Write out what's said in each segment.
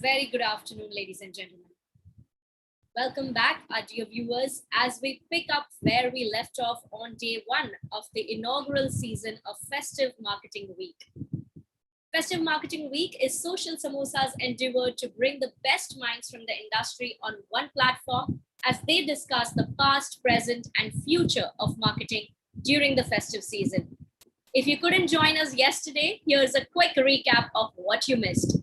Very good afternoon, ladies and gentlemen. Welcome back, our dear viewers, as we pick up where we left off on day one of the inaugural season of Festive Marketing Week. Festive Marketing Week is Social Samosa's endeavor to bring the best minds from the industry on one platform as they discuss the past, present, and future of marketing during the festive season. If you couldn't join us yesterday, here's a quick recap of what you missed.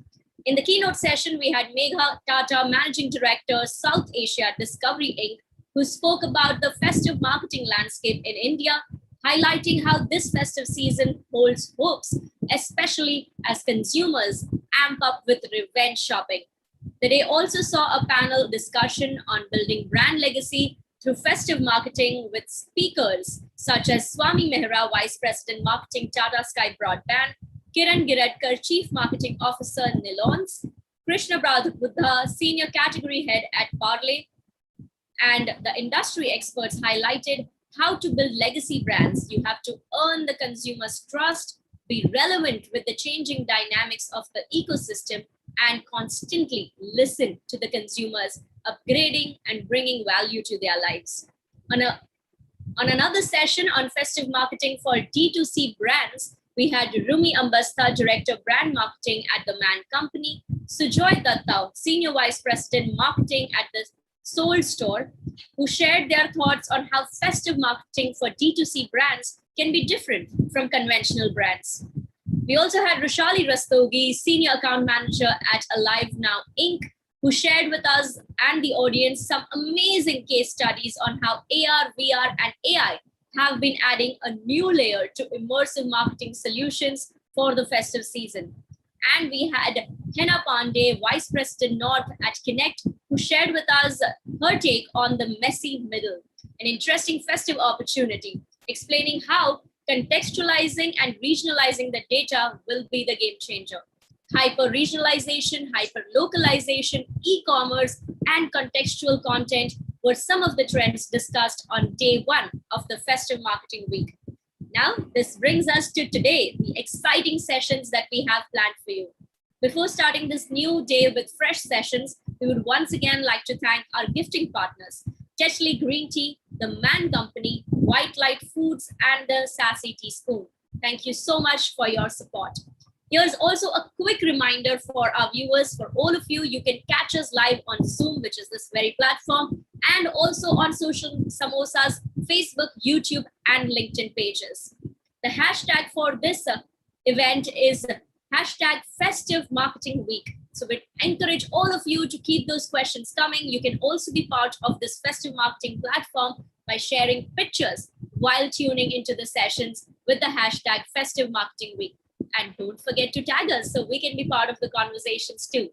In the keynote session, we had Megha Tata, Managing Director, South Asia Discovery Inc., who spoke about the festive marketing landscape in India, highlighting how this festive season holds hopes, especially as consumers amp up with revenge shopping. The day also saw a panel discussion on building brand legacy through festive marketing with speakers such as Swami Mehra, Vice President Marketing, Tata Sky Broadband, Kiran Giradkar, Chief Marketing Officer, Nilons, Krishna Buddha, Senior Category Head at Parley, and the industry experts highlighted how to build legacy brands. You have to earn the consumer's trust, be relevant with the changing dynamics of the ecosystem, and constantly listen to the consumers, upgrading and bringing value to their lives. On another session on festive marketing for D2C brands, we had Rumi Ambasta, Director Brand Marketing at the Man Company, Sujoy Datta, Senior Vice President Marketing at the Soul Store, who shared their thoughts on how festive marketing for D2C brands can be different from conventional brands. We also had Rushali Rastogi, Senior Account Manager at Alive Now Inc., who shared with us and the audience some amazing case studies on how AR, VR, and AI have been adding a new layer to immersive marketing solutions for the festive season. And we had Henna Pandey, Vice President North at Connect, who shared with us her take on the messy middle, an interesting festive opportunity, explaining how contextualizing and regionalizing the data will be the game changer. Hyper-regionalization, hyper-localization, e-commerce, and contextual content were some of the trends discussed on day one of the Festive Marketing Week. Now, this brings us to today, the exciting sessions that we have planned for you. Before starting this new day with fresh sessions, we would once again like to thank our gifting partners, Tetley Green Tea, the Man Company, White Light Foods, and the Sassy Teaspoon. Thank you so much for your support. Here's also a quick reminder for our viewers, for all of you, you can catch us live on Zoom, which is this very platform, and also on Social Samosa's Facebook, YouTube, and LinkedIn pages. The hashtag for this event is hashtag Festive Marketing Week. So we encourage all of you to keep those questions coming. You can also be part of this festive marketing platform by sharing pictures while tuning into the sessions with the hashtag Festive Marketing Week. And don't forget to tag us so we can be part of the conversations too.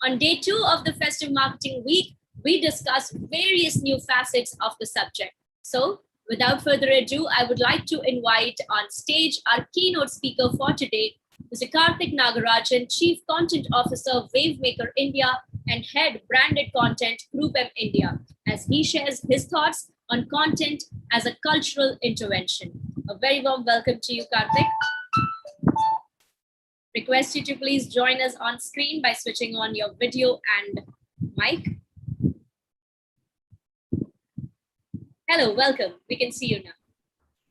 On day two of the Festive Marketing Week, we discussed various new facets of the subject. So without further ado, I would like to invite on stage our keynote speaker for today, Mr. Karthik Nagarajan, Chief Content Officer, Wavemaker India, and Head Branded Content, GroupM India, as he shares his thoughts on content as a cultural intervention. A very warm welcome to you, Karthik. Request you to please join us on screen by switching on your video and mic. Hello, welcome. We can see you now.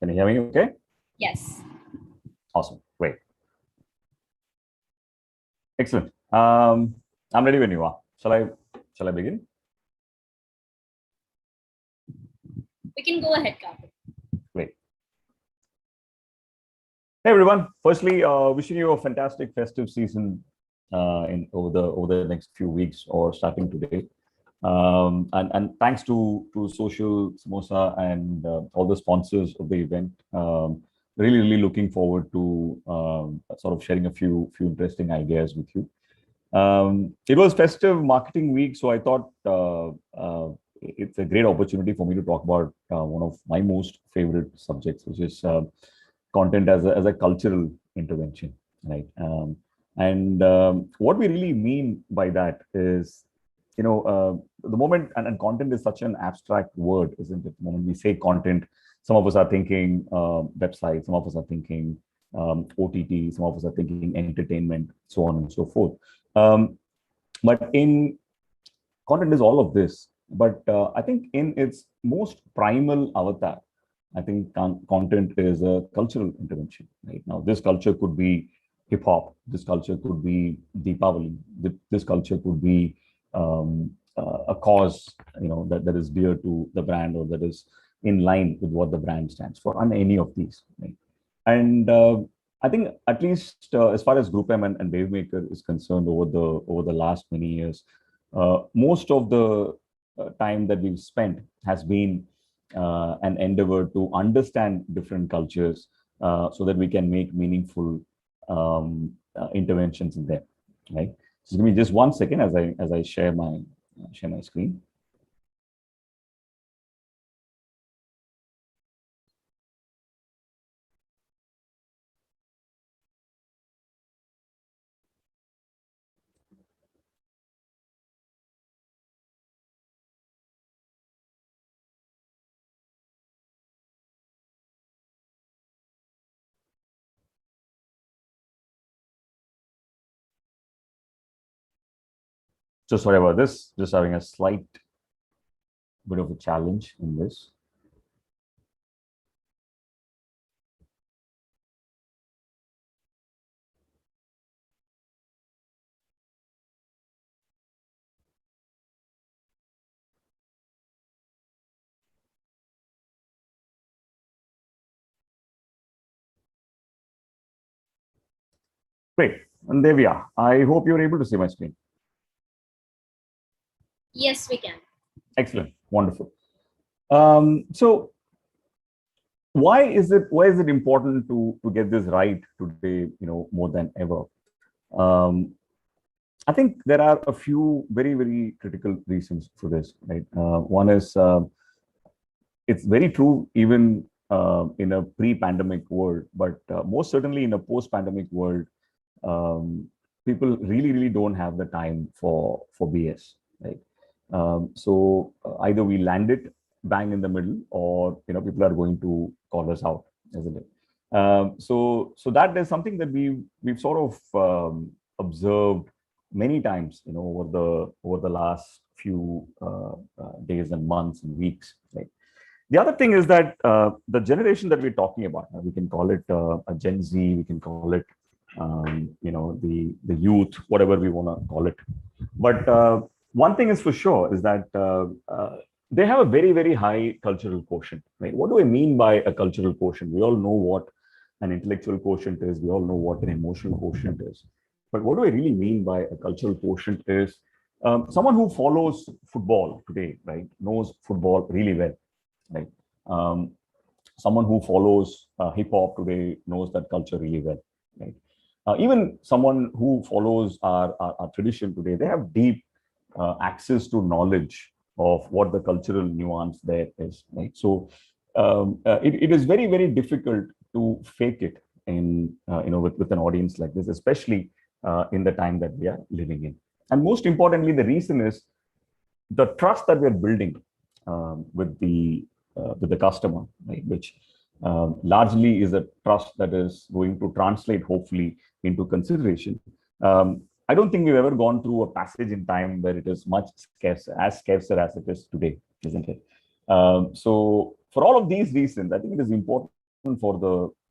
Can you hear me okay? Yes. Awesome, great. Excellent. I'm ready when you are. Shall I begin? We can go ahead, Karthik. Great. Hey everyone. Firstly, wishing you a fantastic festive season over the next few weeks or starting today. And thanks to Social Samosa and all the sponsors of the event. Really looking forward to sort of sharing a few interesting ideas with you. It was Festive Marketing Week, so I thought it's a great opportunity for me to talk about one of my most favorite subjects, which is content as a cultural intervention, right? What we really mean by that is, the moment, and content is such an abstract word, isn't it? The moment we say content, some of us are thinking websites, some of us are thinking OTT, some of us are thinking entertainment, so on and so forth. But in content is all of this. But I think in its most primal avatar, I think content is a cultural intervention. Right now, this culture could be hip hop. This culture could be Deepavali. This culture could be a cause, that is dear to the brand or that is in line with what the brand stands for. On any of these, right? And I think at least as far as GroupM and Wavemaker is concerned, over the last many years, most of the time that we've spent has been an endeavor to understand different cultures so that we can make meaningful interventions in them. Right. So give me just 1 second as I share my screen. So sorry about this, just having a slight bit of a challenge in this. Great, and there we are. I hope you're able to see my screen. Yes, we can. Excellent, wonderful. So why is it important to get this right today, more than ever? I think there are a few very, very critical reasons for this, right? One is it's very true even in a pre-pandemic world, but most certainly in a post-pandemic world, people really, really don't have the time for BS, right? So either we land it bang in the middle, or people are going to call us out, isn't it? So that is something that we've sort of observed many times, over the last few days and months and weeks, right? The other thing is that the generation that we're talking about, we can call it a Gen Z, we can call it, the youth, whatever we want to call it. But one thing is for sure is that they have a very, very high cultural quotient, right? What do I mean by a cultural quotient? We all know what an intellectual quotient is. We all know what an emotional quotient is. But what do I really mean by a cultural quotient is someone who follows football today, right, knows football really well, right? Someone who follows hip hop today knows that culture really well, right? Even someone who follows our tradition today, they have deep access to knowledge of what the cultural nuance there is, right? So it is very, very difficult to fake it in with an audience like this, especially in the time that we are living in. And most importantly, the reason is the trust that we're building with the customer, right? Which largely is a trust that is going to translate, hopefully, into consideration. I don't think we've ever gone through a passage in time where it is much scarcer as it is today, isn't it? So for all of these reasons, I think it is important for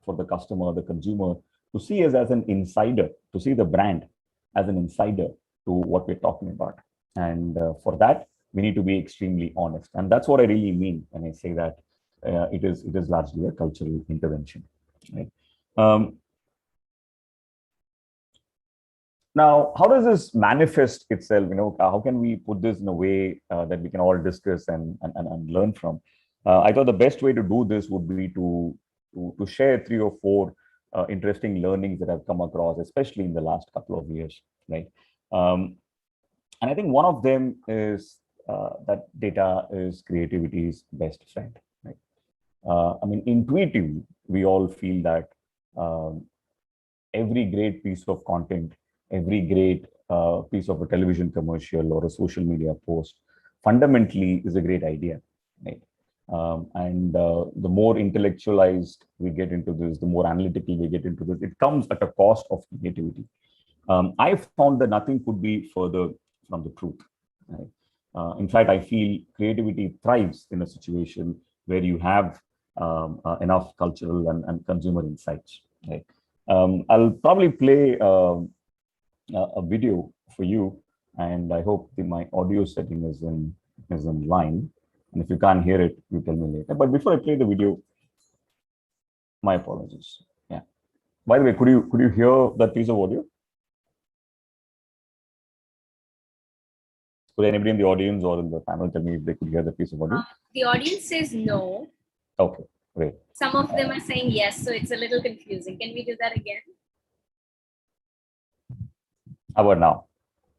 the customer, the consumer, to see us as an insider, to see the brand as an insider to what we're talking about. And for that, we need to be extremely honest. And that's what I really mean when I say that it is largely a cultural intervention, right? Now, how does this manifest itself? How can we put this in a way that we can all discuss and learn from? I thought the best way to do this would be to share 3 or 4 interesting learnings that I've come across, especially in the last couple of years, right? And I think one of them is that data is creativity's best friend, right? I mean, intuitively, we all feel that every great piece of content, every great piece of a television commercial or a social media post fundamentally is a great idea, right? And the more intellectualized we get into this, the more analytical we get into this, it comes at a cost of creativity. I found that nothing could be further from the truth. Right? In fact, I feel creativity thrives in a situation where you have enough cultural and consumer insights. Right? I'll probably play a video for you, and I hope my audio setting is in line. And if you can't hear it, you tell me later. But before I play the video, my apologies. Yeah. By the way, could you hear that piece of audio? Could anybody in the audience or in the panel tell me if they could hear the piece of audio? The audience says no. Okay, great. Some of them are saying yes, so it's a little confusing. Can we do that again? How about now?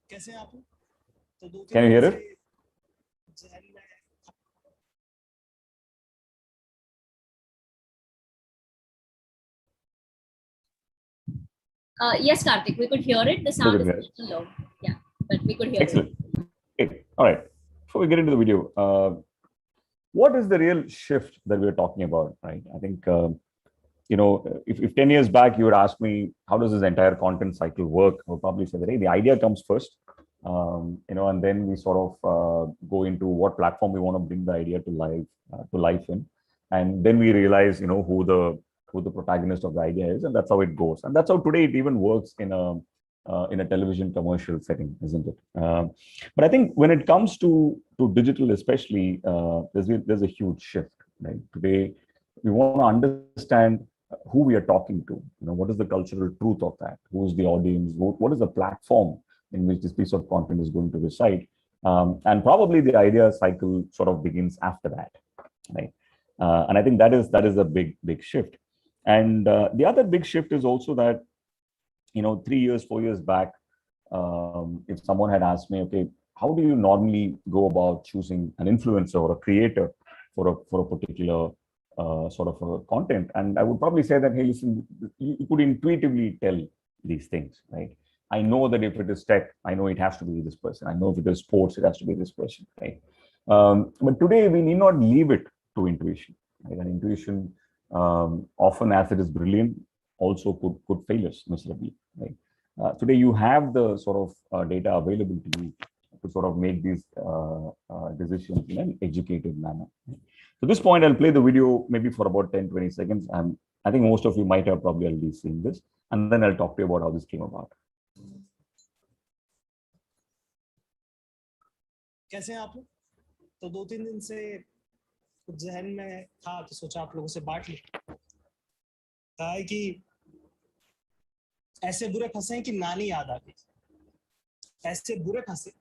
Can you hear it? Yes, Karthik, we could hear it. The sound is a little low. Yeah, but we could hear Excellent. it. Okay. All right. Before we get into the video, what is the real shift that we're talking about, right? I think, if 10 years back you would ask me, how does this entire content cycle work? I would probably say that, hey, the idea comes first, and then we sort of go into what platform we want to bring the idea to life in. And then we realize, who the protagonist of the idea is, and that's how it goes. And that's how today it even works in a television commercial setting, isn't it? But I think when it comes to digital, especially, there's a huge shift. Right? Today, we want to understand who we are talking to. What is the cultural truth of that? Who is the audience? What is the platform in which this piece of content is going to reside? And probably the idea cycle sort of begins after that, right? And I think that is a big shift. And the other big shift is also that, 3 years, 4 years back, if someone had asked me, okay, how do you normally go about choosing an influencer or a creator for a particular sort of content? And I would probably say that, hey, listen, you could intuitively tell these things, right? I know that if it is tech, I know it has to be this person. I know if it is sports, it has to be this person, right? But today we need not leave it to intuition, right? And intuition, often as it is brilliant, also could fail us miserably, right? Today you have the sort of data available to you to sort of make these decisions in an educated manner. So at this point, I'll play the video maybe for about 10-20 seconds. I think most of you might have probably already seen this, and then I'll talk to you about how this came about. कैसे हैं आप लोग? तो 2-3 दिन से कुछ जहन में था तो सोचा आप लोगों से बांट लूं। कहा है कि ऐसे बुरे फंसे हैं कि नानी याद आ गई, ऐसे बुरे फंसे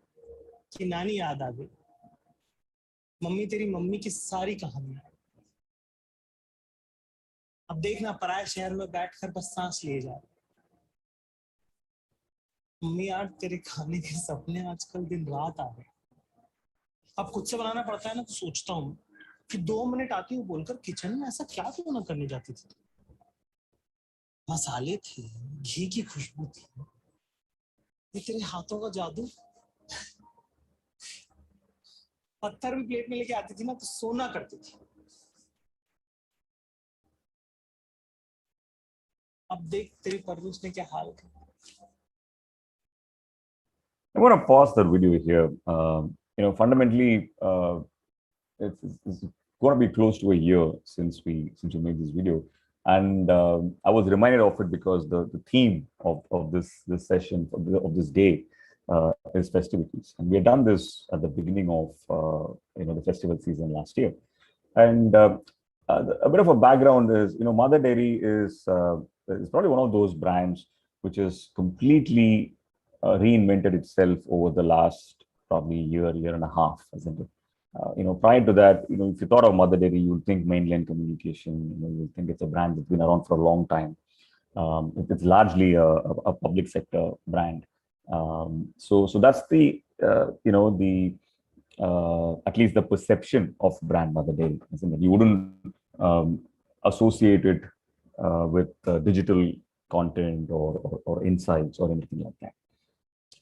कि नानी याद आ गई, मम्मी तेरी मम्मी की सारी कहानियां, अब देखना पराए शहर में बैठकर बस सांस लिए जा रहे, मम्मी यार तेरे खाने के सपने आजकल दिन रात आ गए, अब खुद से बनाना पड़ता है ना, तो सोचता हूँ कि 2 मिनट आती हूँ बोलकर किचन में ऐसा क्या क्यों ना करने जाती थी, मसाले थे, घी की खुशबू थी, ये तेरे हाथों का जादू, पत्थर भी प्लेट में लेके आती थी ना तो सोना करती थी, अब देख तेरी परवरिश ने क्या हाल किया। I'm going to pause the video here. Fundamentally, it's going to be close to a year since we made this video, and I was reminded of it because the theme of this session of this day is festivities, and we had done this at the beginning of the festival season last year. And a bit of a background is, Mother Dairy is probably one of those brands which is completely reinvented itself over the last probably year and a half, isn't it? Prior to that, if you thought of Mother Dairy, you would think mainland communication. You would think it's a brand that's been around for a long time. It's largely a public sector brand. So that's the at least the perception of brand Mother Dairy, isn't it? You wouldn't associate it with digital content or insights or anything like that.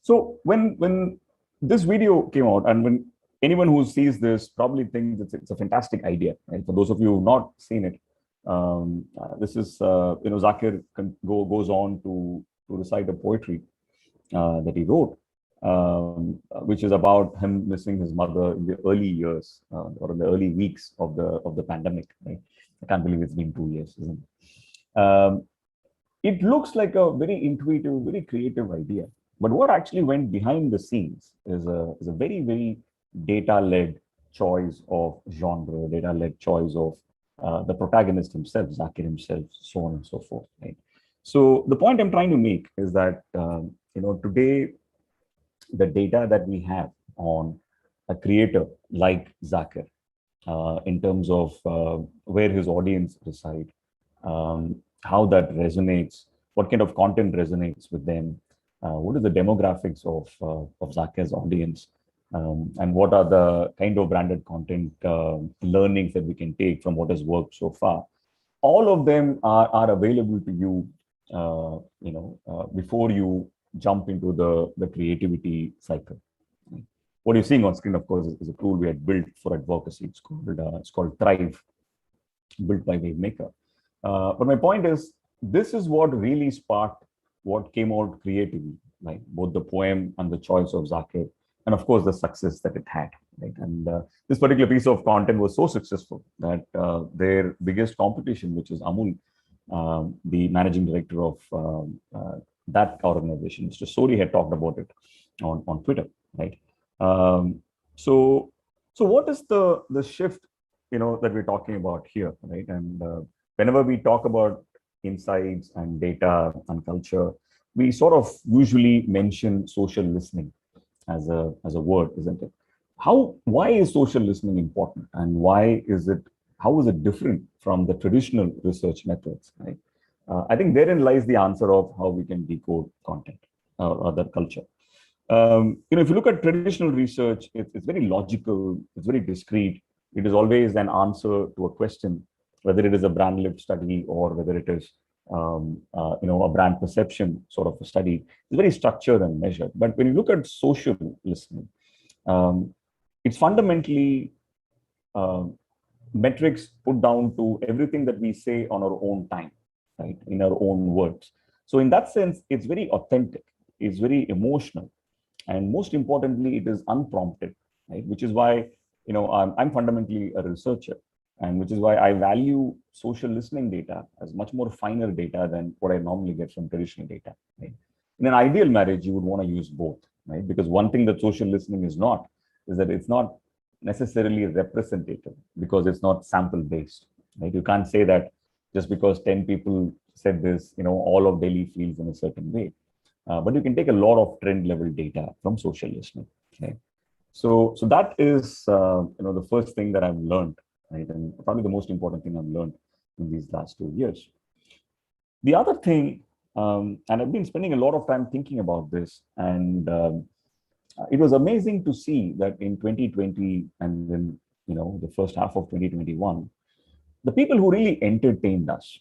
So when this video came out, and when anyone who sees this probably thinks it's a fantastic idea, and for those of you who've not seen it, this is Zakir goes on to recite a poetry that he wrote, which is about him missing his mother in the early years or in the early weeks of the pandemic. Right? I can't believe it's been 2 years, isn't it? It looks like a very intuitive, very creative idea. But what actually went behind the scenes is a very, very data-led choice of genre, data-led choice of the protagonist himself, Zakir himself, so on and so forth. Right? So the point I'm trying to make is that today the data that we have on a creator like Zakir, in terms of where his audience reside, how that resonates, what kind of content resonates with them, what is the demographics of Zakir's audience, and what are the kind of branded content learnings that we can take from what has worked so far. All of them are available to you, before you jump into the creativity cycle. What you're seeing on screen, of course, is a tool we had built for advocacy. It's called Thrive, built by Wavemaker. But my point is, this is what really sparked what came out creatively, like both the poem and the choice of Zakir, and of course the success that it had. Right? And this particular piece of content was so successful that their biggest competition, which is Amul, the managing director of that organization, Mr. Sori, had talked about it on Twitter. Right. So what is the shift, that we're talking about here, right? And whenever we talk about insights and data and culture, we sort of usually mention social listening as a word, isn't it? Why is social listening important, and how is it different from the traditional research methods, right? I think therein lies the answer of how we can decode content or that culture. If you look at traditional research, it's very logical, it's very discrete. It is always an answer to a question, whether it is a brand lift study or whether it is, a brand perception sort of a study. It's very structured and measured. But when you look at social listening, it's fundamentally metrics put down to everything that we say on our own time, right, in our own words. So in that sense, it's very authentic, it's very emotional. And most importantly, it is unprompted, right? Which is why, I'm fundamentally a researcher, and which is why I value social listening data as much more finer data than what I normally get from traditional data. Right? In an ideal marriage, you would want to use both, right? Because one thing that social listening is that it's not necessarily representative, because it's not sample based, right? You can't say that just because 10 people said this, all of Delhi feels in a certain way. But you can take a lot of trend level data from social listening. Okay? So that is the first thing that I've learned, right? And probably the most important thing I've learned in these last 2 years. The other thing, and I've been spending a lot of time thinking about this, and it was amazing to see that in 2020 and then the first half of 2021, the people who really entertained us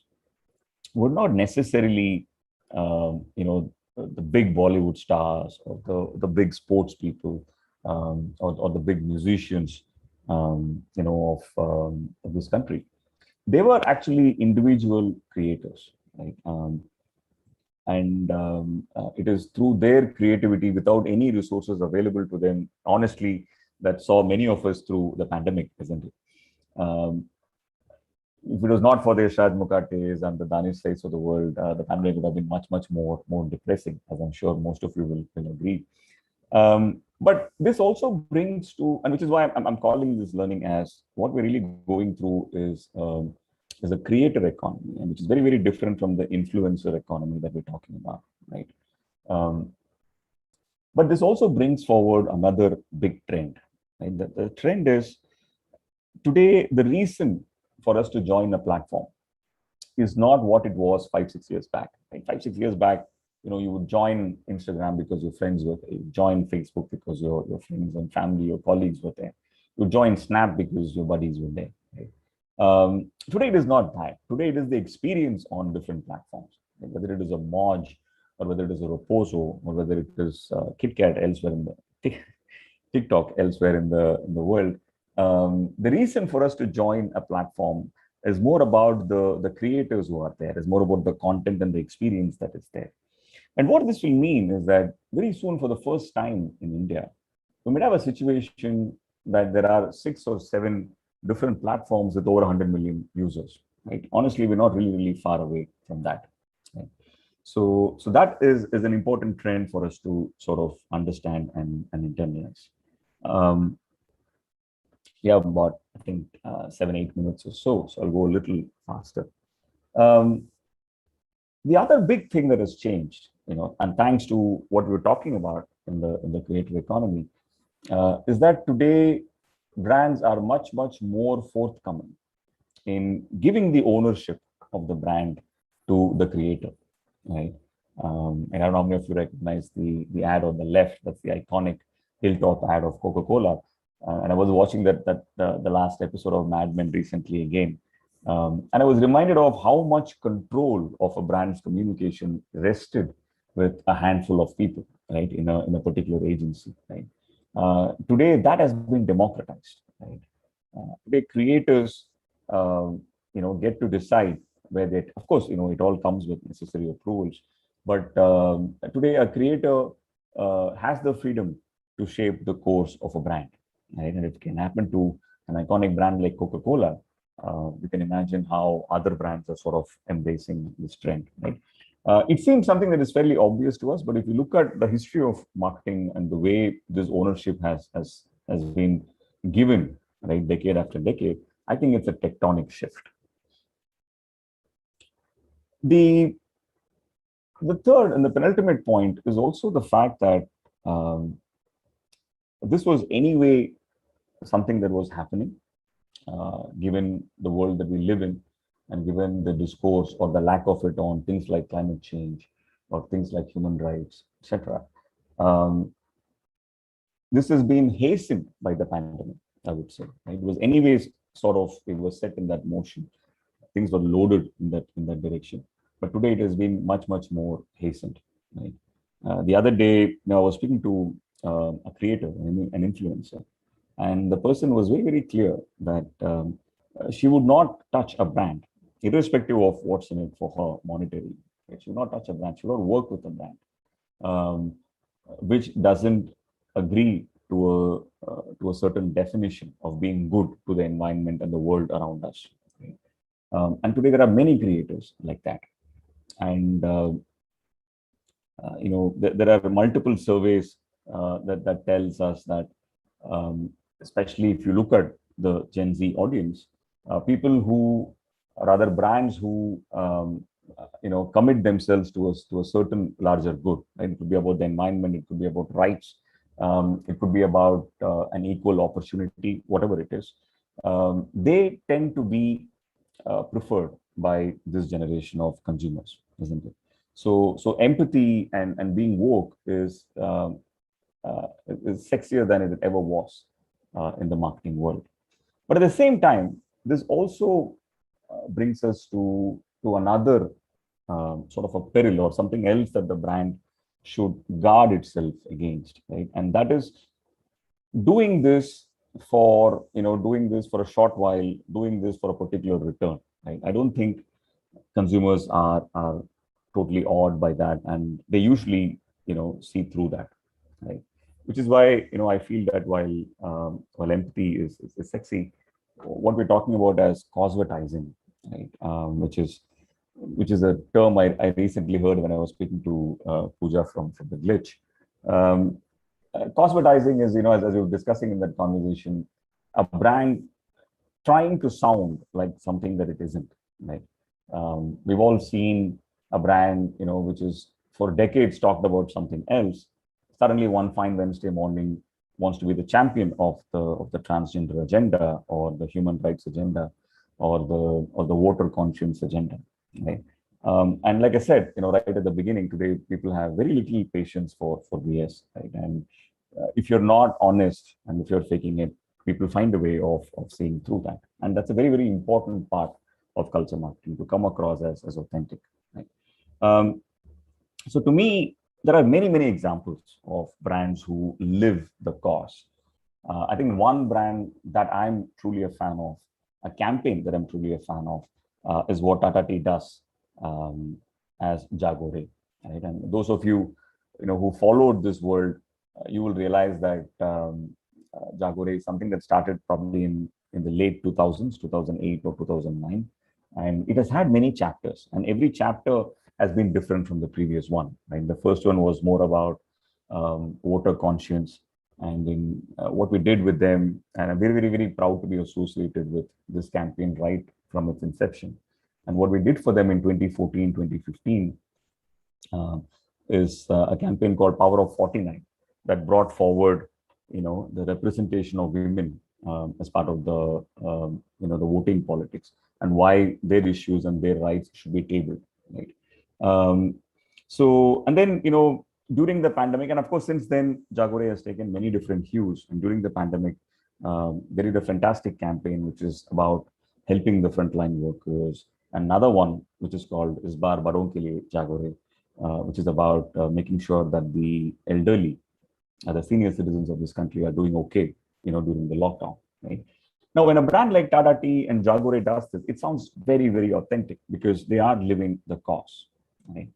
were not necessarily the big Bollywood stars or the big sports people or the big musicians of this country. They were actually individual creators, right? It is through their creativity, without any resources available to them, honestly, that saw many of us through the pandemic, isn't it? If it was not for the Irshad Mukates and the Danish Saits of the world, the pandemic would have been much, much more depressing, as I'm sure most of you will agree. But this also brings to, and which is why I'm calling this learning as what we're really going through is a creator economy, and which is very, very different from the influencer economy that we're talking about, right? But this also brings forward another big trend, right? The trend is today, the reason for us to join a platform is not what it was 5-6 years back. Right? 5-6 years back, you would join Instagram because your friends were there. You join Facebook because your friends and family, your colleagues were there. You join Snap because your buddies were there. Right? Today it is not that. Today it is the experience on different platforms. Right? Whether it is a Moj, or whether it is a Reposo, or whether it is KitKat elsewhere in the TikTok elsewhere in the world. The reason for us to join a platform is more about the creators who are there, is more about the content and the experience that is there. And what this will mean is that very soon, for the first time in India, we might have a situation that there are 6 or 7 different platforms with over 100 million users. Right? Honestly, we're not really far away from that. Right? So that is an important trend for us to sort of understand and internalize. We have about, I think, 7-8 minutes or so. So I'll go a little faster. The other big thing that has changed, and thanks to what we're talking about in the creator economy, is that today brands are much more forthcoming in giving the ownership of the brand to the creator, right? And I don't know how many of you recognize the ad on the left. That's the iconic Hilltop ad of Coca-Cola. And I was watching the last episode of Mad Men recently again. And I was reminded of how much control of a brand's communication rested with a handful of people, right, in a particular agency, right? Today, that has been democratized, right? Today, creators, get to decide where they, of course, it all comes with necessary approvals. But today, a creator has the freedom to shape the course of a brand, right? And it can happen to an iconic brand like Coca-Cola. You can imagine how other brands are sort of embracing this trend, right? It seems something that is fairly obvious to us, but if you look at the history of marketing and the way this ownership has been given, right, decade after decade, I think it's a tectonic shift. The third and the penultimate point is also the fact that this was anyway something that was happening, given the world that we live in, and given the discourse or the lack of it on things like climate change or things like human rights, etc. This has been hastened by the pandemic, I would say. It was anyways it was set in that motion. Things were loaded in that direction. But today it has been much more hastened. Right? The other day, I was speaking to a creator, an influencer, and the person was very clear that she would not touch a brand, irrespective of what's in it for her monetarily. Right? She would not touch a brand. She would not work with a brand which doesn't agree to a certain definition of being good to the environment and the world around us. Right? And today there are many creators like that, and there are multiple surveys that tells us that, especially if you look at the Gen Z audience, people who, rather brands who, commit themselves to a certain larger good. Right? It could be about the environment, it could be about rights, it could be about an equal opportunity, whatever it is. They tend to be preferred by this generation of consumers, isn't it? So empathy and being woke is sexier than it ever was in the marketing world. But at the same time, this also brings us to another sort of a peril or something else that the brand should guard itself against, right? And that is doing this for a short while, doing this for a particular return. Right? I don't think consumers are totally awed by that, and they usually see through that, right? Which is why I feel that while empathy is sexy, what we're talking about as cosmetizing, right? Which is a term I recently heard when I was speaking to Pooja from the Glitch. Cosmetizing is, as we were discussing in that conversation, a brand trying to sound like something that it isn't, right? We've all seen a brand, which is for decades talked about something else. Suddenly, one fine Wednesday morning, wants to be the champion of the transgender agenda or the human rights agenda or the voter conscience agenda, right? And like I said, right at the beginning today, people have very little patience for BS, right? And if you're not honest and if you're faking it, people find a way of seeing through that. And that's a very important part of culture marketing, to come across as authentic, right? So to me, there are many examples of brands who live the cause. I think one brand that I'm truly a fan of, a campaign that I'm truly a fan of, is what Tata Tea does as Jagore. right? And those of you, who followed this world, you will realize that Jagore is something that started probably in the late 2000s, 2008 or 2009. And it has had many chapters, and every chapter has been different from the previous one. Right? The first one was more about voter conscience, and in what we did with them. And I'm very, very, very proud to be associated with this campaign right from its inception. And what we did for them in 2014, 2015 is a campaign called Power of 49 that brought forward, the representation of women as part of the voting politics, and why their issues and their rights should be tabled, right? And then, during the pandemic, and of course, since then, Jagore has taken many different hues. And during the pandemic, there is a fantastic campaign which is about helping the frontline workers. Another one, which is called Is Baar Badon Ke Liye Jagore, which is about making sure that the elderly, the senior citizens of this country are doing okay, during the lockdown, right? Now, when a brand like Tata Tea and Jagore does this, it sounds very, very authentic because they are living the cause, right?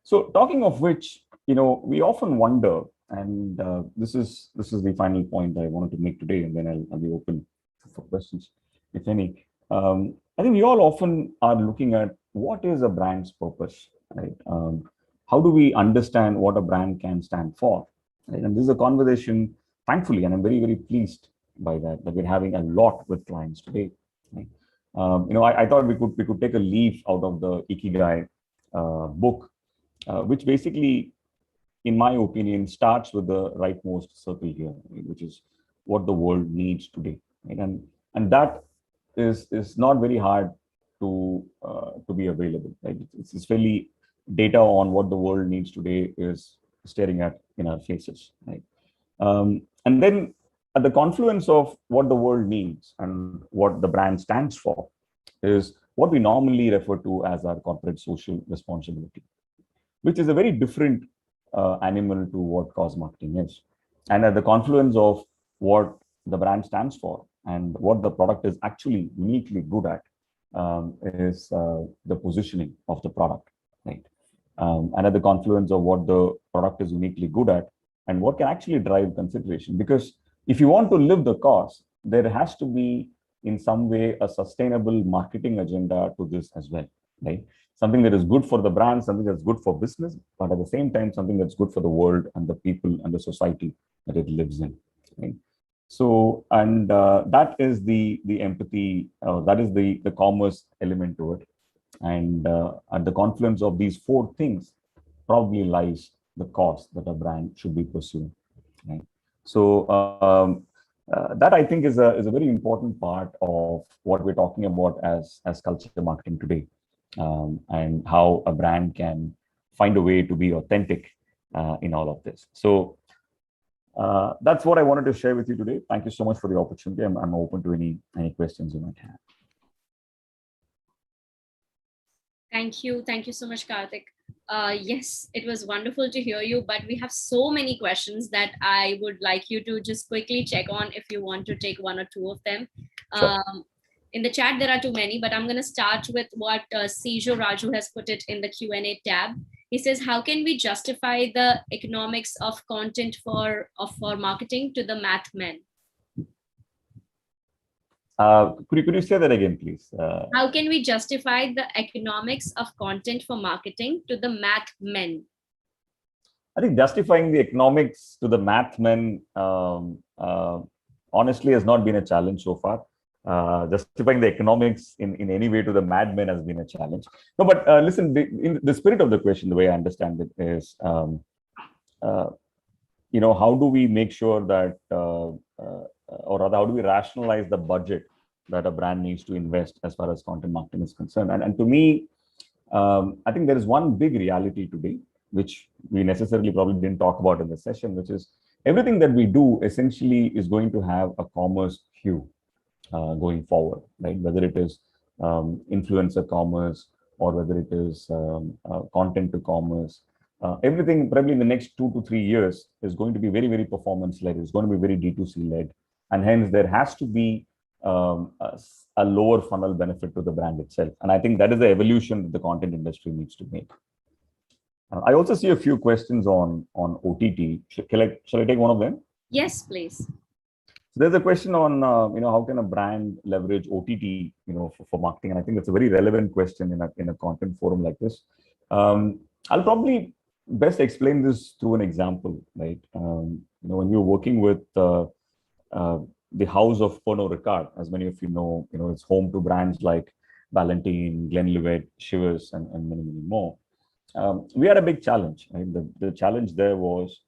So talking of which, we often wonder, and this is the final point I wanted to make today, and then I'll be open for questions, if any. I think we all often are looking at what is a brand's purpose, right? How do we understand what a brand can stand for? Right? And this is a conversation, thankfully, and I'm very, very pleased by that we're having a lot with clients today. Right? I thought we could take a leaf out of the Ikigai book, which basically, in my opinion, starts with the rightmost circle here, right? Which is what the world needs today, right? And that is not very hard to be available, right? It's fairly data on what the world needs today is staring at in our faces, right? And then at the confluence of what the world needs and what the brand stands for is what we normally refer to as our corporate social responsibility, which is a very different animal to what cause marketing is. And at the confluence of what the brand stands for and what the product is actually uniquely good at is the positioning of the product, right? And at the confluence of what the product is uniquely good at and what can actually drive consideration. Because if you want to live the cause, there has to be in some way a sustainable marketing agenda to this as well, right? Something that is good for the brand, something that's good for business, but at the same time, something that's good for the world and the people and the society that it lives in, right? So, and that is the empathy, that is the commerce element to it. And at the confluence of these four things probably lies the cause that a brand should be pursuing, right? So that I think is a very important part of what we're talking about as culture marketing today, and how a brand can find a way to be authentic in all of this. So that's what I wanted to share with you today. Thank you so much for the opportunity. I'm open to any questions you might have. Thank you. Thank you so much, Karthik. Yes, it was wonderful to hear you, but we have so many questions that I would like you to just quickly check on if you want to take one or two of them. Sure. In the chat, there are too many, but I'm going to start with what Sijo Raju has put it in the Q&A tab. He says, how can we justify the economics of content for marketing to the math men? Could you say that again, please? How can we justify the economics of content for marketing to the math men? I think justifying the economics to the math men honestly has not been a challenge so far. Justifying the economics in any way to the madmen has been a challenge. No, but listen, in the spirit of the question, the way I understand it is, how do we make sure that, or rather, how do we rationalize the budget that a brand needs to invest as far as content marketing is concerned? And to me, I think there is one big reality today, which we necessarily probably didn't talk about in the session, which is everything that we do essentially is going to have a commerce hue going forward, right? Whether it is influencer commerce or whether it is content to commerce, everything probably in the next 2 to 3 years is going to be very, very performance led. It's going to be very D2C led, and hence there has to be a lower funnel benefit to the brand itself. And I think that is the evolution that the content industry needs to make. I also see a few questions on OTT. Shall I take one of them? Yes, please. So there's a question on how can a brand leverage OTT for marketing, and I think that's a very relevant question in a content forum like this. I'll probably best explain this through an example, right? When you're working with the house of Pernod Ricard, as many of you know, it's home to brands like Valentine, Glenlivet, Chivas, and many more. We had a big challenge. Right? The challenge there was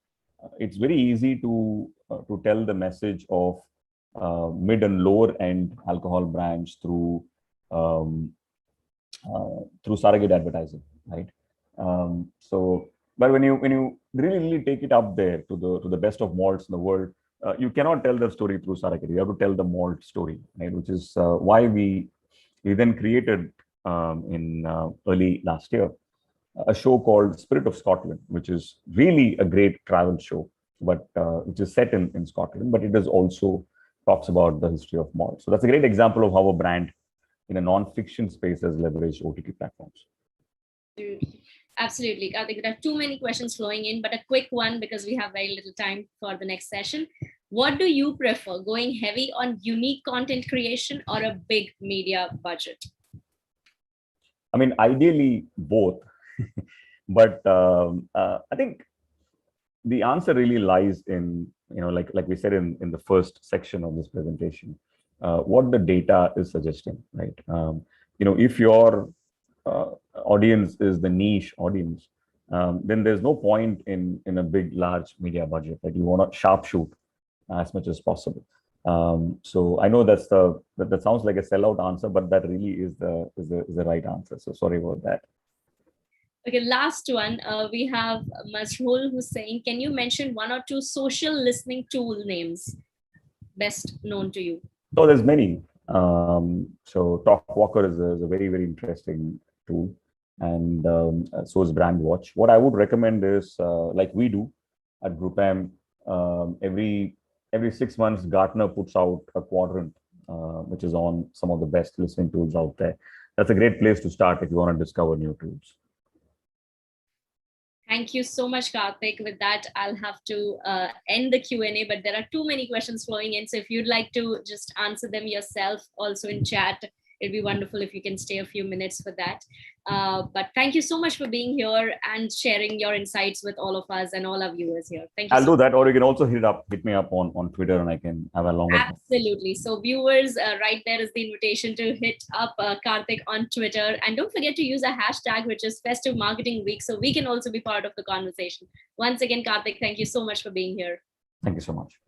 it's very easy to tell the message of mid and lower end alcohol brands through surrogate advertising, right? But when you really take it up there to the best of malts in the world, you cannot tell the story through surrogate. You have to tell the malt story, right? Which is why we then created in early last year a show called Spirit of Scotland, which is really a great travel show, but which is set in Scotland, but it does also talks about the history of malt. So that's a great example of how a brand in a non-fiction space has leveraged OTT platforms. Absolutely. Karthik, there are too many questions flowing in, but a quick one because we have very little time for the next session. What do you prefer, going heavy on unique content creation or a big media budget? I mean, ideally both, but I think the answer really lies in, like we said in the first section of this presentation, what the data is suggesting, right? If your audience is the niche audience, then there's no point in a big, large media budget, right? You want to sharpshoot as much as possible. So I know that sounds like a sellout answer, but that really is the right answer. So sorry about that. Okay, last one. We have Mazrul who's saying, can you mention one or two social listening tool names best known to you? So there's many. So TalkWalker is a very, very interesting tool, and so is Brand Watch. What I would recommend is, like we do at GroupM, every 6 months, Gartner puts out a quadrant, which is on some of the best listening tools out there. That's a great place to start if you want to discover new tools. Thank you so much, Karthik. With that, I'll have to end the Q&A, but there are too many questions flowing in. So if you'd like to just answer them yourself also in chat, it'd be wonderful if you can stay a few minutes for that. But thank you so much for being here and sharing your insights with all of us and all our viewers here. Thank you. I'll do that, or you can also hit me up on Twitter, and I can have a longer. Absolutely. So viewers, right there is the invitation to hit up Karthik on Twitter, and don't forget to use a hashtag which is Festive Marketing Week, so we can also be part of the conversation. Once again, Karthik, thank you so much for being here. Thank you so much.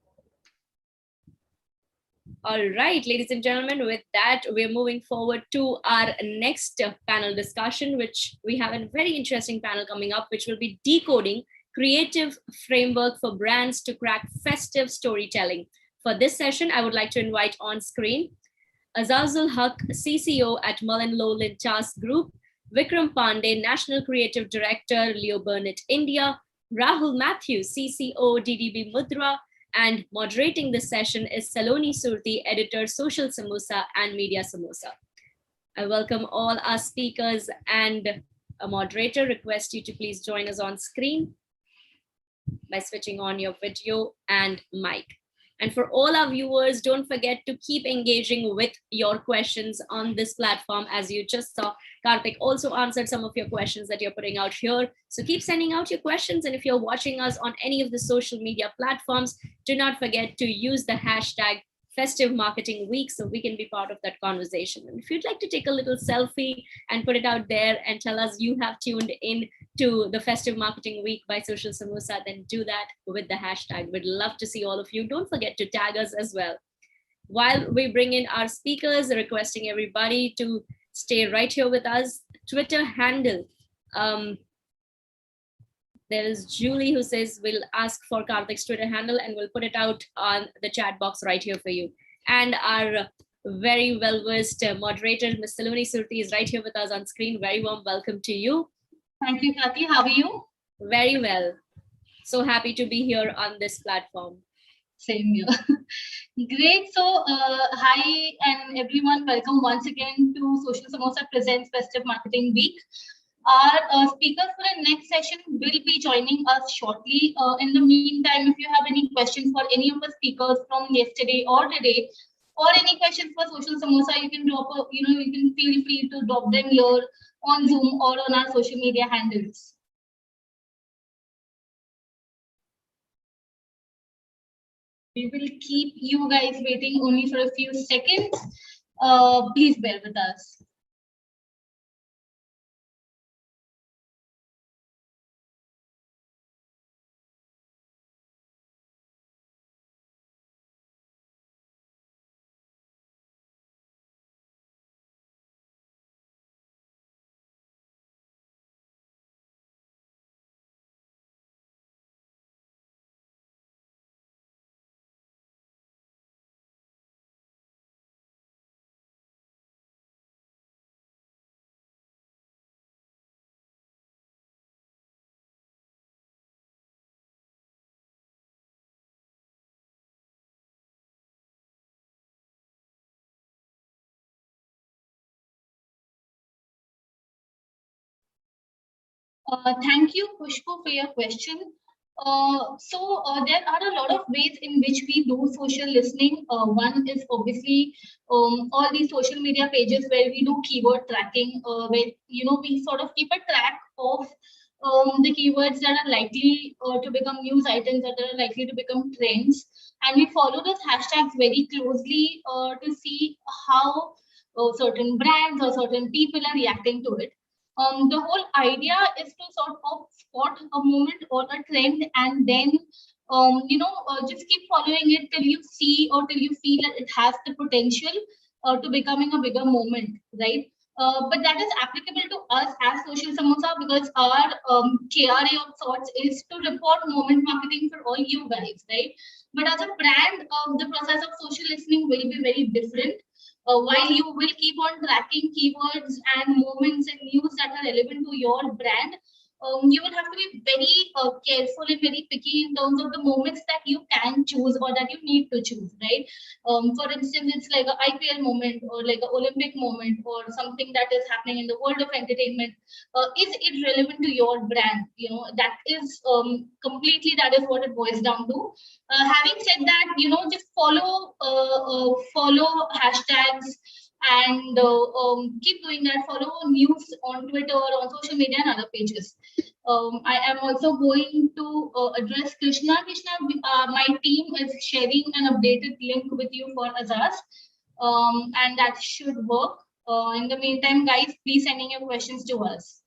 All right, ladies and gentlemen, with that, we're moving forward to our next panel discussion, which we have a very interesting panel coming up, which will be decoding creative framework for brands to crack festive storytelling. For this session, I would like to invite on screen Azazul Haque, CCO at MullenLoweLintas Group, Vikram Pandey, National Creative Director, Burnett, India, Rahul Mathew, CCO, DDB Mudra, and moderating this session is Saloni Surti, editor, Social Samosa and Media Samosa. I welcome all our speakers and a moderator. Request you to please join us on screen by switching on your video and mic. And for all our viewers, don't forget to keep engaging with your questions on this platform. As you just saw, Karthik also answered some of your questions that you're putting out here. So keep sending out your questions. And if you're watching us on any of the social media platforms, do not forget to use the hashtag Festive Marketing Week so we can be part of that conversation. And if you'd like to take a little selfie and put it out there and tell us you have tuned in to the Festive Marketing Week by Social Samosa, then do that with the hashtag. We'd love to see all of you. Don't forget to tag us as well. While we bring in our speakers, requesting everybody to stay right here with us. Twitter handle. There is Julie who says, we'll ask for Karthik's Twitter handle and we'll put it out on the chat box right here for you. And our very well-versed moderator, Ms. Saloni Surti, is right here with us on screen. Very warm welcome to you. Thank you, Kathy. How are you? Very well. So happy to be here on this platform. Same here. Great. So, hi and everyone. Welcome once again to Social Samosa Presents Festive Marketing Week. Our speakers for the next session will be joining us shortly. In the meantime, if you have any questions for any of the speakers from yesterday or today, or any questions for Social Samosa, you can you can feel free to drop them here on Zoom or on our social media handles. We will keep you guys waiting only for a few seconds. Please bear with us. Thank you, Pushpo, for your question. There are a lot of ways in which we do social listening. One is obviously all these social media pages where we do keyword tracking, where we sort of keep a track of the keywords that are likely to become news items, that are likely to become trends, and we follow those hashtags very closely to see how certain brands or certain people are reacting to it. The whole idea is to sort of spot a moment or a trend and then just keep following it till you see or till you feel that it has the potential to becoming a bigger moment, right? But that is applicable to us as Social Samosa because our KRA of sorts is to report moment marketing for all you guys, right? But as a brand, the process of social listening will be very different. While you will keep on tracking keywords and moments and news that are relevant to your brand, you will have to be very careful and very picky in terms of the moments that you can choose or that you need to choose, right? For instance, it's like an IPL moment or like an Olympic moment or something that is happening in the world of entertainment. Is it relevant to your brand? That is completely, that is what it boils down to. Having said that, just follow hashtags and keep doing that. Follow news on Twitter, on social media, and other pages. I am also going to address Krishna. Krishna, my team is sharing an updated link with you for Azaz, and that should work. In the meantime, guys, please sending your questions to us.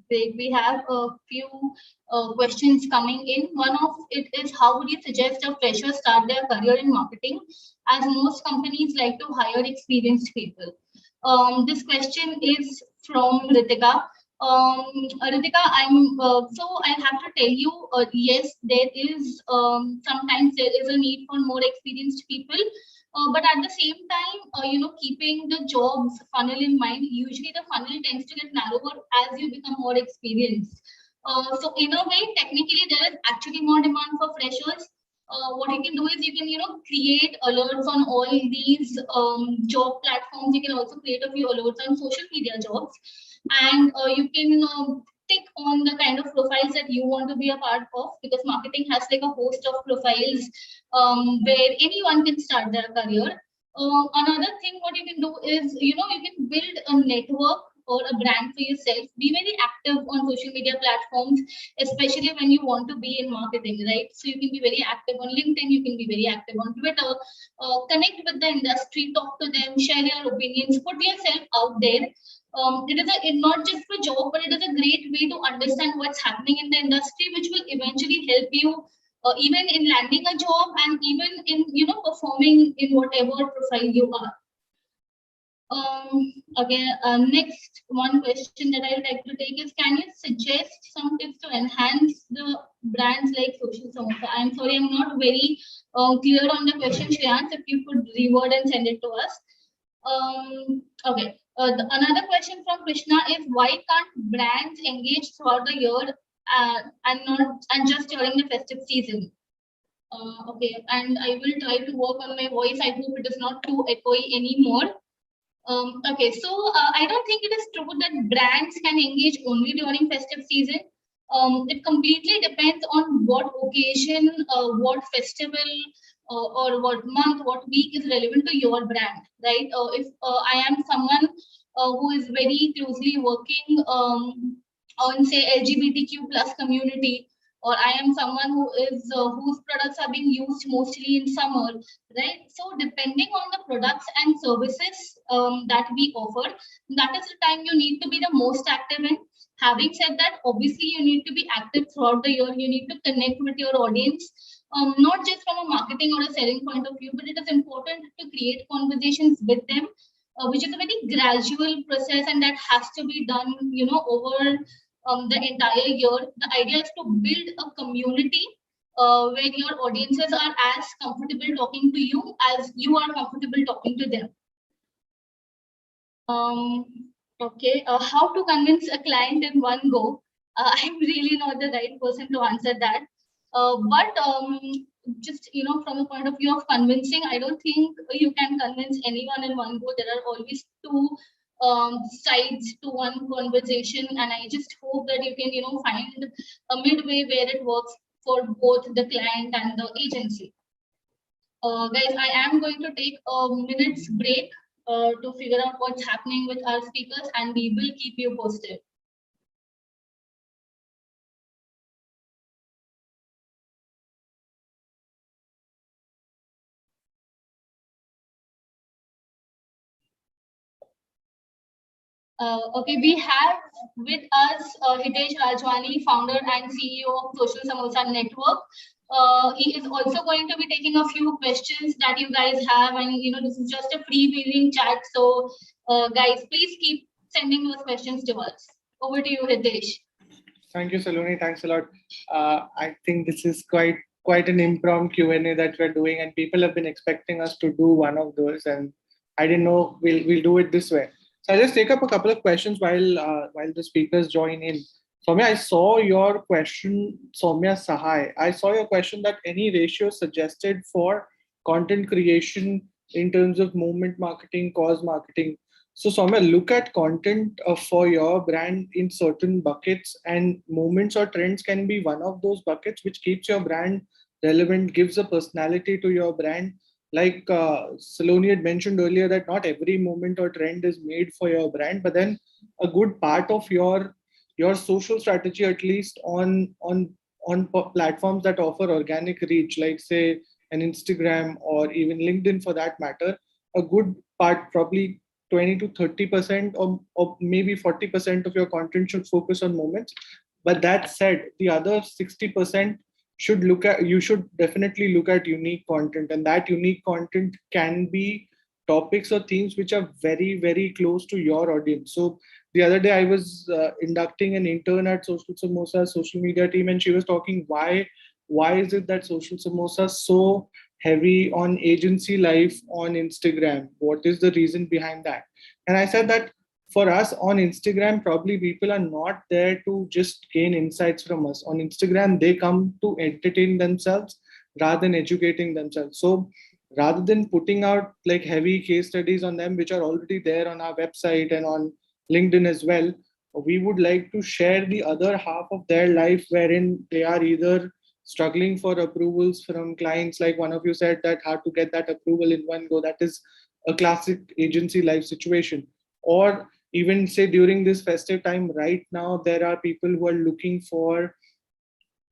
We have a few questions coming in. One of it is, how would you suggest a fresher start their career in marketing, as most companies like to hire experienced people? This question is from Ritika. Ritika, I'll have to tell you, yes, there is sometimes there is a need for more experienced people. But at the same time, keeping the jobs funnel in mind, usually the funnel tends to get narrower as you become more experienced. So in a way, technically, there is actually more demand for freshers. What you can do is you can, create alerts on all these job platforms. You can also create a few alerts on social media jobs, and you can tick on the kind of profiles that you want to be a part of, because marketing has like a host of profiles where anyone can start their career. Another thing what you can do is, you can build a network or a brand for yourself. Be very active on social media platforms, especially when you want to be in marketing, right? So you can be very active on LinkedIn, you can be very active on Twitter, connect with the industry, talk to them, share your opinions, put yourself out there. It is not just for job, but it is a great way to understand what's happening in the industry, which will eventually help you even in landing a job and even in, performing in whatever profile you are. Next one question that I would like to take is, can you suggest some tips to enhance the brands like Social Samosa? I'm sorry, I'm not very clear on the question, Shreyansh, if you could reword and send it to us. Another question from Krishna is, why can't brands engage throughout the year and just during the festive season? And I will try to work on my voice. I hope it is not too echoey anymore. I don't think it is true that brands can engage only during festive season. It completely depends on what occasion, what festival, or what month, what week is relevant to your brand, right? If I am someone who is very closely working on, say, LGBTQ plus community, or I am someone who is whose products are being used mostly in summer, right? So depending on the products and services that we offer, that is the time you need to be the most active in. Having said that, obviously you need to be active throughout the year. You need to connect with your audience, not just from a marketing or a selling point of view, but it is important to create conversations with them, which is a very gradual process, and that has to be done, over the entire year. The idea is to build a community where your audiences are as comfortable talking to you as you are comfortable talking to them. How to convince a client in one go? I'm really not the right person to answer that. Just from a point of view of convincing, I don't think you can convince anyone in one go. There are always two sides to one conversation, and I just hope that you can find a midway where it works for both the client and the agency. Guys, I am going to take a minute's break to figure out what's happening with our speakers, and we will keep you posted. We have with us Hitesh Rajwani, founder and CEO of Social Samosa Network. He is also going to be taking a few questions that you guys have, and this is just a freewheeling chat. So, guys, please keep sending those questions to us. Over to you, Hitesh. Thank you, Saloni. Thanks a lot. I think this is quite an impromptu Q&A that we're doing, and people have been expecting us to do one of those, and I didn't know we'll do it this way. So I'll just take up a couple of questions while the speakers join in. Soumya, I saw your question, Soumya Sahai. I saw your question that any ratio suggested for content creation in terms of movement marketing, cause marketing. So Soumya, look at content for your brand in certain buckets, and moments or trends can be one of those buckets, which keeps your brand relevant, gives a personality to your brand. Like Saloni had mentioned earlier, that not every moment or trend is made for your brand, but then a good part of your social strategy, at least on platforms that offer organic reach, like say an Instagram or even LinkedIn for that matter, a good part, probably 20 to 30% or maybe 40% of your content should focus on moments. But that said, the other 60% you should definitely look at unique content, and that unique content can be topics or themes which are very, very close to your audience. So the other day I was inducting an intern at Social Samosa social media team, and she was talking why is it that Social Samosa is so heavy on agency life on Instagram? What is the reason behind that? And I said that for us on Instagram, probably people are not there to just gain insights from us. On Instagram, they come to entertain themselves rather than educating themselves. So rather than putting out like heavy case studies on them, which are already there on our website and on LinkedIn as well, we would like to share the other half of their life wherein they are either struggling for approvals from clients, like one of you said that hard to get that approval in one go. That is a classic agency life situation. Or even say during this festive time right now, there are people who are looking for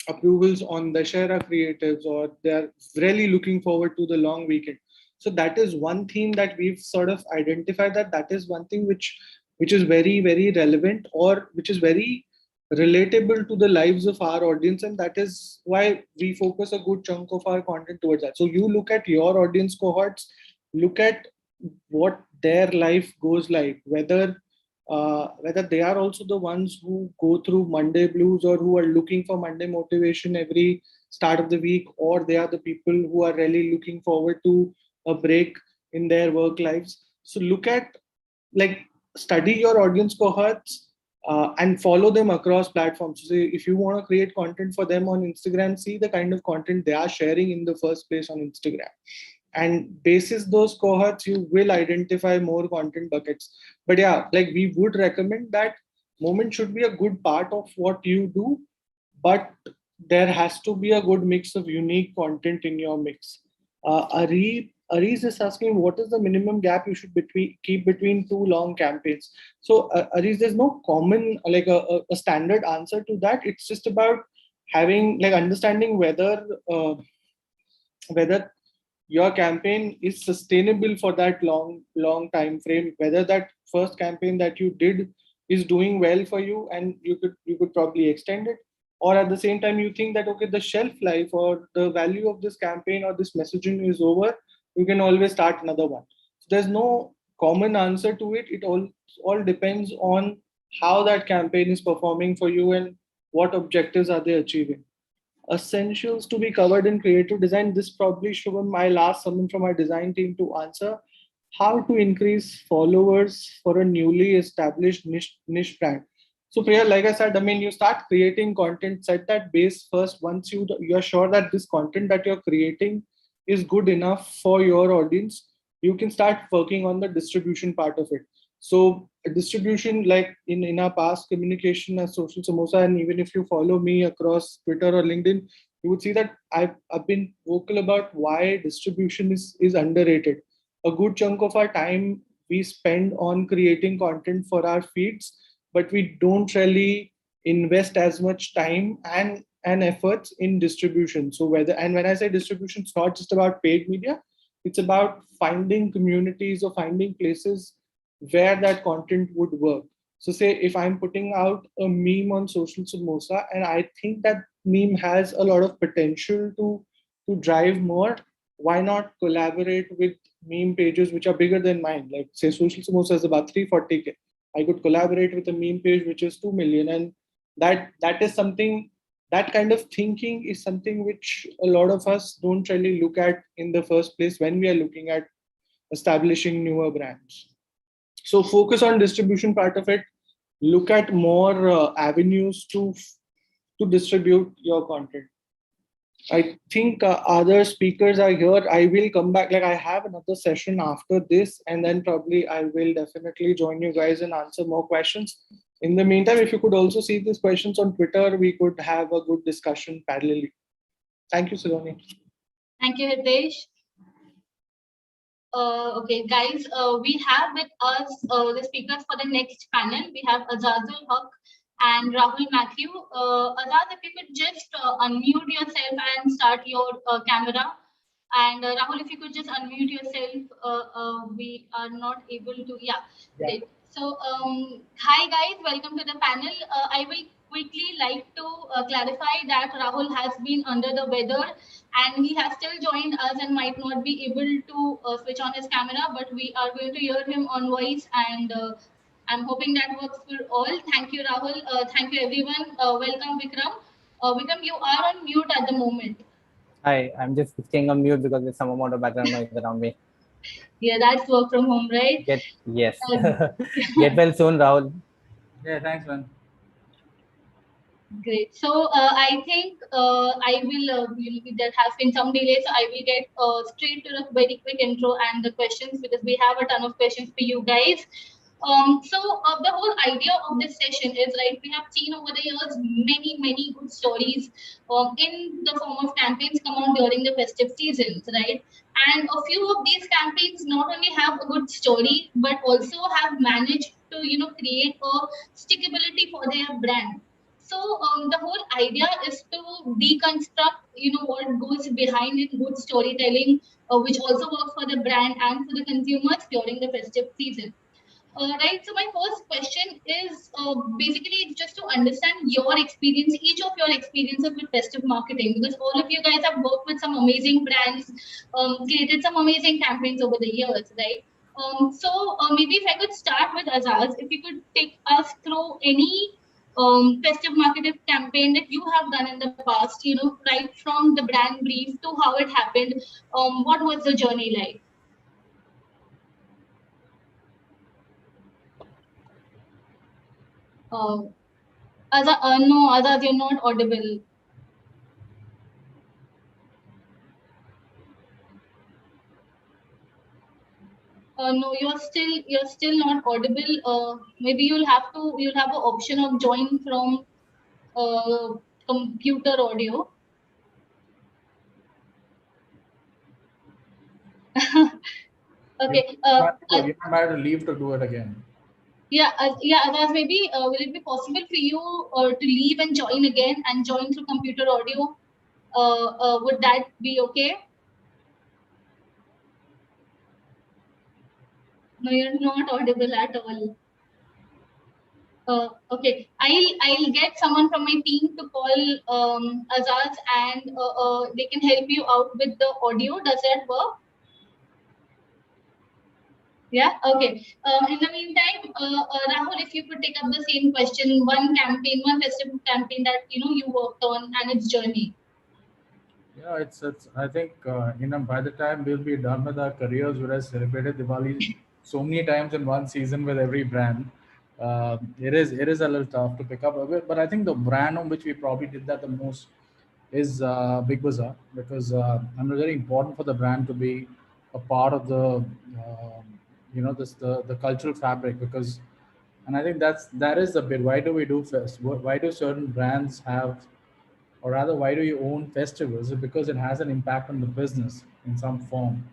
approvals on the Dussehra creatives, or they're really looking forward to the long weekend. So that is one theme that we've sort of identified, that is one thing which is very, very relevant, or which is very relatable to the lives of our audience, and that is why we focus a good chunk of our content towards that. So you look at your audience cohorts, look at what their life goes like, whether they are also the ones who go through Monday blues or who are looking for Monday motivation every start of the week, or they are the people who are really looking forward to a break in their work lives. So look at, like, study your audience cohorts and follow them across platforms. So if you want to create content for them on Instagram, see the kind of content they are sharing in the first place on Instagram. And basis those cohorts, you will identify more content buckets. But yeah, like, we would recommend that moment should be a good part of what you do, but there has to be a good mix of unique content in your mix. Aris is asking, what is the minimum gap you should keep between two long campaigns? So Aris, there's no common, like a standard answer to that. It's just about having, like, understanding whether your campaign is sustainable for that long time frame, whether that first campaign that you did is doing well for you and you could probably extend it, or at the same time you think that, okay, the shelf life or the value of this campaign or this messaging is over, you can always start another one. So there's no common answer to it. It all depends on how that campaign is performing for you and what objectives are they achieving. Essentials to be covered in creative design. This probably should be my last someone from our design team to answer. How to increase followers for a newly established niche brand. So Priya, like I said, I mean, you start creating content, set that base first. Once you're sure that this content that you're creating is good enough for your audience, you can start working on the distribution part of it. So distribution, like in our past communication as Social Samosa, and even if you follow me across Twitter or LinkedIn, you would see that I've been vocal about why distribution is underrated. A good chunk of our time we spend on creating content for our feeds, but we don't really invest as much time and efforts in distribution. So when I say distribution, it's not just about paid media, it's about finding communities or finding places where that content would work. So say if I'm putting out a meme on Social Samosa and I think that meme has a lot of potential to drive more, why not collaborate with meme pages which are bigger than mine? Like, say Social Samosa is about 340K. I could collaborate with a meme page which is 2 million. And that is something, that kind of thinking is something which a lot of us don't really look at in the first place when we are looking at establishing newer brands. So focus on distribution part of it. Look at more avenues to distribute your content. I think other speakers are here. I will come back. Like, I have another session after this, and then probably I will definitely join you guys and answer more questions. In the meantime, if you could also see these questions on Twitter, we could have a good discussion parallelly. Thank you, Saloni. Thank you, Hitesh. Okay, guys, we have with us the speakers for the next panel. We have Azazul, Haque, and Rahul, Mathew. Azaz, if you could just unmute yourself and start your camera. And Rahul, if you could just unmute yourself. We are not able to, yeah. So, hi guys, welcome to the panel. I will quickly like to clarify that Rahul has been under the weather and he has still joined us and might not be able to switch on his camera, but we are going to hear him on voice, and I'm hoping that works for all. Thank you, Rahul. Thank you, everyone. Welcome, Vikram. Vikram, you are on mute at the moment. Hi, I'm just staying on mute because there's some amount of background noise around me. Yeah, that's work from home, right? Yes. Get well soon, Rahul. Yeah, thanks, man. Great. So I think I will, there has been some delay, so I will get straight to the very quick intro and the questions, because we have a ton of questions for you guys. So the whole idea of this session is, right, we have seen over the years many good stories in the form of campaigns come out during the festive seasons, right? And a few of these campaigns not only have a good story, but also have managed to, create a stickability for their brand. So the whole idea is to deconstruct, what goes behind in good storytelling, which also works for the brand and for the consumers during the festive season. Right. So my first question is basically just to understand your experience, each of your experiences with festive marketing, because all of you guys have worked with some amazing brands, created some amazing campaigns over the years, right? So maybe if I could start with Azaz, if you could take us through any festive marketing campaign that you have done in the past, you know, right from the brand brief to how it happened. What was the journey like? No, Azaz, you're not audible. No, you're still not audible. Maybe you'll have an option of join from computer audio. Okay. You might have to leave to do it again. Yeah, Azaz, maybe will it be possible for you to leave and join again and join through computer audio? Would that be okay? No, you're not audible at all. Okay, I'll get someone from my team to call Azaz, and they can help you out with the audio. Does that work? Yeah. Okay. In the meantime, Rahul, if you could take up the same question, one campaign, one festive campaign that you worked on and its journey. Yeah, it's. I think by the time we'll be done with our careers, we'll have celebrated Diwali so many times in one season with every brand. It is a little tough to pick up a bit, but I think the brand on which we probably did that the most is Big Bazaar, because and it's very important for the brand to be a part of the the cultural fabric, because, and I think that is the bit. Why do we do fest? Why do certain brands have, or rather, why do you own festivals? Is because it has an impact on the business in some form.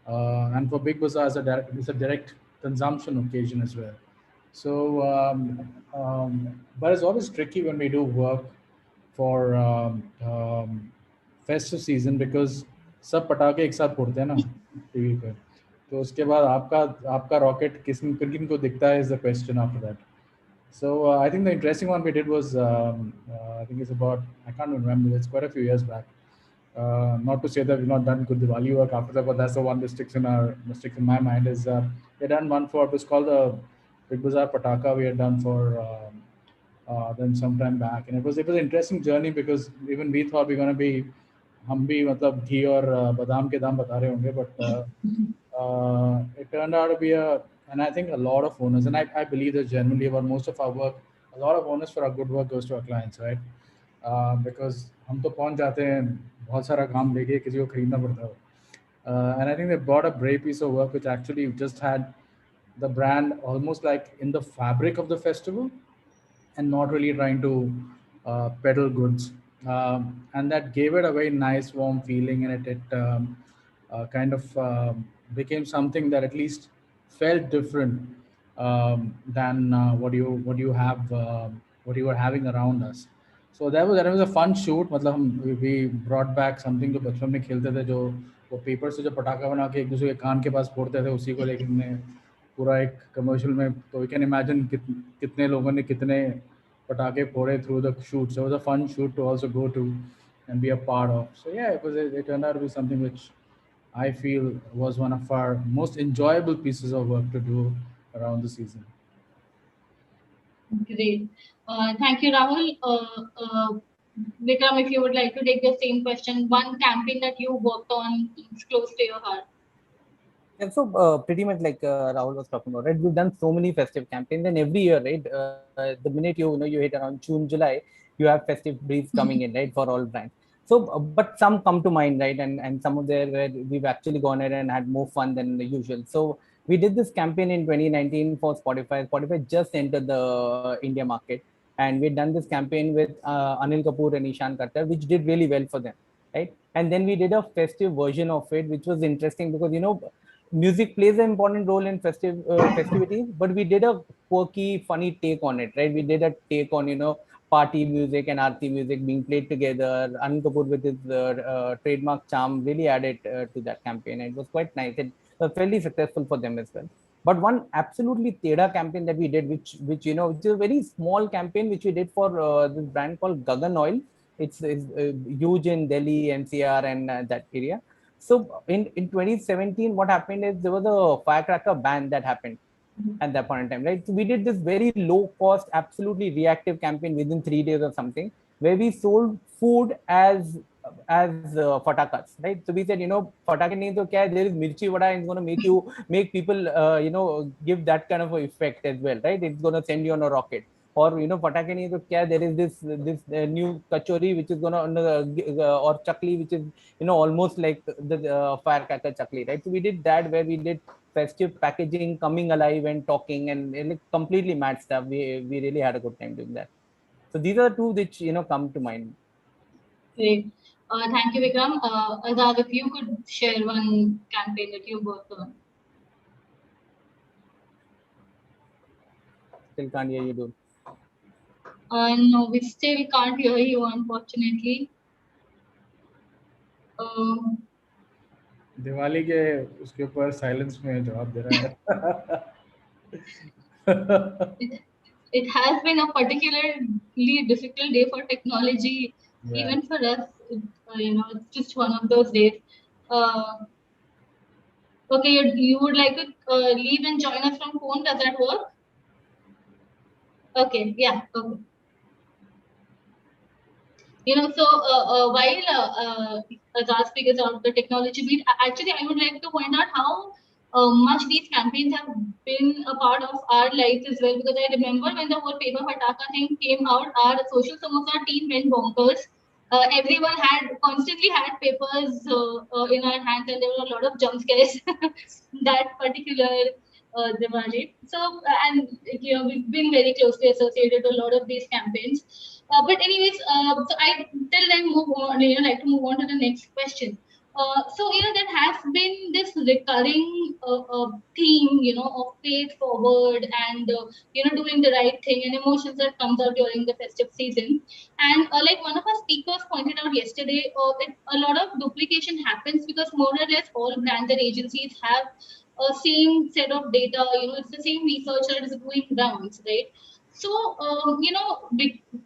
And for Big Bazaar, it's a direct consumption occasion as well. So, but it's always tricky when we do work for festive season, because सब पटाखे एक साथ फोड़ते हैं ना TV पे, तो उसके बाद आपका आपका रॉकेट किन को दिखता है, is the question after that. So I think the interesting one we did was I think it's about, I can't remember, it's quite a few years back. Not to say that we've not done good Diwali work after that, but that's the one that sticks in my mind is we had done one for, it was called the Big Bazaar Pataka. We had done for them some time back, and it was an interesting journey, because even we thought we're going to be, हम भी मतलब घी और बादाम के दाम बता रहे होंगे, but it turned out to be and I think a lot of owners, and I believe that generally about most of our work, a lot of owners for our good work goes to our clients, right? Because हम तो पहुंच जाते हैं बहुत सारा काम लेके, किसी को खरीदना पड़ता है, and I think they bought a brave piece of work which actually just had the brand almost like in the fabric of the festival, and not really trying to peddle goods. And that gave it a very nice, warm feeling, and it kind of became something that at least felt different than what you were having around us. So that was a fun shoot. मतलब we brought back something जो बचपन में खेलते थे, जो वो paper से जो पटाखा बना के एक दूसरे के कान के पास फोड़ते थे, उसी को लेके हमने पूरा एक कमर्शियल में, तो you can imagine कितने लोगों ने कितने पटाखे फोड़े through the shoot. So it was a fun shoot to also go to and be a part of. So yeah, it turned out to be something which I feel was one of our most enjoyable pieces of work to do around the season. Great. Thank you, Rahul. Vikram, if you would like to take the same question, one campaign that you worked on is close to your heart. And so pretty much like Rahul was talking about, right? We've done so many festive campaigns, and every year, right? The minute you hit around June, July, you have festive briefs coming in, right, for all brands. So, but some come to mind, right? And some of there where we've actually gone ahead and had more fun than the usual. So we did this campaign in 2019 for Spotify. Spotify just entered the India market, and we'd done this campaign with Anil Kapoor and Ishan Khatter, which did really well for them, right? And then we did a festive version of it, which was interesting because music plays an important role in festivities, but we did a quirky, funny take on it, right? We did a take on party music and aarti music being played together. Anil Kapoor with his trademark charm really added to that campaign. It was quite nice. It was fairly successful for them as well. But one absolutely teda campaign that we did, which which is a very small campaign which we did for this brand called Gagan Oil. It's huge in Delhi, NCR, and that area. So in 2017, what happened is there was a firecracker ban that happened at that point in time, right? So we did this very low cost, absolutely reactive campaign within 3 days or something, where we sold food as fatakas, right? So we said, fatake nahi to kya hai, there is mirchi vada, it's going to make people give that kind of effect as well, right? It's going to send you on a rocket. Or fatake nahi to kya hai, there is this new kachori which is going to or chakli which is almost like the firecracker chakli, right? So we did that, where we did festive packaging, coming alive and talking, and like completely mad stuff. We really had a good time doing that. So these are two which come to mind. Great. Thank you, Vikram. Azaz, if you could share one campaign that you worked on. Still can't hear you, dude. No, we still can't hear you, unfortunately. Diwali के उसके ऊपर silence में जवाब दे रहा है. It has been a particularly difficult day for technology, even for us. It's just one of those days. Okay, you would like to leave and join us from phone? Does that work? Okay, yeah. Okay. So while Azaz figures out the technology bit, actually, I would like to point out how much these campaigns have been a part of our lives as well. Because I remember when the whole paper fataka thing came out, our social samosa team went bonkers. Everyone constantly had papers in our hands, and there were a lot of jump scares that particular Diwali. So, and we've been very closely associated with a lot of these campaigns. But anyways, so I till then move on. Like to move on to the next question. So there has been this recurring theme, of faith forward and doing the right thing and emotions that comes out during the festive season. And like one of our speakers pointed out yesterday, a lot of duplication happens because more or less all brands and agencies have a same set of data. It's the same research that is going rounds, right? So,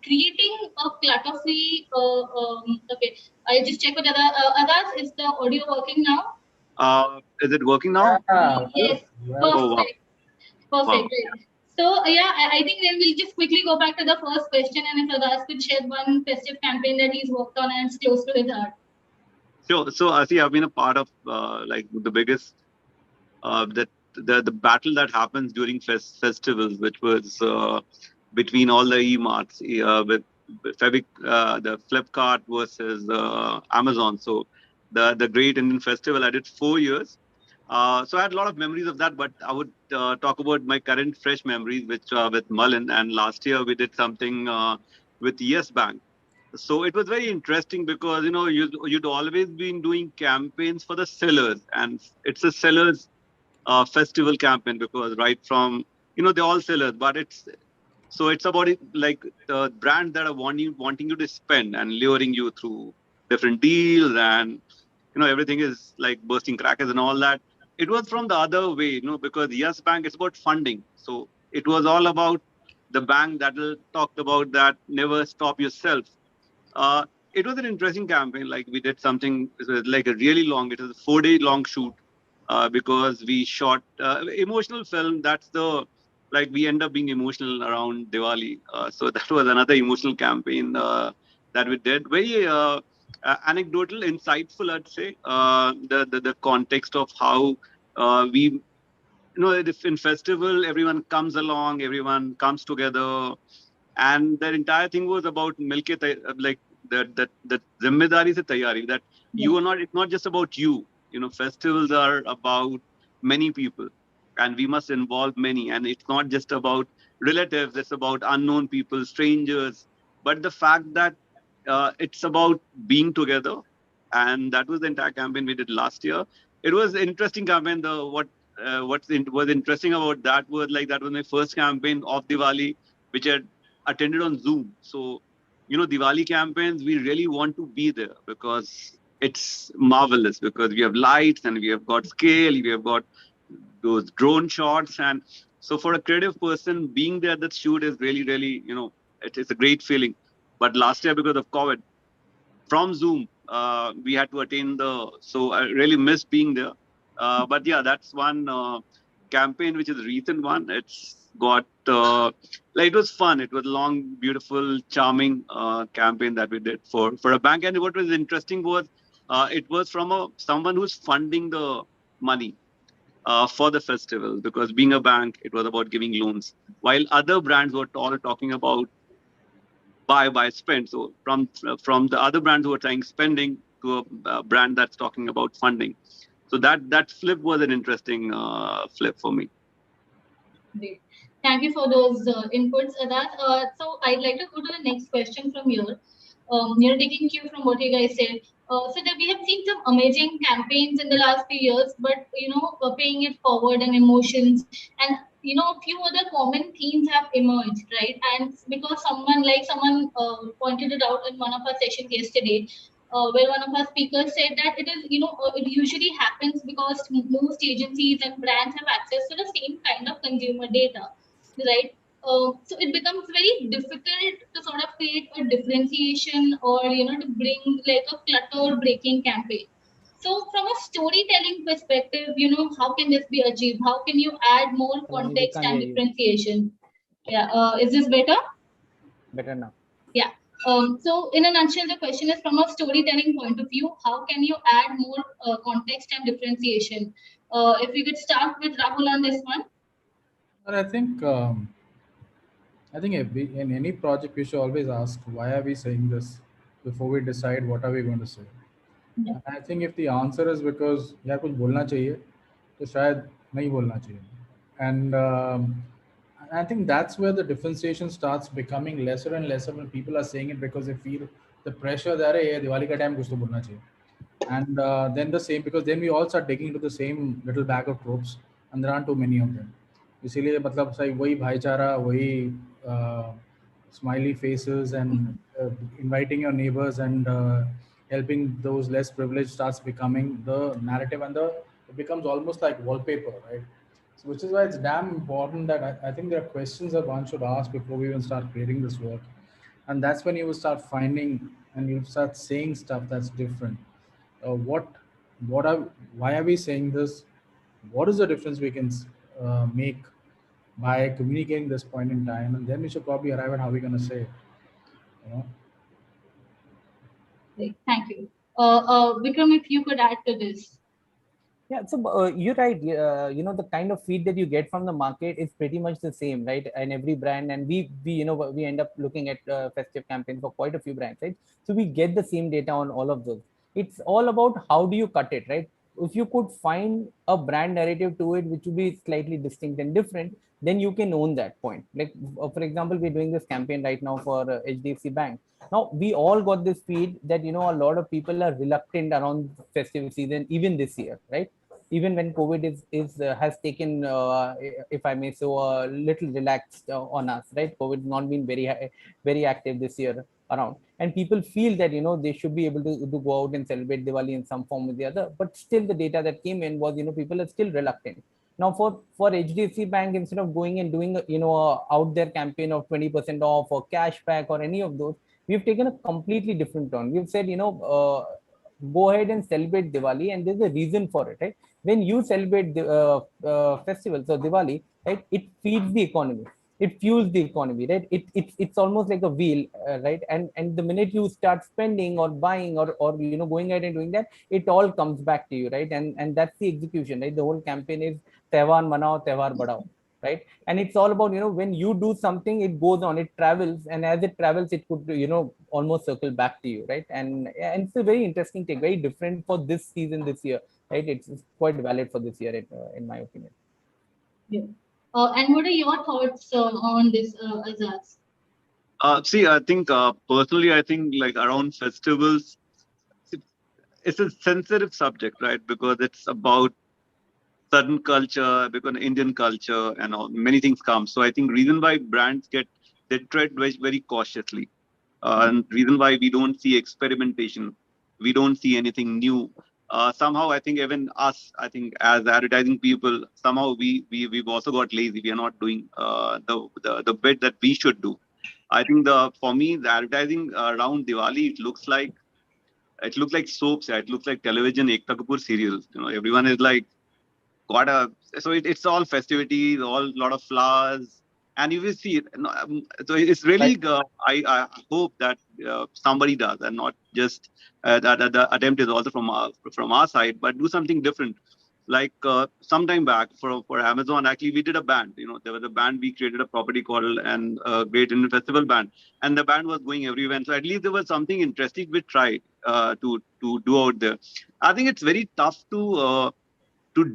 creating a clutter-free. Okay, I just check with Azaz. Is the audio working now? Is it working now? Yes. Perfect. Oh, wow. Perfect. Wow. Great. So, yeah, I think then we'll just quickly go back to the first question, and if Azaz could share one festive campaign that he's worked on and it's close to his heart. Sure. So, I see I've been a part of like the biggest the battle that happens during festivals, which was between all the e-marts with the Flipkart versus Amazon. So the Great Indian Festival, I did 4 years. So I had a lot of memories of that, but I would talk about my current fresh memories, which with Mullen. And last year we did something with Yes Bank. So it was very interesting because you'd always been doing campaigns for the sellers, and it's a sellers festival campaign because right from they're all sellers, but it's about it, like the brands that are wanting you to spend and luring you through different deals, and everything is like bursting crackers and all that. It was from the other way, because Yes Bank is about funding. So it was all about the bank that talked about that never stop yourself. It was an interesting campaign. Like we did something like a really long. It was a 4-day long shoot because we shot emotional film. That's we end up being emotional around Diwali. So that was another emotional campaign that we did. Very anecdotal, insightful, I'd say. The context of how we if in festival everyone comes along, everyone comes together, and the entire thing was about milke like the zimmedari se tayari, that you are not, it's not just about you. Festivals are about many people, and we must involve many, and it's not just about relatives, it's about unknown people, strangers, but the fact that it's about being together. And that was the entire campaign we did last year. It was an interesting campaign. Was interesting about that was like that was my first campaign of Diwali, which had attended on Zoom. So, Diwali campaigns, we really want to be there because it's marvelous, because we have lights and we have got scale, we have got those drone shots. And so for a creative person, being there at that shoot is really, really, it's a great feeling. But last year, because of COVID, from Zoom, we had to attain so I really miss being there. But yeah, that's one campaign, which is a recent one. It's got, it was fun. It was long, beautiful, charming campaign that we did for a bank. And what was interesting was, it was from someone who's funding the money for the festival, because being a bank, it was about giving loans, while other brands were all talking about buy, spend. So from the other brands who are trying spending to a brand that's talking about funding. So that flip was an interesting flip for me. Great. Thank you for those inputs, Azaz. So I'd like to go to the next question from here. Taking cue from what you guys said. So that we have seen some amazing campaigns in the last few years, but paying it forward and emotions, and a few other common themes have emerged, right? And because someone pointed it out in one of our sessions yesterday, where one of our speakers said that it is, it usually happens because most agencies and brands have access to the same kind of consumer data, right? So it becomes very difficult to sort of create a differentiation or, to bring like a clutter breaking campaign. So from a storytelling perspective, how can this be achieved? How can you add more context and differentiation? Yeah. Is this better? Better now. Yeah. So in a nutshell, the question is, from a storytelling point of view, how can you add more context and differentiation? If we could start with Rahul on this one. But I think in any project, we should always ask, why are we saying this, before we decide what are we going to say. Yeah. I think if the answer is because यार कुछ बोलना चाहिए, तो शायद नहीं बोलना चाहिए. And I think that's where the differentiation starts becoming lesser and lesser when people are saying it because they feel the pressure that hey, Diwali ka time कुछ तो बोलना चाहिए. And then the same, because then we all start digging into the same little bag of tropes, and there aren't too many of them. इसीलिए मतलब सही वही भाईचारा, वही smiley faces and inviting your neighbors and helping those less privileged starts becoming the narrative, and it becomes almost like wallpaper, right? So which is why it's damn important that I think there are questions that one should ask before we even start creating this work. And that's when you will start finding and you start saying stuff that's different. Why are we saying this? What is the difference we can make by communicating this point in time? And then we should probably arrive at how we're going to say it. Great. Thank you. Vikram, if you could add to this. Yeah, so you're right. The kind of feed that you get from the market is pretty much the same, right? And every brand, and we end up looking at festive campaigns for quite a few brands, right? So we get the same data on all of those. It's all about how do you cut it, right? If you could find a brand narrative to it, which would be slightly distinct and different, then you can own that point. Like, for example, we're doing this campaign right now for HDFC Bank. Now, we all got this feed that, a lot of people are reluctant around festive season, even this year, right? Even when COVID has taken, if I may say, a little relaxed on us, right? COVID not been very active this year around, and people feel that they should be able to go out and celebrate Diwali in some form or the other. But still, the data that came in was people are still reluctant. Now, for HDFC Bank, instead of going and doing out there campaign of 20% off or cashback or any of those, we've taken a completely different turn. We've said go ahead and celebrate Diwali, and there's a reason for it, right? When you celebrate the festivals or Diwali, right, it feeds the economy, it fuels the economy, right? It's almost like a wheel, right? And the minute you start spending or buying or going ahead and doing that, it all comes back to you, right? And that's the execution, right? The whole campaign is Tehwar Manao, Tehwar Badhao, right? And it's all about when you do something, it goes on, it travels, and as it travels, it could almost circle back to you, right? And it's a very interesting take, very different for this season this year, right? It's quite valid for this year, in my opinion. Yeah. And what are your thoughts on this, Azaz? See, I think personally, I think like around festivals, it's a sensitive subject, right? Because it's about certain culture, because Indian culture and all, many things come. So I think reason why brands they tread very, very cautiously. And reason why we don't see experimentation, we don't see anything new somehow I think even us, I think as advertising people, somehow we've also got lazy. We are not doing the bit that we should do. I think for me the advertising around Diwali, it looks like soaps. Yeah, it looks like television Ekta Kapoor serials. Everyone is like got a it's all festivities, all lot of flowers, and you will see it. So it's really I hope that somebody does, and not just that the attempt is also from our side, but do something different. Like sometime back for Amazon, actually we did a band. There was a band, we created a property called and Great Indian Festival band, and the band was going everywhere. So at least there was something interesting we tried to do out there. I think it's very tough to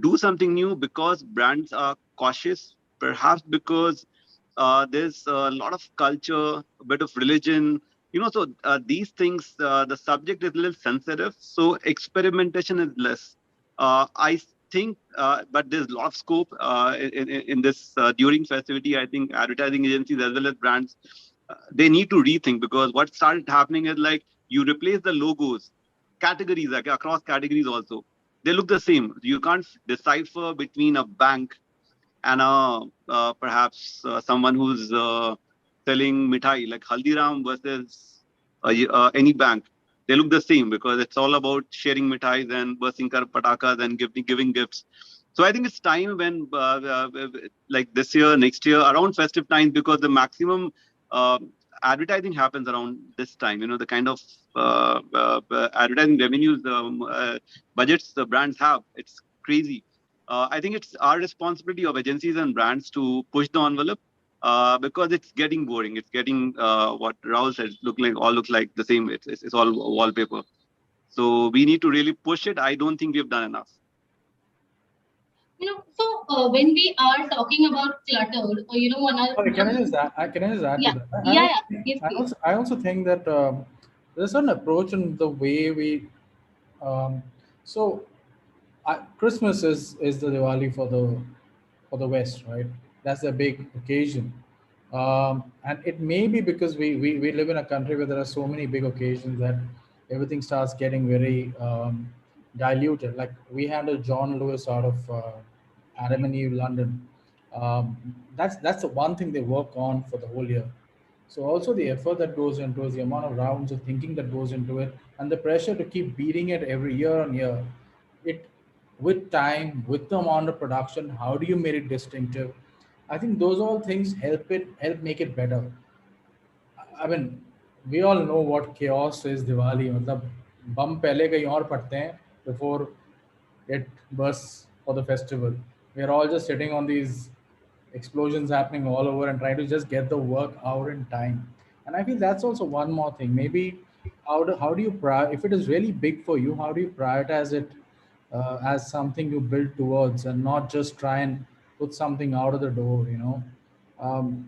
do something new because brands are cautious, perhaps because there's a lot of culture, a bit of religion, so these things, the subject is a little sensitive, so experimentation is less. I think, but there's a lot of scope in this during festivity. I think advertising agencies as well as brands, they need to rethink, because what started happening is like you replace the logos, categories, like across categories also they look the same. You can't decipher between a bank and perhaps someone who's selling mithai, like Haldiram versus any bank. They look the same because it's all about sharing mithais and bursting patakas and giving gifts. So I think it's time when, like this year, next year, around festive times, because the maximum advertising happens around this time. The kind of advertising revenues, budgets the brands have, it's crazy. I think it's our responsibility of agencies and brands to push the envelope, because it's getting boring. It's getting what Rahul said, looks like the same. It's all wallpaper. So we need to really push it. I don't think we've done enough. So when we are talking about clutter, one other. Sorry, can I just add Yeah. to that? Yeah. Yes, please. I also think that there's an approach in the way we. So Christmas is the Diwali for the West, right? That's a big occasion, and it may be because we live in a country where there are so many big occasions that everything starts getting very diluted. Like we handle John Lewis out of Adam and Eve, London. That's the one thing they work on for the whole year. So also the effort that goes into it, the amount of rounds of thinking that goes into it, and the pressure to keep beating it every year on year. It with time, with the amount of production, how do you make it distinctive? I think those all things help make it better. I mean, we all know what chaos is Diwali. मतलब bum पहले कहीं और पड़ते हैं before it bursts for the festival. We are all just sitting on these explosions happening all over and trying to just get the work out in time. And I feel that's also one more thing. Maybe how do you if it is really big for you, how do you prioritize it as something you build towards, and not just try and put something out of the door,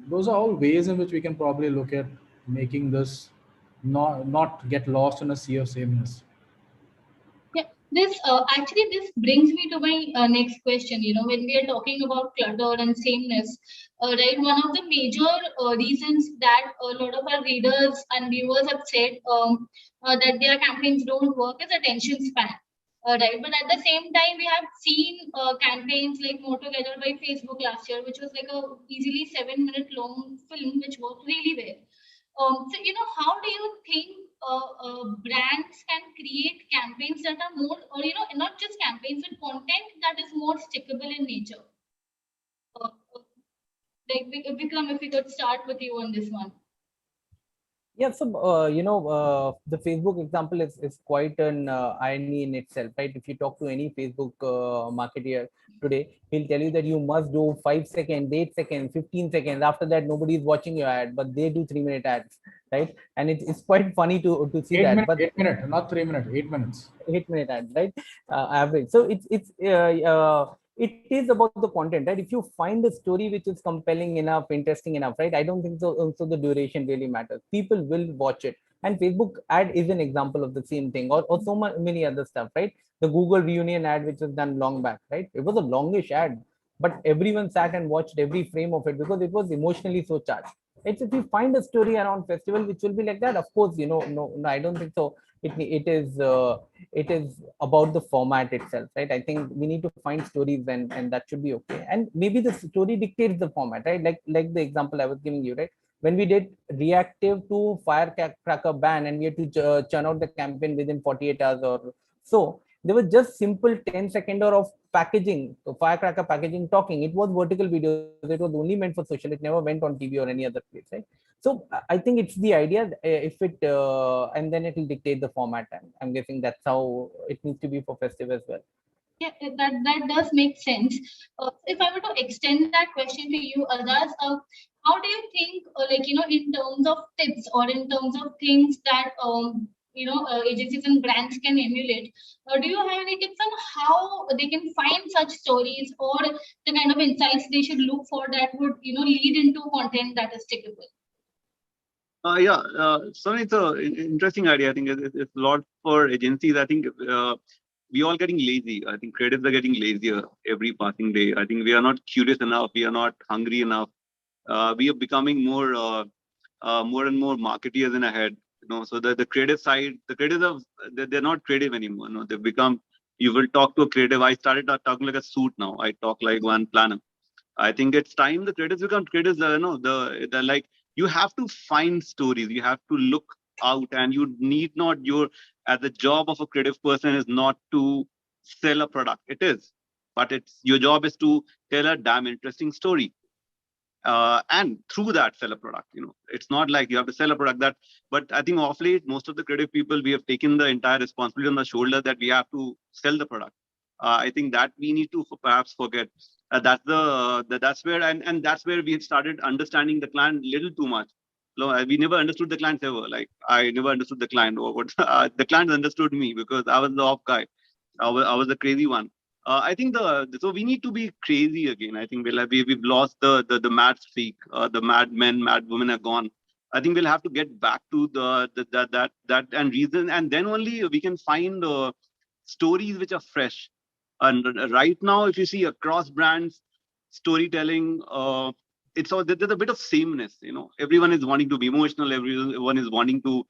those are all ways in which we can probably look at making this not get lost in a sea of sameness. Yeah, this brings me to my next question. When we are talking about clutter and sameness, right? One of the major reasons that a lot of our readers and viewers have said that their campaigns don't work is attention span. Right, but at the same time, we have seen campaigns like More Together by Facebook last year, which was like a easily 7-minute long film, which worked really well. So, how do you think brands can create campaigns that are more, or not just campaigns, but content that is more stickable in nature? Like Vikram, if we could start with you on this one. Yeah, so the Facebook example is quite an irony in itself, right? If you talk to any Facebook marketer today, he'll tell you that you must do 5 seconds, 8 seconds, 15 seconds. After that, nobody is watching your ad, but they do 3-minute ads, right? And it's quite funny to see that. But 8 minutes, not 3 minutes, 8 minutes. 8-minute ads, right? Average. So it is about the content, right? If you find a story which is compelling enough, interesting enough, right? I don't think so. Also, the duration really matters. People will watch it. And Facebook ad is an example of the same thing, or so many other stuff, right? The Google reunion ad, which was done long back, right? It was a longish ad, but everyone sat and watched every frame of it because it was emotionally so charged. It's if you find a story around festival which will be like that, of course, no, I don't think so. it is about the format itself, right? I think we need to find stories, and that should be okay. And maybe the story dictates the format, right? Like the example I was giving you, right? When we did reactive to firecracker ban, and we had to churn out the campaign within 48 hours or so, there was just simple 10-second of packaging, so firecracker packaging talking. It was vertical videos. It was only meant for social. It never went on TV or any other place, right? So I think it's the idea, if it and then it will dictate the format. I'm guessing that's how it needs to be for Festive as well. Yeah, that does make sense. If I were to extend that question to you, Azaz, how do you think, like, in terms of tips or in terms of things that agencies and brands can emulate? Do you have any tips on how they can find such stories or the kind of insights they should look for that would lead into content that is stickable? So it's an interesting idea. I think it's a lot for agencies. I think we all getting lazy. I think creatives are getting lazier every passing day. I think we are not curious enough. We are not hungry enough. We are becoming more and more marketeers in ahead. So the creative side, the creatives they're not creative anymore. They've become. You will talk to a creative. I started talking like a suit now. I talk like one planner. I think it's time the creatives become creatives. The like. You have to find stories. You have to look out, and you need not the job of a creative person is not to sell a product. It is, but your job is to tell a damn interesting story, and through that sell a product. It's not like you have to sell a product but I think of late, most of the creative people, we have taken the entire responsibility on the shoulder that we have to sell the product. I think that we need to perhaps forget. That's where and that's where we have started understanding the client little too much. We never understood the clients ever. Like I never understood the client, or what the clients understood me because I was the off guy. I was the crazy one. I think so we need to be crazy again. I think we've lost the mad streak. The mad men, mad women are gone. I think we'll have to get back to that and reason, and then only we can find stories which are fresh. And right now, if you see across brands, storytelling, there's a bit of sameness. Everyone is wanting to be emotional. Everyone is wanting to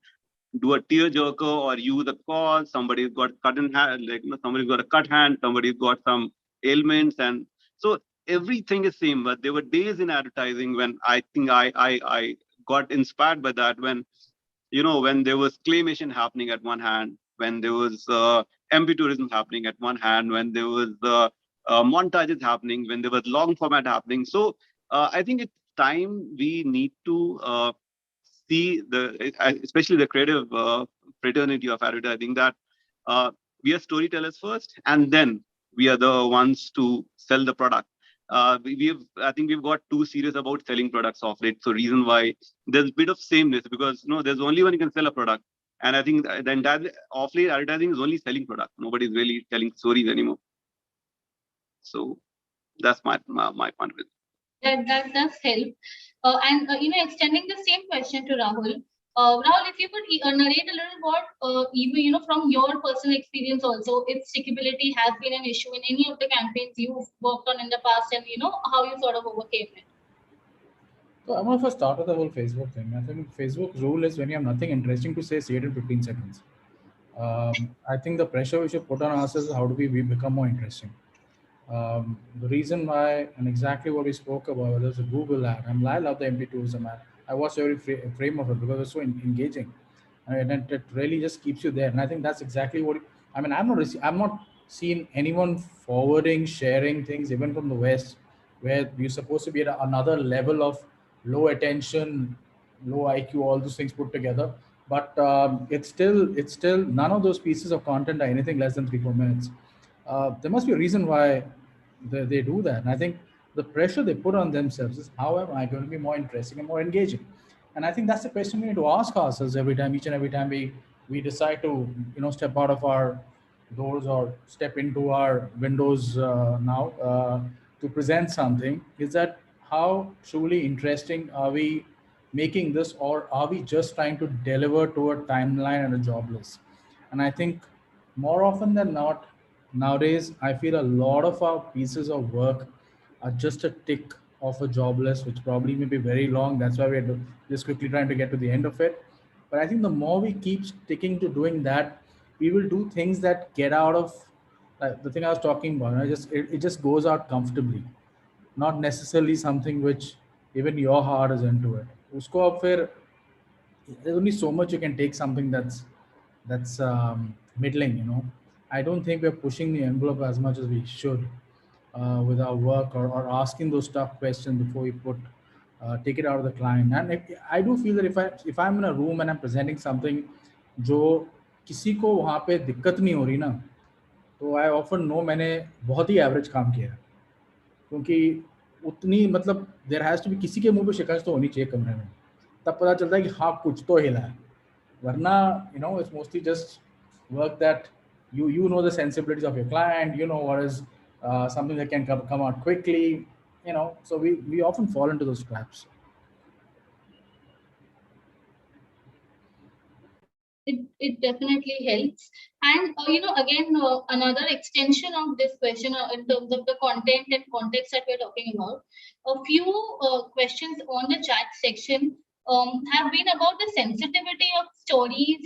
do a tearjerker or use a cause. Somebody's got cut in hand, somebody's got a cut hand. Somebody's got some ailments, and so everything is same. But there were days in advertising when I think I got inspired by that. When when there was claymation happening at one hand, when there was MP tourism happening at one hand, when there was montages happening, when there was long format happening. So I think it's time we need to see especially the creative fraternity of advertising, that we are storytellers first, and then we are the ones to sell the product. I think we've got too serious about selling products off late. So reason why there's a bit of sameness, because there's only one you can sell a product. And I think the entire off late advertising is only selling product. Nobody's really telling stories anymore. So that's my point of view. That does help. And extending the same question to Rahul. Rahul, if you could narrate a little bit, even from your personal experience also, if stickability has been an issue in any of the campaigns you've worked on in the past, and how you sort of overcame it. So I'm going to first start with the whole Facebook thing. I think Facebook's rule is when you have nothing interesting to say it in 15 seconds. I think the pressure we should put on ourselves is how do we become more interesting. The reason why, and exactly what we spoke about, there's a Google ad. I love the MP tourism ad. I watched every frame of it because it's so engaging, and it really just keeps you there. And I think that's exactly what. I'm not seeing anyone forwarding, sharing things even from the West, where you're supposed to be at another level of low attention, low IQ, all those things put together. But it's still none of those pieces of content are anything less than 3-4 minutes. There must be a reason why they do that. And I think the pressure they put on themselves is, how am I going to be more interesting and more engaging? And I think that's the question we need to ask ourselves each and every time we decide to step out of our doors or step into our windows now to present something, is that how truly interesting are we making this, or are we just trying to deliver to a timeline and a job list? And I think more often than not, nowadays, I feel a lot of our pieces of work are just a tick of a job list, which probably may be very long. That's why we're just quickly trying to get to the end of it. But I think the more we keep sticking to doing that, we will do things that get out of the thing I was talking about. It just goes out comfortably, not necessarily something which even your heart is into it. Usko ab fir, there's only so much you can take something that's middling. I don't think we're pushing the envelope as much as we should with our work, or asking those tough questions before we take it out of the client. And I do feel that if I'm in a room and I'm presenting something जो किसी को वहाँ पे दिक्कत नहीं हो रही ना, तो I often know मैंने बहुत ही एवरेज काम किया है, क्योंकि उतनी मतलब देयर हैज टू बी, किसी के मुंह पे शिकस्त तो होनी चाहिए कमरे में, तब पता चलता है कि हाँ कुछ तो हिला है. वरना it's mostly just work that you know the sensibilities of your client, what is something that can come out quickly, so we often fall into those traps. It definitely helps. And again, another extension of this question in terms of the content and context that we're talking about, a few questions on the chat section have been about the sensitivity of stories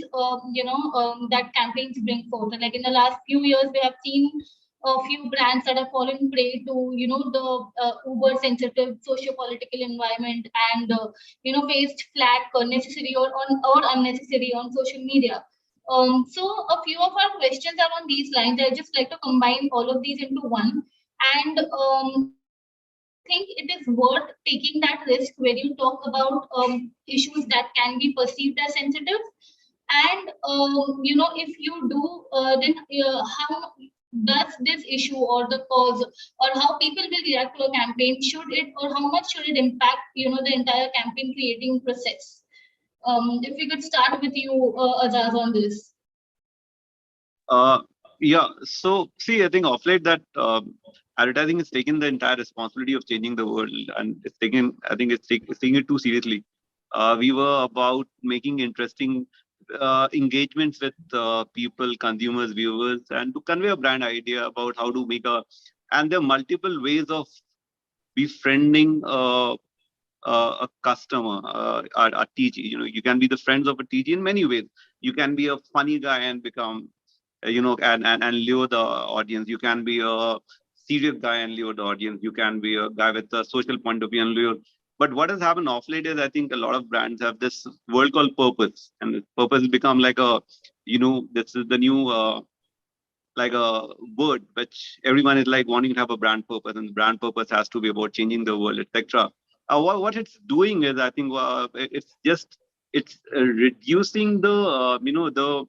that campaigns bring forth. Like in the last few years, we have seen a few brands that have fallen prey to the uber sensitive socio-political environment, and faced flack necessary or unnecessary on social media. So a few of our questions are on these lines. I just like to combine all of these into one, and think it is worth taking that risk when you talk about issues that can be perceived as sensitive. And if you do, then how does this issue or the cause or how people will react to a campaign, should it, or how much should it impact the entire campaign creating process? If we could start with you, Azaz, on this. Yeah, so see, I think of late that advertising is taking the entire responsibility of changing the world, and it's taking it too seriously. We were about making interesting engagements with people, consumers, viewers, and to convey a brand idea about how to make and there are multiple ways of befriending a customer, a TG. You can be the friends of a TG in many ways. You can be a funny guy and become, and lure the audience. You can be a serious guy and lure the audience. You can be a guy with a social point of view and lure. But what has happened off late is I think a lot of brands have this word called purpose, and this purpose has become like this is the new like a word which everyone is like wanting to have a brand purpose, and the brand purpose has to be about changing the world, etc. What it's doing is I think it's reducing the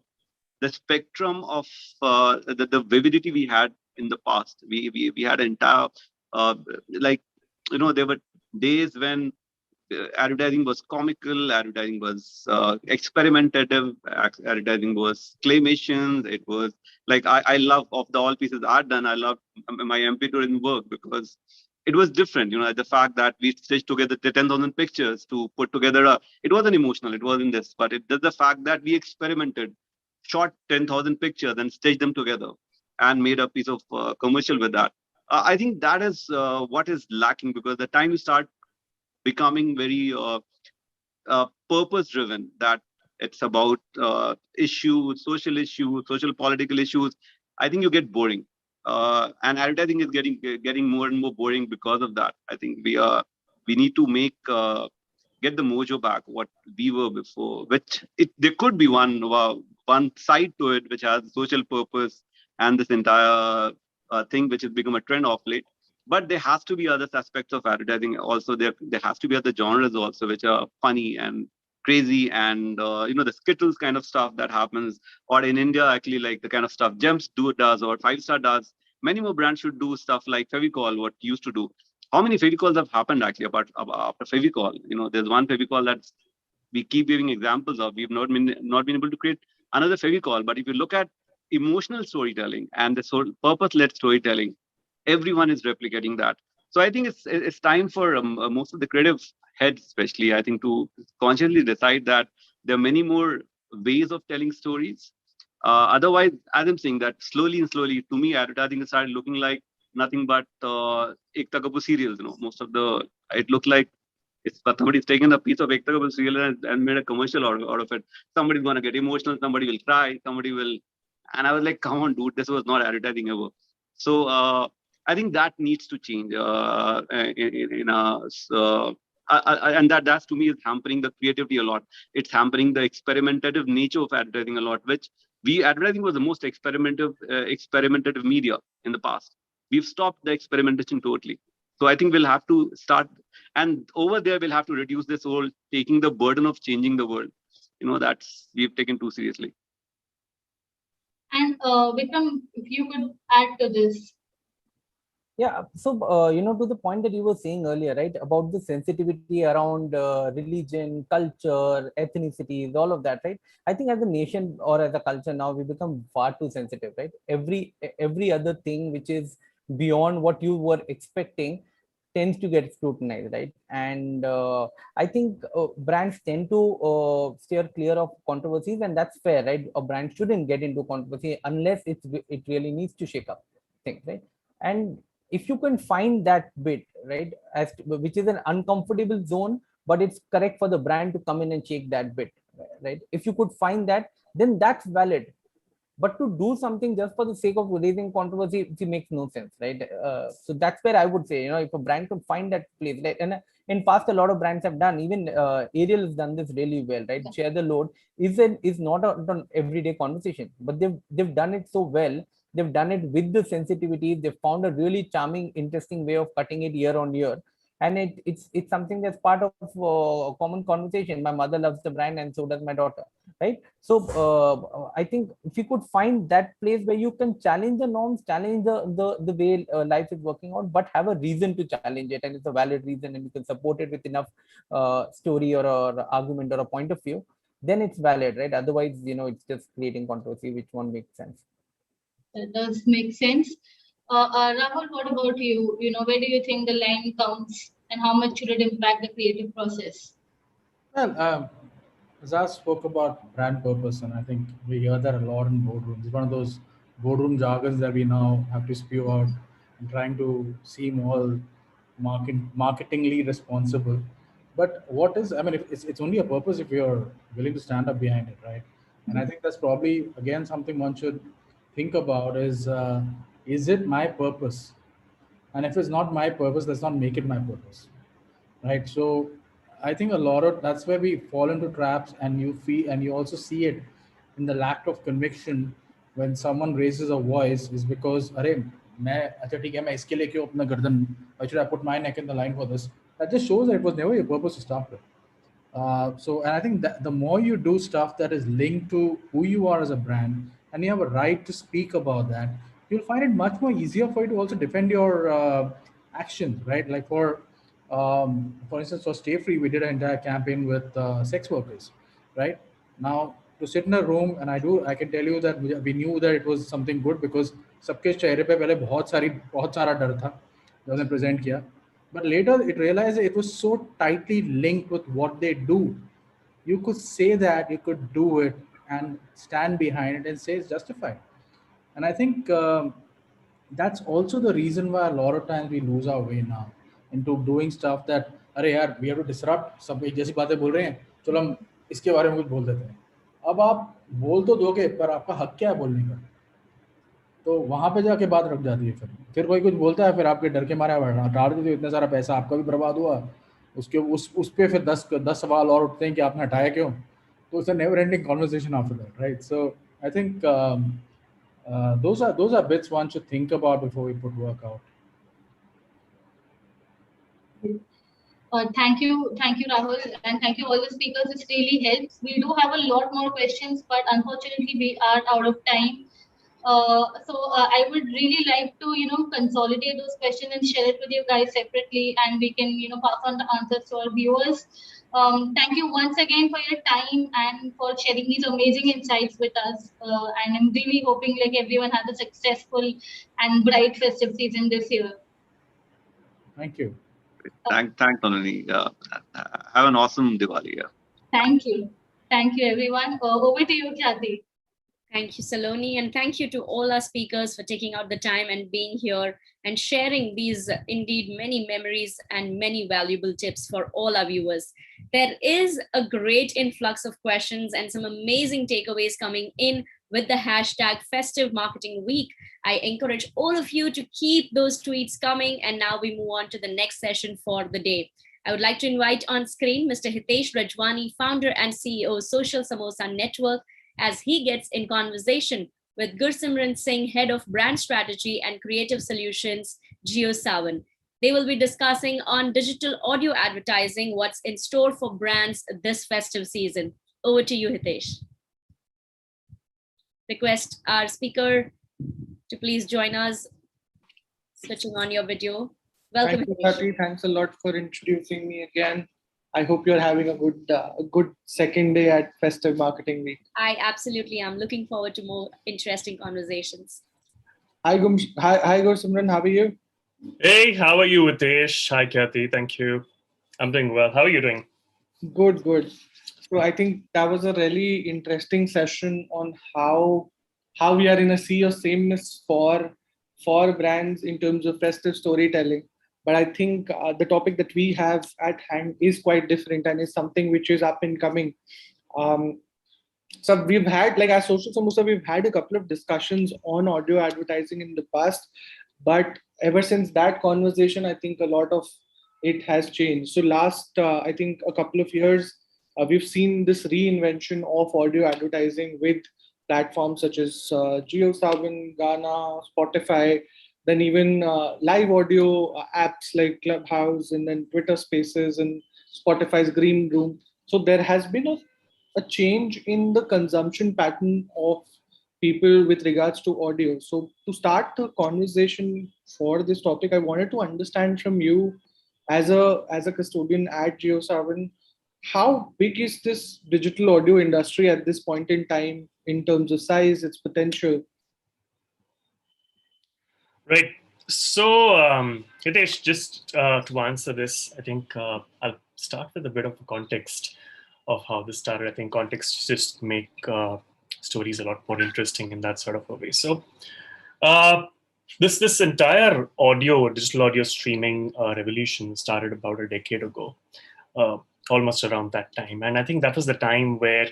spectrum of the vividity we had in the past. We had an entire there were days when advertising was comical, advertising was experimentative, advertising was claymations. It was like I love, of the all pieces I've done, I love my MP tourism work because it was different. The fact that we stitched together the 10,000 pictures to put together it wasn't emotional, it wasn't this, but it does the fact that we experimented, shot 10,000 pictures and stitched them together and made a piece of commercial with that. I think that is what is lacking, because the time you start becoming very purpose driven, that it's about issues, social political issues, I think you get boring. And advertising is getting more and more boring because of that. I think we need to make get the mojo back what we were before, which there could be one side to it which has social purpose and this entire thing which has become a trend of late. But there has to be other aspects of advertising also. There has to be other genres also which are funny and crazy, and the Skittles kind of stuff that happens, or in India actually like the kind of stuff Gems does or 5-Star does. Many more brands should do stuff like Fevicol, what used to do. How many Fevicols have happened actually after Fevicol? There's one Fevicol that we keep giving examples of. We've not been able to create another Fevicol. But if you look at emotional storytelling and the purpose-led storytelling, everyone is replicating that. So I think it's time for most of the creative heads, especially, I think, to consciously decide that there are many more ways of telling stories. Otherwise, as I'm saying, that slowly, to me, advertising started looking like nothing but Ekta Kapoor serials. Most of it looked like It's somebody's taken a piece of Ekta serial and made a commercial out of it. Somebody's going to get emotional. Somebody will cry. Somebody will. And I was like, come on, dude, this was not advertising ever. So I think that needs to change. And that's to me is hampering the creativity a lot. It's hampering the experimentative nature of advertising a lot, which advertising was the most experimentative media in the past. We've stopped the experimentation totally. So I think we'll have to start, and over there we'll have to reduce this whole taking the burden of changing the world. That's we've taken too seriously. And Vikram, if you could add to this. Yeah, so to the point that you were saying earlier, right, about the sensitivity around religion, culture, ethnicities, all of that, right? I think as a nation or as a culture now, we become far too sensitive, right? Every other thing which is beyond what you were expecting tends to get scrutinized, right? And I think brands tend to steer clear of controversies, and that's fair, right? A brand shouldn't get into controversy unless it really needs to shake up things, right? And if you can find that bit, right, which is an uncomfortable zone, but it's correct for the brand to come in and shake that bit, right? If you could find that, then that's valid. But to do something just for the sake of raising controversy, it makes no sense, right? So that's where I would say, if a brand could find that place, right? And in past, a lot of brands have done, even Ariel has done this really well, right? Share the load is not an everyday conversation, but they've done it so well. They've done it with the sensitivity. They've found a really charming, interesting way of cutting it year on year. And it's something that's part of common conversation. My mother loves the brand and so does my daughter, right? So I think if you could find that place where you can challenge the norms, challenge the way life is working out, but have a reason to challenge it, and it's a valid reason, and you can support it with enough story or argument or a point of view, then it's valid, right? Otherwise, it's just creating controversy, which won't make sense. That does make sense. Rahul, what about you? Where do you think the line counts, and how much should it impact the creative process? Well, Azaz spoke about brand purpose, and I think we hear that a lot in boardrooms. It's one of those boardroom jargons that we now have to spew out and trying to seem all marketingly responsible. But it's only a purpose if you're willing to stand up behind it, right? And I think that's probably, again, something one should think about is it my purpose? And if it's not my purpose, let's not make it my purpose, right? So I think a lot of that's where we fall into traps, and you also see it in the lack of conviction when someone raises a voice is because why should I put my neck in the line for this? That just shows that it was never your purpose to start with. And I think that the more you do stuff that is linked to who you are as a brand, and you have a right to speak about that, you'll find it much more easier for you to also defend your actions, right? Like for instance, for Stay Free, we did an entire campaign with sex workers, right? Now, to sit in a room, and I can tell you that we knew that it was something good because सबके चेहरे पे पहले बहुत सारा डर था जब हमने present किया. But later it realized it was so tightly linked with what they do. You could say that, you could do it and stand behind it and say it's justified. And I think that's also the reason why a lot of times we lose our way now into doing stuff that, अरे यार, we have to disrupt, सब एक जैसी बातें बोल रहे हैं, चलो हम इसके बारे में कुछ बोल देते हैं. अब आप बोल तो दोगे, पर आपका हक क्या है बोलने का? तो वहां पे जाके बात रुक जाती है. फिर कोई कुछ बोलता है, फिर आपके डर के मारे हटा देते हो, इतना सारा पैसा आपका भी बर्बाद हुआ, उसके उस पे फिर 10 सवाल और उठते हैं कि आपने हटाया क्यों. तो it's a never ending conversation after that, right? So I think those are bits one should think about before we put work out. Thank you, Rahul, and thank you all the speakers. This really helps. We do have a lot more questions, but unfortunately we are out of time. So I would really like to, consolidate those questions and share it with you guys separately, and we can, pass on the answers to our viewers. Thank you once again for your time and for sharing these amazing insights with us. And I'm really hoping like everyone has a successful and bright festive season this year. Thank you. Thanks, Saloni. Have an awesome Diwali. Yeah. Thank you everyone. Over to you, Karthik. Thank you, Saloni, and thank you to all our speakers for taking out the time and being here and sharing these indeed many memories and many valuable tips for all our viewers. There is a great influx of questions and some amazing takeaways coming in with the hashtag Festive Marketing Week. I encourage all of you to keep those tweets coming, and now we move on to the next session for the day. I would like to invite on screen Mr. Hitesh Rajwani, founder and CEO of Social Samosa Network, as he gets in conversation with Gursimran Singh, head of brand strategy and creative solutions, JioSaavn. They will be discussing on digital audio advertising, what's in store for brands this festive season. Over to you, Hitesh. Request our speaker to please join us, switching on your video. Welcome. Thank you, Karthik. Thanks a lot for introducing me again. I hope you're having a good second day at Festive Marketing Week. I absolutely am looking forward to more interesting conversations. Hi, Gursimran. How are you? Hey, how are you, Hitesh? Hi, Kathy. Thank you. I'm doing well. How are you doing? Good, good. So I think that was a really interesting session on how we are in a sea of sameness for brands in terms of festive storytelling. But I think the topic that we have at hand is quite different and is something which is up and coming. So we've had, like, as Social Samosa, we've had a couple of discussions on audio advertising in the past, but ever since that conversation, I think a lot of it has changed. So last, I think a couple of years, we've seen this reinvention of audio advertising with platforms such as JioSaavn, Gaana, Spotify, then even live audio apps like Clubhouse, and then Twitter Spaces and Spotify's Green Room. So there has been a change in the consumption pattern of people with regards to audio. So to start the conversation for this topic, I wanted to understand from you as a custodian at JioSaavn, how big is this digital audio industry at this point in time in terms of size, its potential? Right. So, Hitesh, just to answer this, I think I'll start with a bit of a context of how this started. I think context just make stories a lot more interesting in that sort of a way. So, this entire digital audio streaming revolution started about a decade ago, almost around that time, and I think that was the time where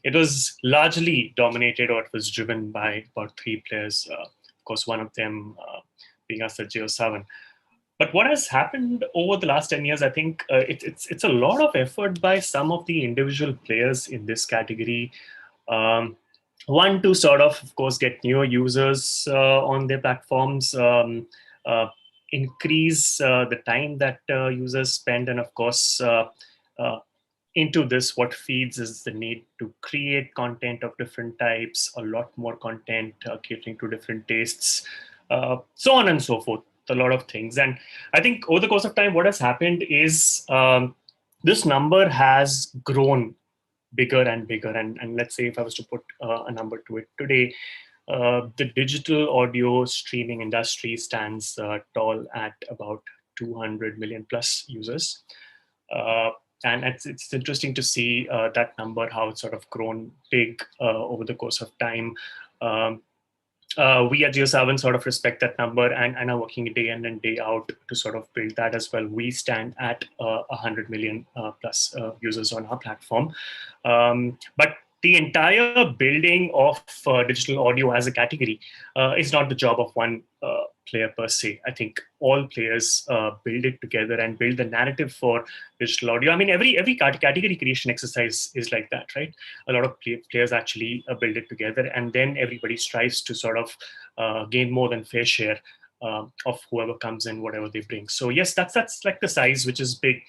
it was largely dominated, or it was driven by about three players. Of course, one of them being us at JioSaavn. But what has happened over the last 10 years, I think it's a lot of effort by some of the individual players in this category. One, to sort of course, get newer users on their platforms, increase the time that users spend, and of course, into this, what feeds is the need to create content of different types, a lot more content catering to different tastes, so on and so forth, a lot of things. And I think over the course of time, what has happened is this number has grown bigger and bigger. And let's say if I was to put a number to it today, the digital audio streaming industry stands tall at about 200 million plus users. And it's interesting to see that number, how it's sort of grown big over the course of time. We at JioSaavn sort of respect that number and are working day in and day out to sort of build that as well. We stand at 100 million plus users on our platform. But the entire building of digital audio as a category is not the job of one player per se. I think all players build it together and build the narrative for digital audio. I mean, every category creation exercise is like that, right? A lot of players actually build it together, and then everybody strives to sort of gain more than fair share of whoever comes in, whatever they bring. So yes, that's like the size, which is big.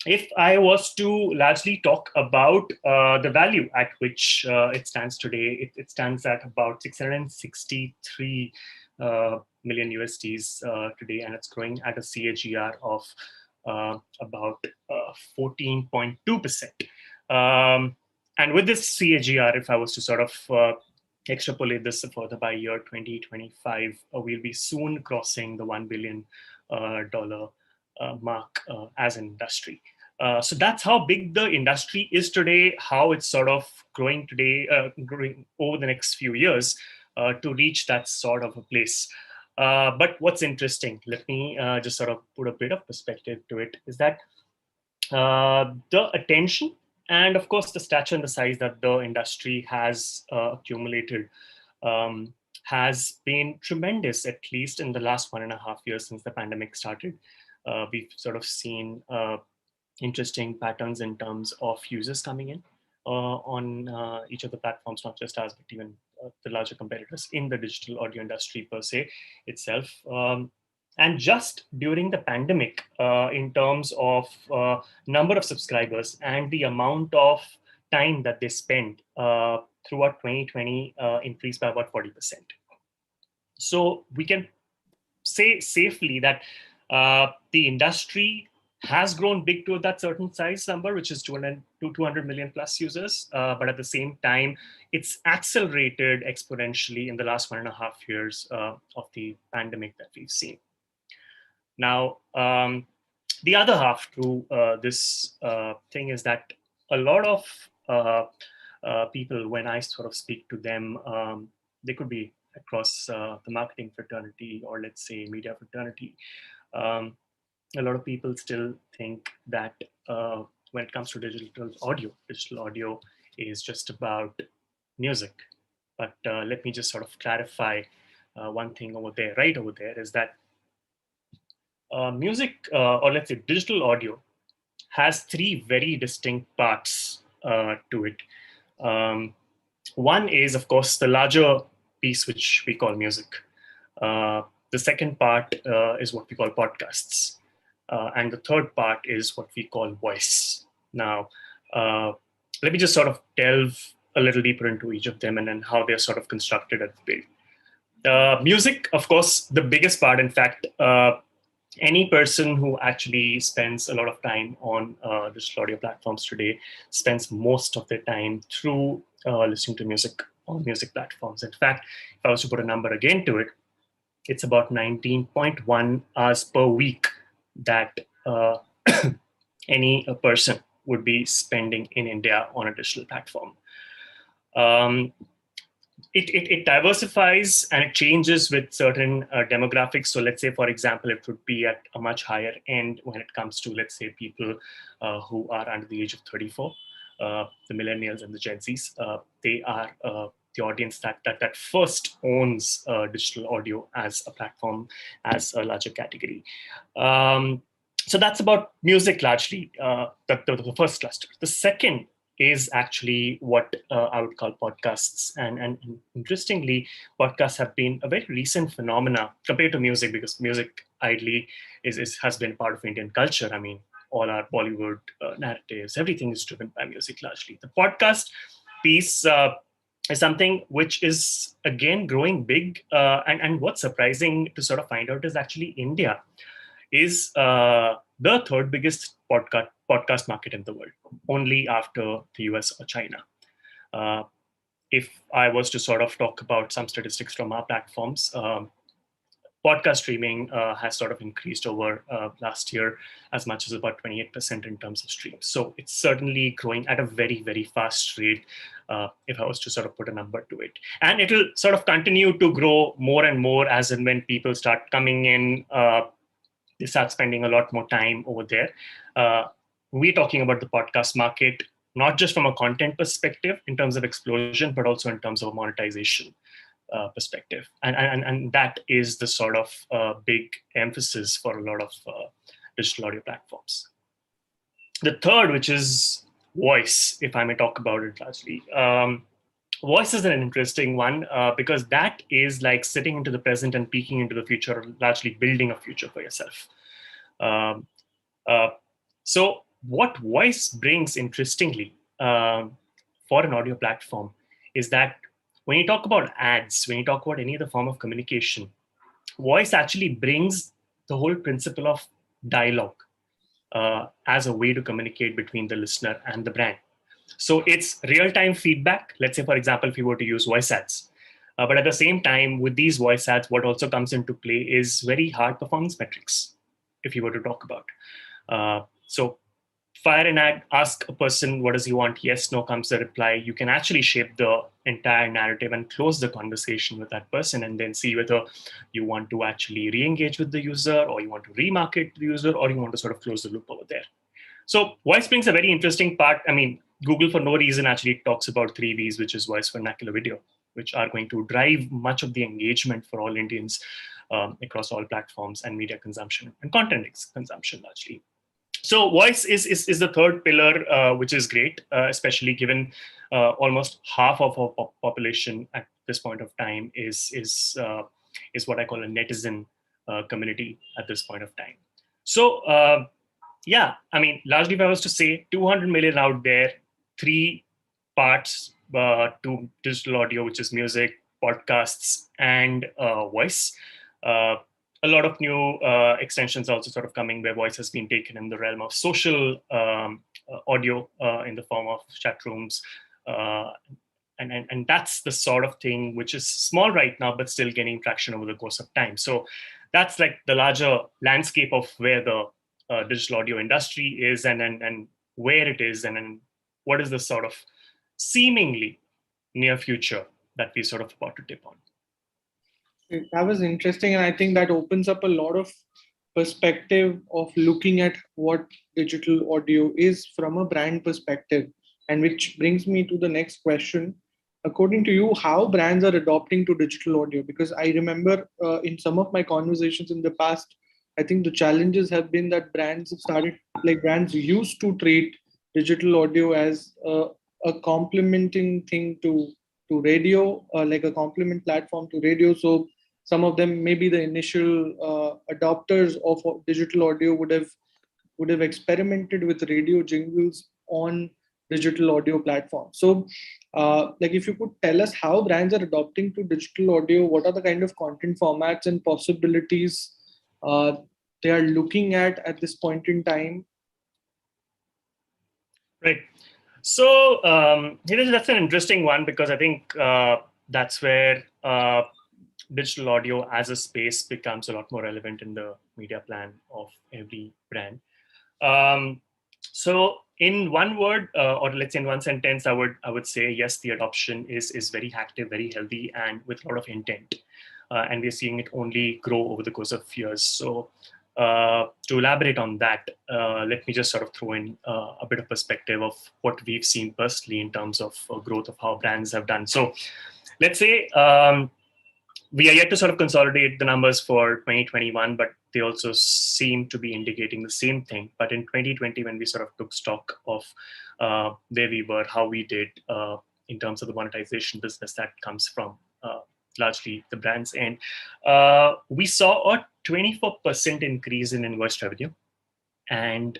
If I was to largely talk about the value at which it stands today, it stands at about 663 million USDs today, and it's growing at a CAGR of about 14.2%. And with this CAGR, if I was to sort of extrapolate this further by year 2025, we'll be soon crossing the $1 billion mark as an industry. So that's how big the industry is today, how it's sort of growing today, growing over the next few years to reach that sort of a place. But what's interesting, let me just sort of put a bit of perspective to it, is that the attention and of course the stature and the size that the industry has accumulated has been tremendous, at least in the last 1.5 years since the pandemic started. We've sort of seen interesting patterns in terms of users coming in on each of the platforms, not just us, but even the larger competitors in the digital audio industry per se itself. And just during the pandemic, in terms of number of subscribers and the amount of time that they spent throughout 2020 increased by about 40%. So we can say safely that the industry has grown big to that certain size number, which is 200 million plus users. But at the same time, it's accelerated exponentially in the last 1.5 years of the pandemic that we've seen. Now, the other half to this thing is that a lot of people, when I sort of speak to them, they could be across the marketing fraternity or let's say media fraternity. A lot of people still think that when it comes to digital audio is just about music. But let me just sort of clarify one thing over there, right over there, is that music, or let's say digital audio, has 3 very distinct parts to it. One is, of course, the larger piece, which we call music. The second part is what we call podcasts. And the third part is what we call voice. Now, let me just sort of delve a little deeper into each of them and then how they're sort of constructed and built. Music, of course, the biggest part. In fact, any person who actually spends a lot of time on digital audio platforms today spends most of their time through listening to music on music platforms. In fact, if I was to put a number again to it, it's about 19.1 hours per week that any person would be spending in India on a digital platform. It diversifies and it changes with certain demographics. So let's say, for example, it would be at a much higher end when it comes to, let's say, people who are under the age of 34, the millennials and the Gen Zs. They are the audience that first owns digital audio as a platform, as a larger category. So that's about music largely, the first cluster. The second is actually what I would call podcasts. And interestingly, podcasts have been a very recent phenomena compared to music, because music ideally has been part of Indian culture. I mean, all our Bollywood narratives, everything is driven by music largely. The podcast piece is something which is, again, growing big. And what's surprising to sort of find out is actually India is the third biggest podcast market in the world, only after the US or China. If I was to sort of talk about some statistics from our platforms, podcast streaming has sort of increased over last year as much as about 28% in terms of streams. So it's certainly growing at a very, very fast rate, if I was to sort of put a number to it. And it'll sort of continue to grow more and more as and when people start coming in, they start spending a lot more time over there. We're talking about the podcast market, not just from a content perspective in terms of explosion, but also in terms of monetization perspective. And that is the sort of big emphasis for a lot of digital audio platforms. The third, which is voice, if I may talk about it largely. Voice is an interesting one because that is like sitting into the present and peeking into the future, largely building a future for yourself. So what voice brings, interestingly, for an audio platform is that when you talk about ads, when you talk about any other form of communication, voice actually brings the whole principle of dialogue as a way to communicate between the listener and the brand. So it's real-time feedback. Let's say, for example, if you were to use voice ads. But at the same time, with these voice ads, what also comes into play is very hard performance metrics, if you were to talk about. So fire an ad, ask a person what does he want, yes, no comes the reply. You can actually shape the entire narrative and close the conversation with that person, and then see whether you want to actually re-engage with the user, or you want to remarket to the user, or you want to sort of close the loop over there. So voice brings a very interesting part. I mean, Google for no reason actually talks about 3 Vs, which is voice, vernacular, video, which are going to drive much of the engagement for all Indians across all platforms and media consumption and content consumption largely. So voice is the third pillar, which is great, especially given almost half of our population at this point of time is what I call a netizen community at this point of time. So yeah, I mean, largely if I was to say 200 million out there, 3 parts to digital audio, which is music, podcasts, and voice. A lot of new extensions also sort of coming where voice has been taken in the realm of social audio in the form of chat rooms. And that's the sort of thing which is small right now, but still gaining traction over the course of time. So that's like the larger landscape of where the digital audio industry is and where it is and what is the sort of seemingly near future that we sort of about to tip on. That was interesting, and I think that opens up a lot of perspective of looking at what digital audio is from a brand perspective, and which brings me to the next question. According to you, how brands are adopting to digital audio? Because I remember in some of my conversations in the past, I think the challenges have been that brands used to treat digital audio as a complementing thing to radio, like a complement platform to radio. So some of them, maybe the initial adopters of digital audio would have experimented with radio jingles on digital audio platforms. So like if you could tell us how brands are adopting to digital audio, what are the kind of content formats and possibilities they are looking at this point in time? Right. So that's an interesting one, because I think that's where digital audio as a space becomes a lot more relevant in the media plan of every brand. So in one word, or let's say in one sentence, I would say yes, the adoption is very active, very healthy, and with a lot of intent. And we're seeing it only grow over the course of years. So to elaborate on that, let me just sort of throw in a bit of perspective of what we've seen personally in terms of growth of how brands have done. So let's say we are yet to sort of consolidate the numbers for 2021, but they also seem to be indicating the same thing. But in 2020, when we sort of took stock of where we were, how we did in terms of the monetization business that comes from largely the brands end, we saw a 24% increase in invoice revenue. And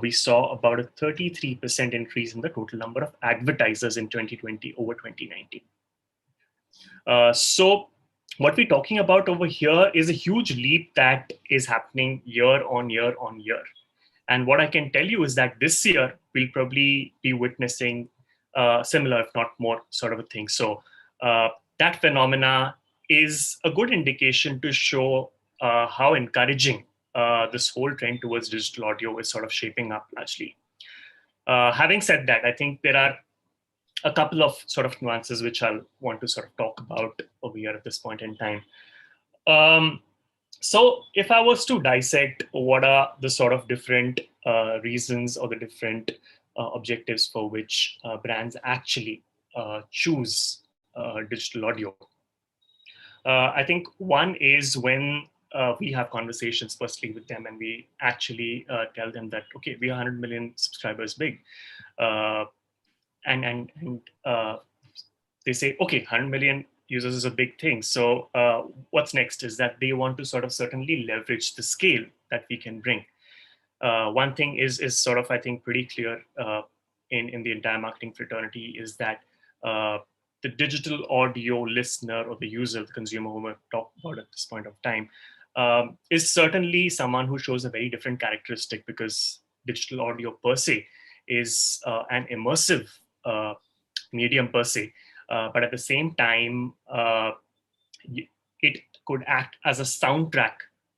we saw about a 33% increase in the total number of advertisers in 2020 over 2019. So what we're talking about over here is a huge leap that is happening year on year on year. And what I can tell you is that this year we'll probably be witnessing similar, if not more, sort of a thing. So that phenomena is a good indication to show how encouraging this whole trend towards digital audio is sort of shaping up actually. Having said that, I think there are a couple of sort of nuances which I'll want to sort of talk about over here at this point in time. So if I was to dissect what are the sort of different reasons or the different objectives for which brands actually choose digital audio, I think one is when we have conversations firstly with them and we actually tell them that, okay, we are 100 million subscribers big. And they say, okay, 100 million users is a big thing. So what's next is that they want to sort of certainly leverage the scale that we can bring. One thing is sort of, I think, pretty clear in the entire marketing fraternity is that the digital audio listener or the user, the consumer whom we've talked about at this point of time, is certainly someone who shows a very different characteristic, because digital audio per se is an immersive medium per se, but at the same time, it could act as a soundtrack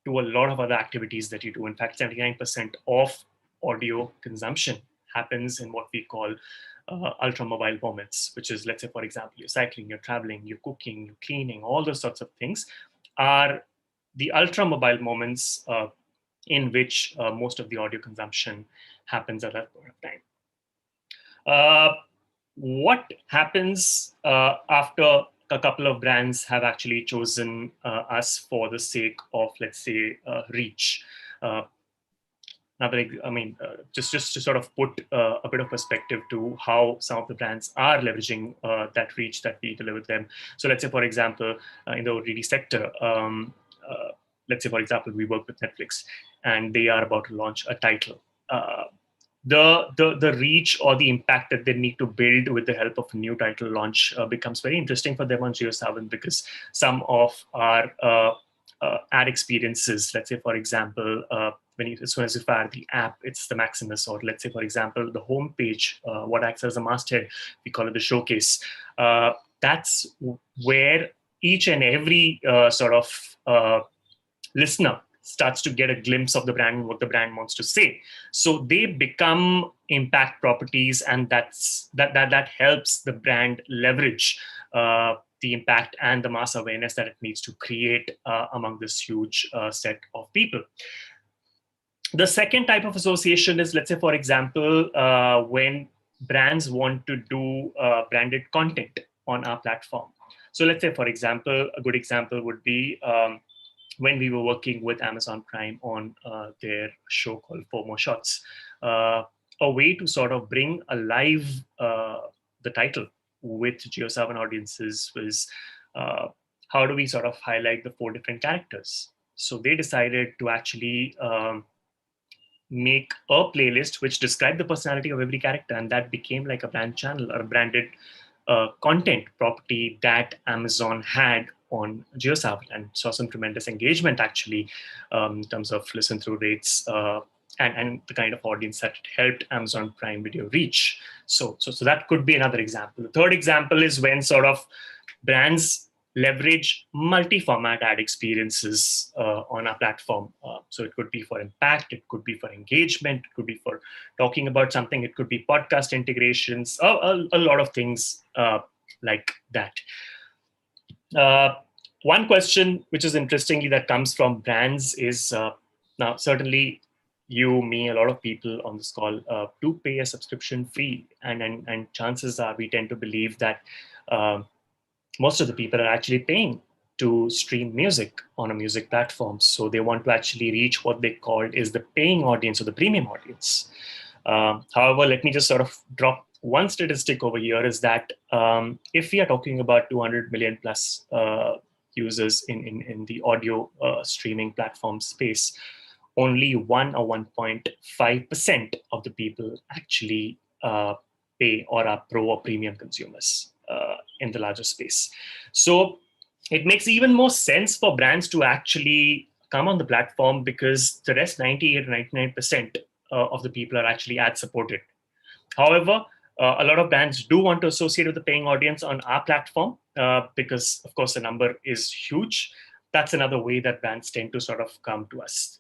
to a lot of other activities that you do. In fact, 79% of audio consumption happens in what we call ultra mobile moments, which is, let's say, for example, you're cycling, you're traveling, you're cooking, you're cleaning, all those sorts of things are the ultra mobile moments in which most of the audio consumption happens at that point of time. What happens after a couple of brands have actually chosen us for the sake of, let's say, reach? Just to sort of put a bit of perspective to how some of the brands are leveraging that reach that we deliver them. So let's say, for example, in the OTT sector, let's say, for example, we work with Netflix and they are about to launch a title. The reach or the impact that they need to build with the help of a new title launch becomes very interesting for them on JioSaavn, because some of our ad experiences, let's say, for example, as soon as you fire the app, it's the Maximus, or let's say, for example, the homepage, what acts as a masthead, we call it the showcase. That's where each and every listener starts to get a glimpse of the brand and what the brand wants to say. So they become impact properties, and that helps the brand leverage the impact and the mass awareness that it needs to create among this huge set of people. The second type of association is, let's say, for example, when brands want to do branded content on our platform. So let's say, for example, a good example would be when we were working with Amazon Prime on their show called 4 More Shots. A way to sort of bring alive the title with JioSaavn audiences was how do we sort of highlight the 4 different characters? So they decided to actually make a playlist which described the personality of every character, and that became like a brand channel or a branded content property that Amazon had on JioSaavn, and saw some tremendous engagement actually in terms of listen through rates and the kind of audience that it helped Amazon Prime Video reach. So that could be another example. The third example is when sort of brands leverage multi-format ad experiences on our platform. So it could be for impact, it could be for engagement, it could be for talking about something, it could be podcast integrations, a lot of things like that. One question which is interestingly that comes from brands is, now certainly you, me, a lot of people on this call do pay a subscription fee, and chances are we tend to believe that most of the people are actually paying to stream music on a music platform. So they want to actually reach what they call is the paying audience or the premium audience. However, let me just sort of drop one statistic over here is that if we are talking about 200 million plus users in the audio streaming platform space, only 1 or 1.5% of the people actually pay or are pro or premium consumers in the larger space. So it makes even more sense for brands to actually come on the platform, because the rest 98 or 99% of the people are actually ad supported. However, a lot of brands do want to associate with the paying audience on our platform because, of course, the number is huge. That's another way that brands tend to sort of come to us.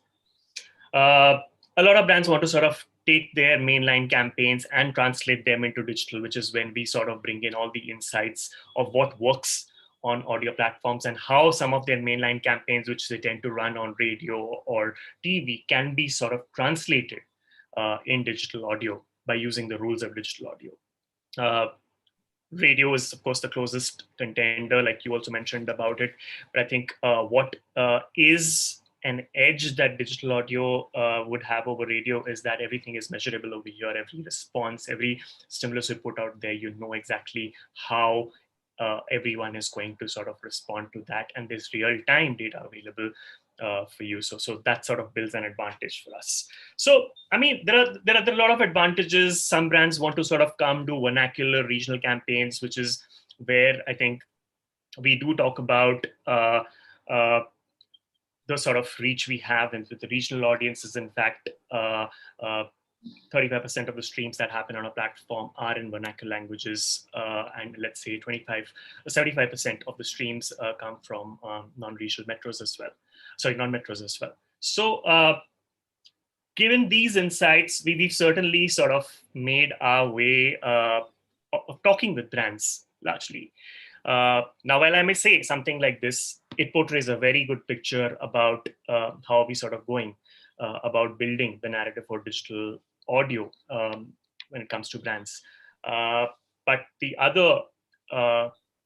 A lot of brands want to sort of take their mainline campaigns and translate them into digital, which is when we sort of bring in all the insights of what works on audio platforms and how some of their mainline campaigns, which they tend to run on radio or TV, can be sort of translated in digital audio by using the rules of digital audio. Radio is, of course, the closest contender, like you also mentioned about it. But I think what is an edge that digital audio would have over radio is that everything is measurable over here. Every response, every stimulus you put out there, you know exactly how everyone is going to sort of respond to that. And there's real-time data available for you. So that sort of builds an advantage for us. So, I mean, there are a lot of advantages. Some brands want to sort of come do vernacular regional campaigns, which is where I think we do talk about the sort of reach we have and with the regional audiences. In fact, 35% of the streams that happen on a platform are in vernacular languages, and let's say 75% of the streams come from non-regional metros as well. Sorry, non-metros as well. So given these insights, we've certainly sort of made our way of talking with brands largely. Now, while I may say something like this, it portrays a very good picture about how we sort of going about building the narrative for digital audio when it comes to brands. But the other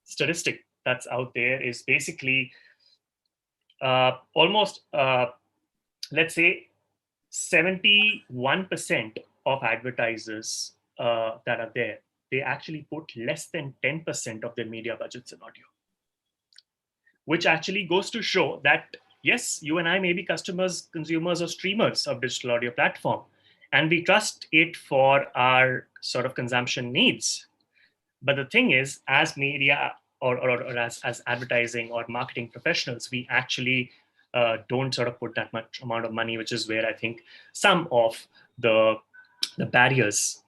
statistic that's out there is basically almost, let's say, 71% of advertisers that are there, they actually put less than 10% of their media budgets in audio, which actually goes to show that, yes, you and I may be customers, consumers, or streamers of digital audio platform, and we trust it for our sort of consumption needs. But the thing is, as media or as advertising or marketing professionals, we actually don't sort of put that much amount of money, which is where I think some of the barriers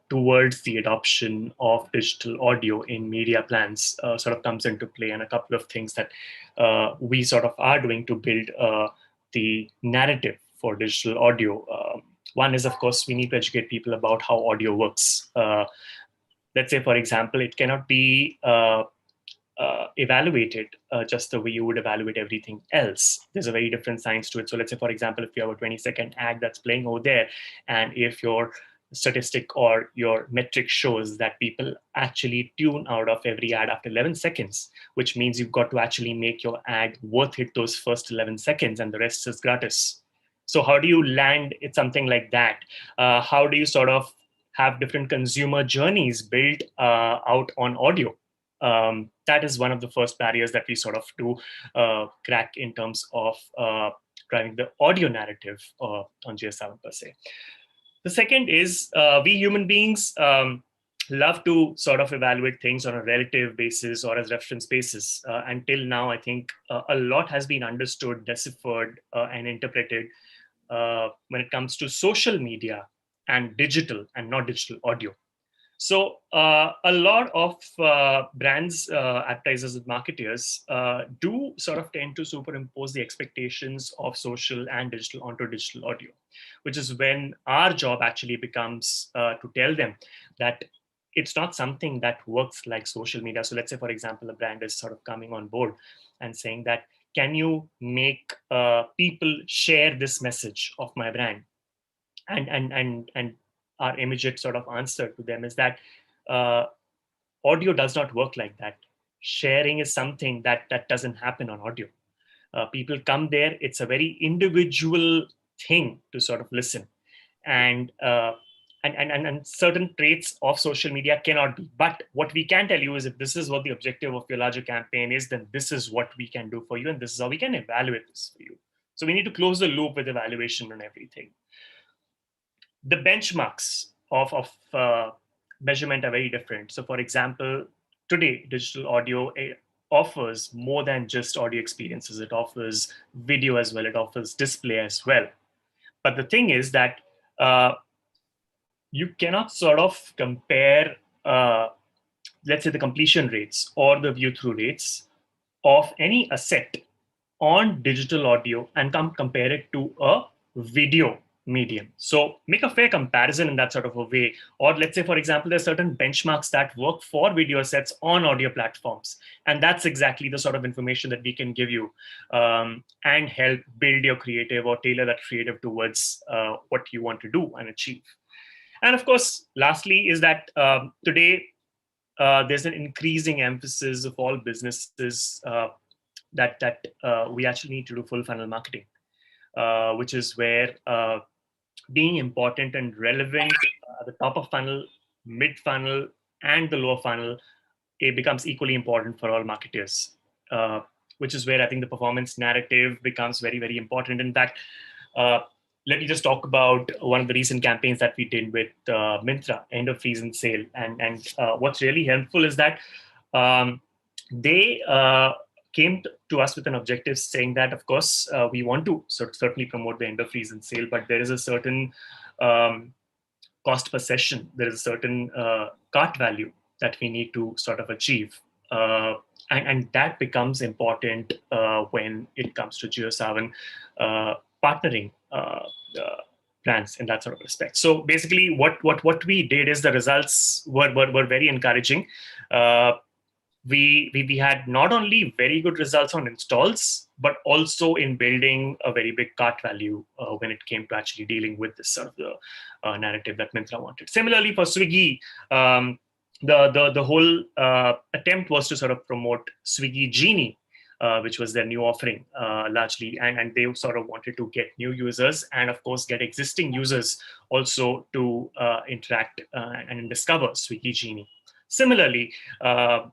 towards the adoption of digital audio in media plans sort of comes into play, and a couple of things that we sort of are doing to build the narrative for digital audio. One is, of course, we need to educate people about how audio works. Let's say, for example, it cannot be evaluated just the way you would evaluate everything else. There's a very different science to it. So let's say, for example, if you have a 20-second ad that's playing over there, and if your statistic or your metric shows that people actually tune out of every ad after 11 seconds, which means you've got to actually make your ad worth it those first 11 seconds and the rest is gratis. So how do you land it something like that? How do you sort of have different consumer journeys built out on audio? That is one of the first barriers that we sort of do crack in terms of driving the audio narrative on JioSaavn per se. The second is we human beings love to sort of evaluate things on a relative basis or as reference basis. Until now, I think a lot has been understood, deciphered, and interpreted when it comes to social media and digital and not digital audio. So a lot of brands, advertisers, and marketers do sort of tend to superimpose the expectations of social and digital onto digital audio, which is when our job actually becomes to tell them that it's not something that works like social media. So let's say, for example, a brand is sort of coming on board and saying that, can you make people share this message of my brand? And our immediate sort of answer to them is that audio does not work like that. Sharing is something that doesn't happen on audio. People come there, it's a very individual thing to sort of listen. And certain traits of social media cannot be. But what we can tell you is, if this is what the objective of your larger campaign is, then this is what we can do for you, and this is how we can evaluate this for you. So we need to close the loop with evaluation and everything. The benchmarks of measurement are very different. So for example, today, digital audio offers more than just audio experiences. It offers video as well. It offers display as well. But the thing is that you cannot sort of compare, let's say, the completion rates or the view-through rates of any asset on digital audio and compare it to a video medium. So make a fair comparison in that sort of a way. Or let's say, for example, there's certain benchmarks that work for video sets on audio platforms. And that's exactly the sort of information that we can give you and help build your creative or tailor that creative towards what you want to do and achieve. And of course, lastly, is that today there's an increasing emphasis of all businesses that we actually need to do full funnel marketing, which is where being important and relevant at the top of funnel, mid funnel, and the lower funnel, it becomes equally important for all marketers, which is where I think the performance narrative becomes very, very important. In fact, let me just talk about one of the recent campaigns that we did with Myntra, end of season sale. And what's really helpful is that they came to us with an objective saying that, of course, we want to certainly promote the end of season sale, but there is a certain cost per session. There is a certain cart value that we need to sort of achieve. And that becomes important when it comes to JioSaavn partnering brands in that sort of respect. So basically, what we did is the results were very encouraging. We had not only very good results on installs, but also in building a very big cart value when it came to actually dealing with this sort of the narrative that Myntra wanted. Similarly, for Swiggy, the whole attempt was to sort of promote Swiggy Genie, which was their new offering largely, and they sort of wanted to get new users and of course get existing users also to interact and discover Swiggy Genie. Similarly,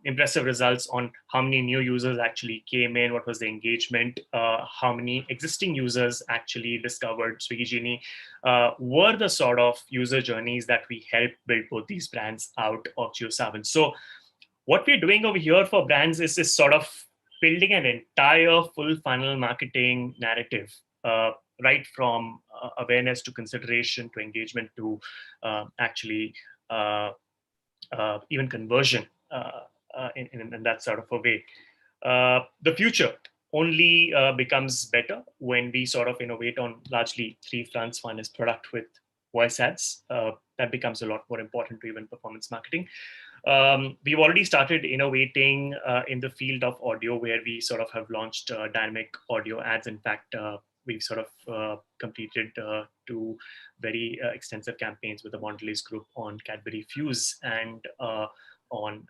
impressive results on how many new users actually came in, what was the engagement, how many existing users actually discovered Swiggy Genie, were the sort of user journeys that we helped build both these brands out of JioSaavn. So what we're doing over here for brands is this sort of building an entire full funnel marketing narrative, right from awareness to consideration to engagement to actually even conversion in that sort of a way. The future only becomes better when we sort of innovate on largely three fronts. One is product with voice ads. That becomes a lot more important to even performance marketing. We've already started innovating in the field of audio, where we sort of have launched dynamic audio ads. In fact, we've sort of completed two very extensive campaigns with the Mondelez Group on Cadbury Fuse and on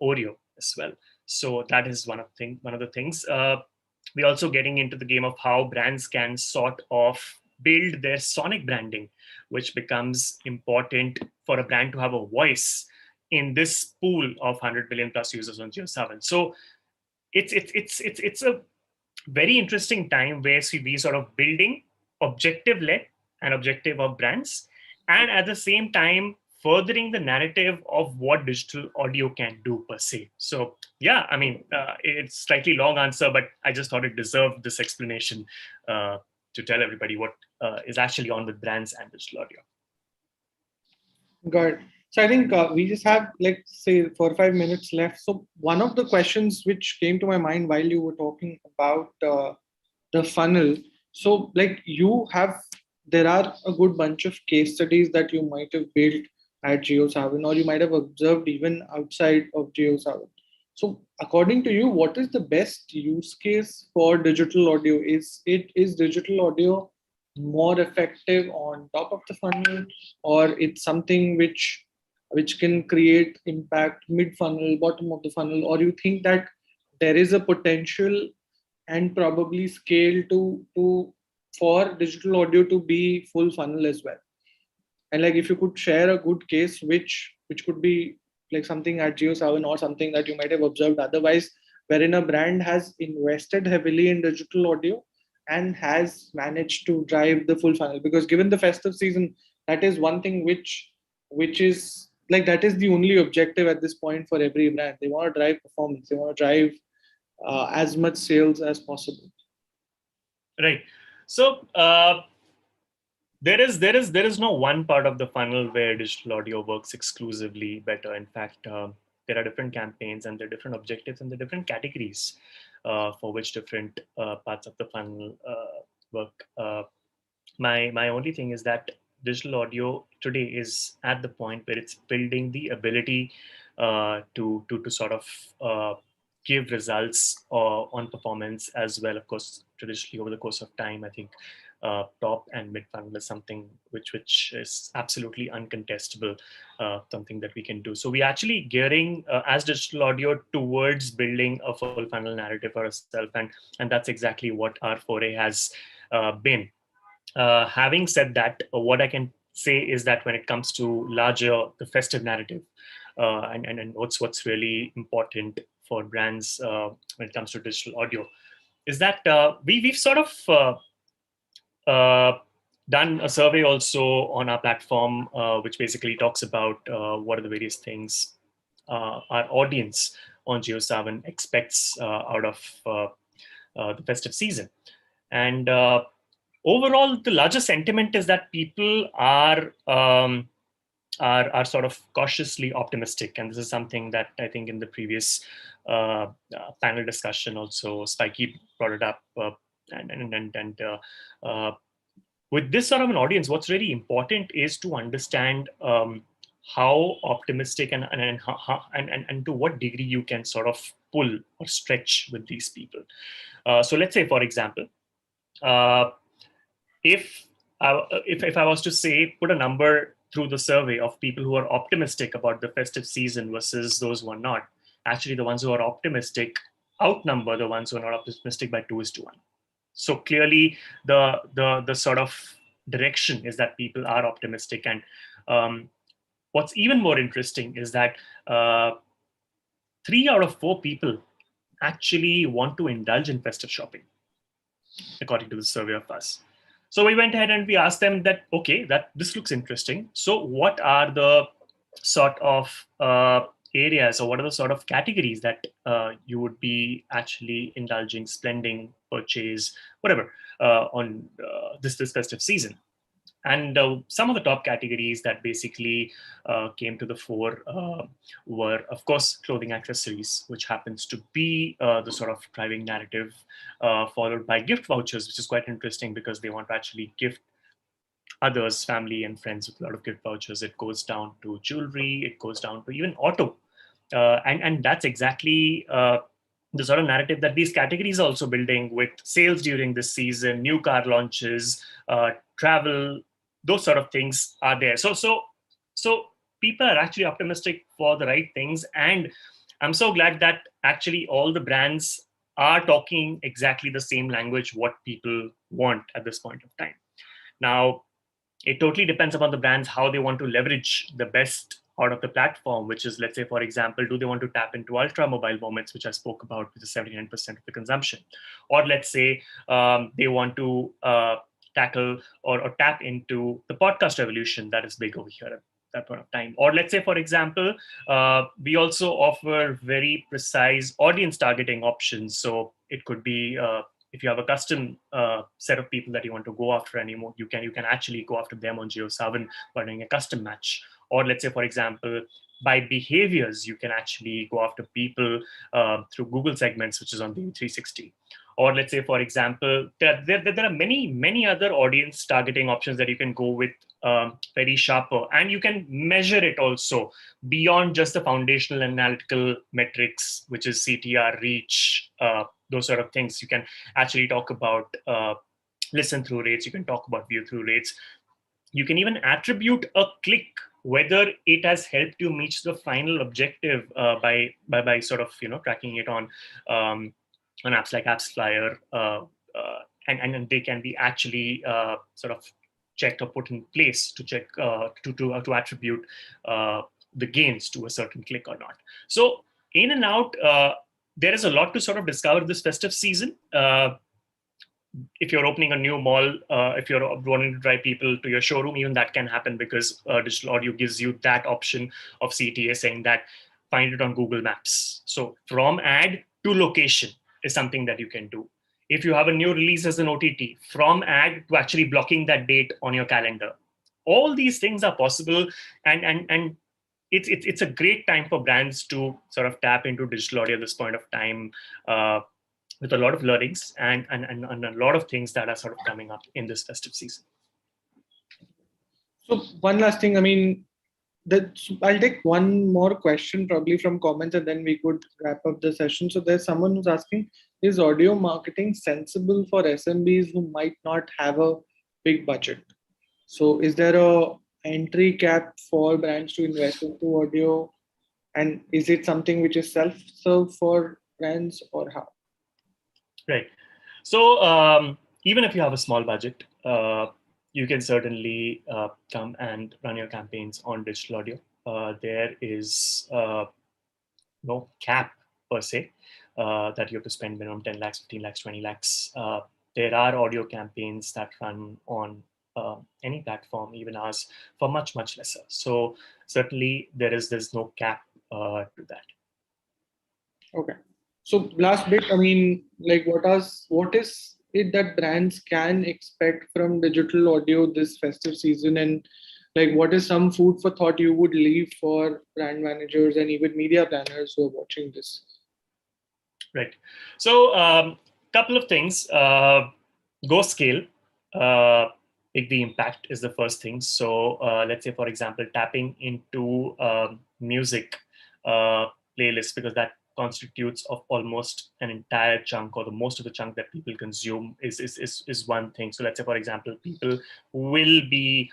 Oreo as well. So that is one of the things. We're also getting into the game of how brands can sort of build their sonic branding, which becomes important for a brand to have a voice in this pool of 100 million plus users on JioSaavn. So it's a very interesting time where we sort of building objective-led and objective of brands, and at the same time furthering the narrative of what digital audio can do per se. So yeah, I mean, it's slightly long answer, but I just thought it deserved this explanation to tell everybody what is actually on with brands and digital audio. Got it. So I think we just have like say 4 or 5 minutes left. So one of the questions which came to my mind while you were talking about the funnel. So like there are a good bunch of case studies that you might have built at JioSaavn, or you might have observed even outside of JioSaavn. So according to you, what is the best use case for digital audio? Is digital audio more effective on top of the funnel, or it's something which can create impact mid-funnel, bottom of the funnel, or you think that there is a potential and probably scale for digital audio to be full funnel as well? And like if you could share a good case which could be like something at JioSaavn or something that you might have observed otherwise, wherein a brand has invested heavily in digital audio and has managed to drive the full funnel. Because given the festive season, that is one thing which is like, that is the only objective at this point for every brand. They want to drive performance. They want to drive as much sales as possible. Right. So there is no one part of the funnel where digital audio works exclusively better. In fact, there are different campaigns and there are different objectives and there are different categories for which different parts of the funnel work. My only thing is that digital audio today is at the point where it's building the ability to sort of give results on performance as well. Of course, traditionally over the course of time, I think top and mid funnel is something which is absolutely uncontestable, something that we can do. So we're actually gearing as digital audio towards building a full funnel narrative for ourselves, and that's exactly what our foray has been. Having said that, what I can say is that when it comes to the festive narrative, and what's really important for brands when it comes to digital audio, is that we've sort of done a survey also on our platform, which basically talks about what are the various things our audience on JioSaavn expects out of the festive season. And overall, the larger sentiment is that people are sort of cautiously optimistic, and this is something that I think in the previous panel discussion also Spiky brought it up, and with this sort of an audience, what's really important is to understand how optimistic and to what degree you can sort of pull or stretch with these people. So let's say, for example, if I was to say, put a number through the survey of people who are optimistic about the festive season versus those who are not, actually the ones who are optimistic outnumber the ones who are not optimistic by 2:1. So clearly the sort of direction is that people are optimistic. And what's even more interesting is that 3 out of 4 people actually want to indulge in festive shopping, according to the survey of us. So we went ahead and we asked them that, okay, that this looks interesting. So what are the sort of areas, or what are the sort of categories that you would be actually indulging, spending, purchase, whatever, on this festive season? And some of the top categories that basically came to the fore were, of course, clothing accessories, which happens to be the sort of driving narrative, followed by gift vouchers, which is quite interesting because they want to actually gift others, family and friends, with a lot of gift vouchers. It goes down to jewelry, it goes down to even auto. And that's exactly the sort of narrative that these categories are also building, with sales during this season, new car launches, travel, those sort of things are there. So people are actually optimistic for the right things. And I'm so glad that actually all the brands are talking exactly the same language, what people want at this point of time. Now, it totally depends upon the brands, how they want to leverage the best out of the platform, which is, let's say, for example, do they want to tap into ultra mobile moments, which I spoke about, which is 79% of the consumption? Or let's say they want to tackle or tap into the podcast revolution that is big over here at that point of time. Or let's say, for example, we also offer very precise audience targeting options. So it could be, if you have a custom set of people that you want to go after anymore, you can actually go after them on JioSaavn by doing a custom match. Or let's say, for example, by behaviors, you can actually go after people through Google segments, which is on the 360. Or let's say, for example, there are many other audience targeting options that you can go with, very sharper. And you can measure it also beyond just the foundational analytical metrics, which is CTR, reach, those sort of things. You can actually talk about listen through rates. You can talk about view through rates. You can even attribute a click, whether it has helped you reach the final objective by sort of tracking it on apps like AppsFlyer, and they can be actually sort of checked or put in place to check to attribute the gains to a certain click or not. So in and out, there is a lot to sort of discover this festive season. If you're opening a new mall, if you're wanting to drive people to your showroom, even that can happen, because digital audio gives you that option of CTA saying that find it on Google Maps. So from ad to location is something that you can do. If you have a new release as an OTT, from ad to actually blocking that date on your calendar, all these things are possible, and it's a great time for brands to sort of tap into digital audio at this point of time, with a lot of learnings and a lot of things that are sort of coming up in this festive season. So one last thing, I mean, I'll take one more question probably from comments, and then we could wrap up the session. So there's someone who's asking, is audio marketing sensible for SMBs who might not have a big budget? So is there a entry cap for brands to invest into audio? And is it something which is self-serve for brands, or how? Right. So even if you have a small budget, you can certainly come and run your campaigns on digital audio. There is no cap per se that you have to spend minimum 10 lakhs, 15 lakhs, 20 lakhs. There are audio campaigns that run on any platform, even ours, for much, much lesser. So certainly there's no cap to that. Okay. So last bit, I mean, like what is it that brands can expect from digital audio this festive season, and like what is some food for thought you would leave for brand managers and even media planners who are watching this? Right. So couple of things. Go scale. the impact is the first thing. So let's say, for example, tapping into music playlists, because that constitutes of almost an entire chunk, or the most of the chunk that people consume is one thing. So let's say, for example, people will be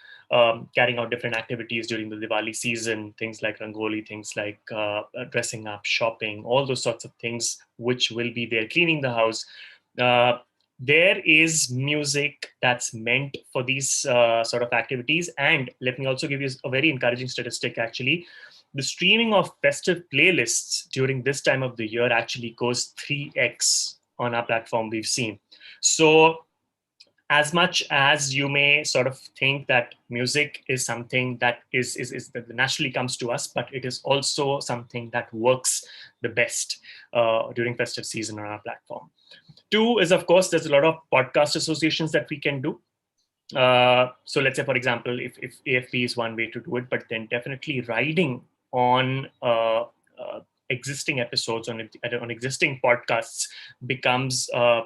carrying out different activities during the Diwali season, things like Rangoli, things like dressing up, shopping, all those sorts of things, which will be there, cleaning the house. There is music that's meant for these sort of activities. And let me also give you a very encouraging statistic, actually. The streaming of festive playlists during this time of the year actually goes 3x on our platform, we've seen. So as much as you may sort of think that music is something that is that naturally comes to us, but it is also something that works the best during festive season on our platform. Two is, of course, there's a lot of podcast associations that we can do. So let's say, for example, if AFP is one way to do it, but then definitely riding on existing episodes, on existing podcasts becomes a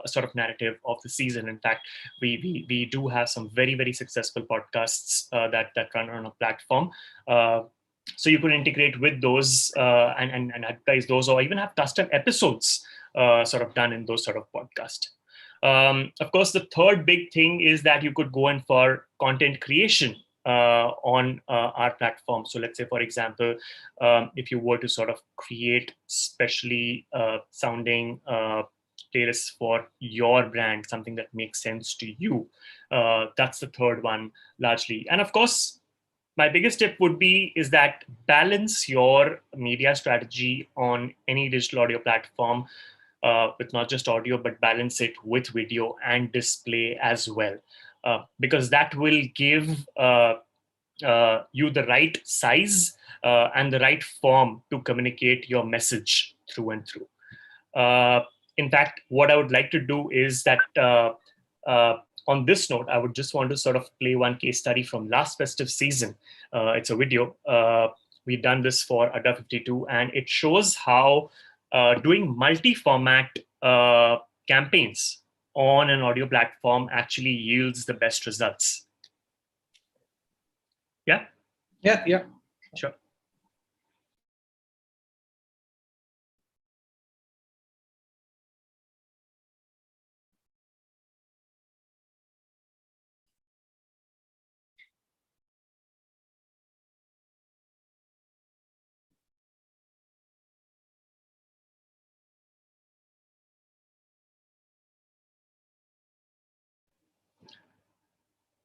sort of narrative of the season. In fact, we do have some very, very successful podcasts that run on a platform. So you could integrate with those and advertise those, or even have custom episodes sort of done in those sort of podcasts. Of course, the third big thing is that you could go in for content creation on our platform. So let's say, for example, if you were to sort of create specially sounding playlists for your brand, something that makes sense to you, that's the third one largely. And of course, my biggest tip would be is that balance your media strategy on any digital audio platform with not just audio, but balance it with video and display as well. Because that will give you the right size and the right form to communicate your message through and through. In fact, what I would like to do is that on this note, I would just want to sort of play one case study from last festive season. It's a video. We've done this for Adda 52, and it shows how doing multi-format campaigns on an audio platform actually yields the best results. Yeah? Yeah. Sure.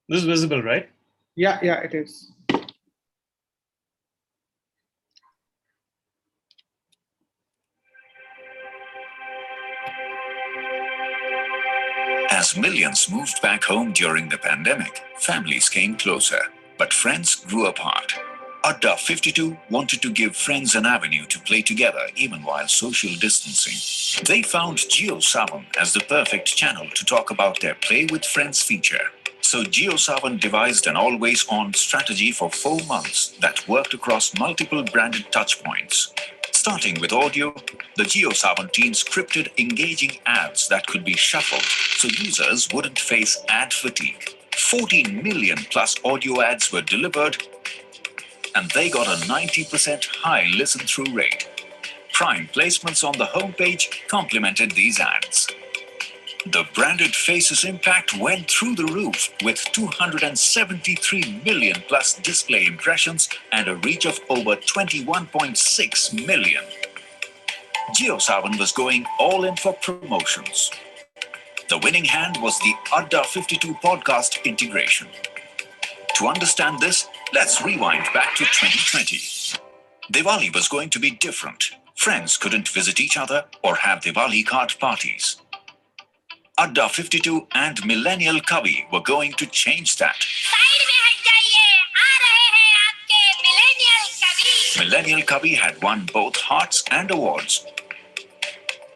This is visible, right? Yeah, it is. As millions moved back home during the pandemic, families came closer, but friends grew apart. Adda 52 wanted to give friends an avenue to play together even while social distancing. They found JioSaavn as the perfect channel to talk about their Play with Friends feature. So JioSaavn devised an always-on strategy for 4 months that worked across multiple branded touchpoints. Starting with audio, the JioSaavn team scripted engaging ads that could be shuffled so users wouldn't face ad fatigue. 14 million plus audio ads were delivered, and they got a 90% high listen-through rate. Prime placements on the homepage complemented these ads. The branded faces impact went through the roof with 273 million plus display impressions and a reach of over 21.6 million. JioSaavn was going all in for promotions. The winning hand was the Adda 52 podcast integration. To understand this, let's rewind back to 2020. Diwali was going to be different. Friends couldn't visit each other or have Diwali card parties. Adda 52 and Millennial Kavi were going to change that. Millennial Kavi had won both hearts and awards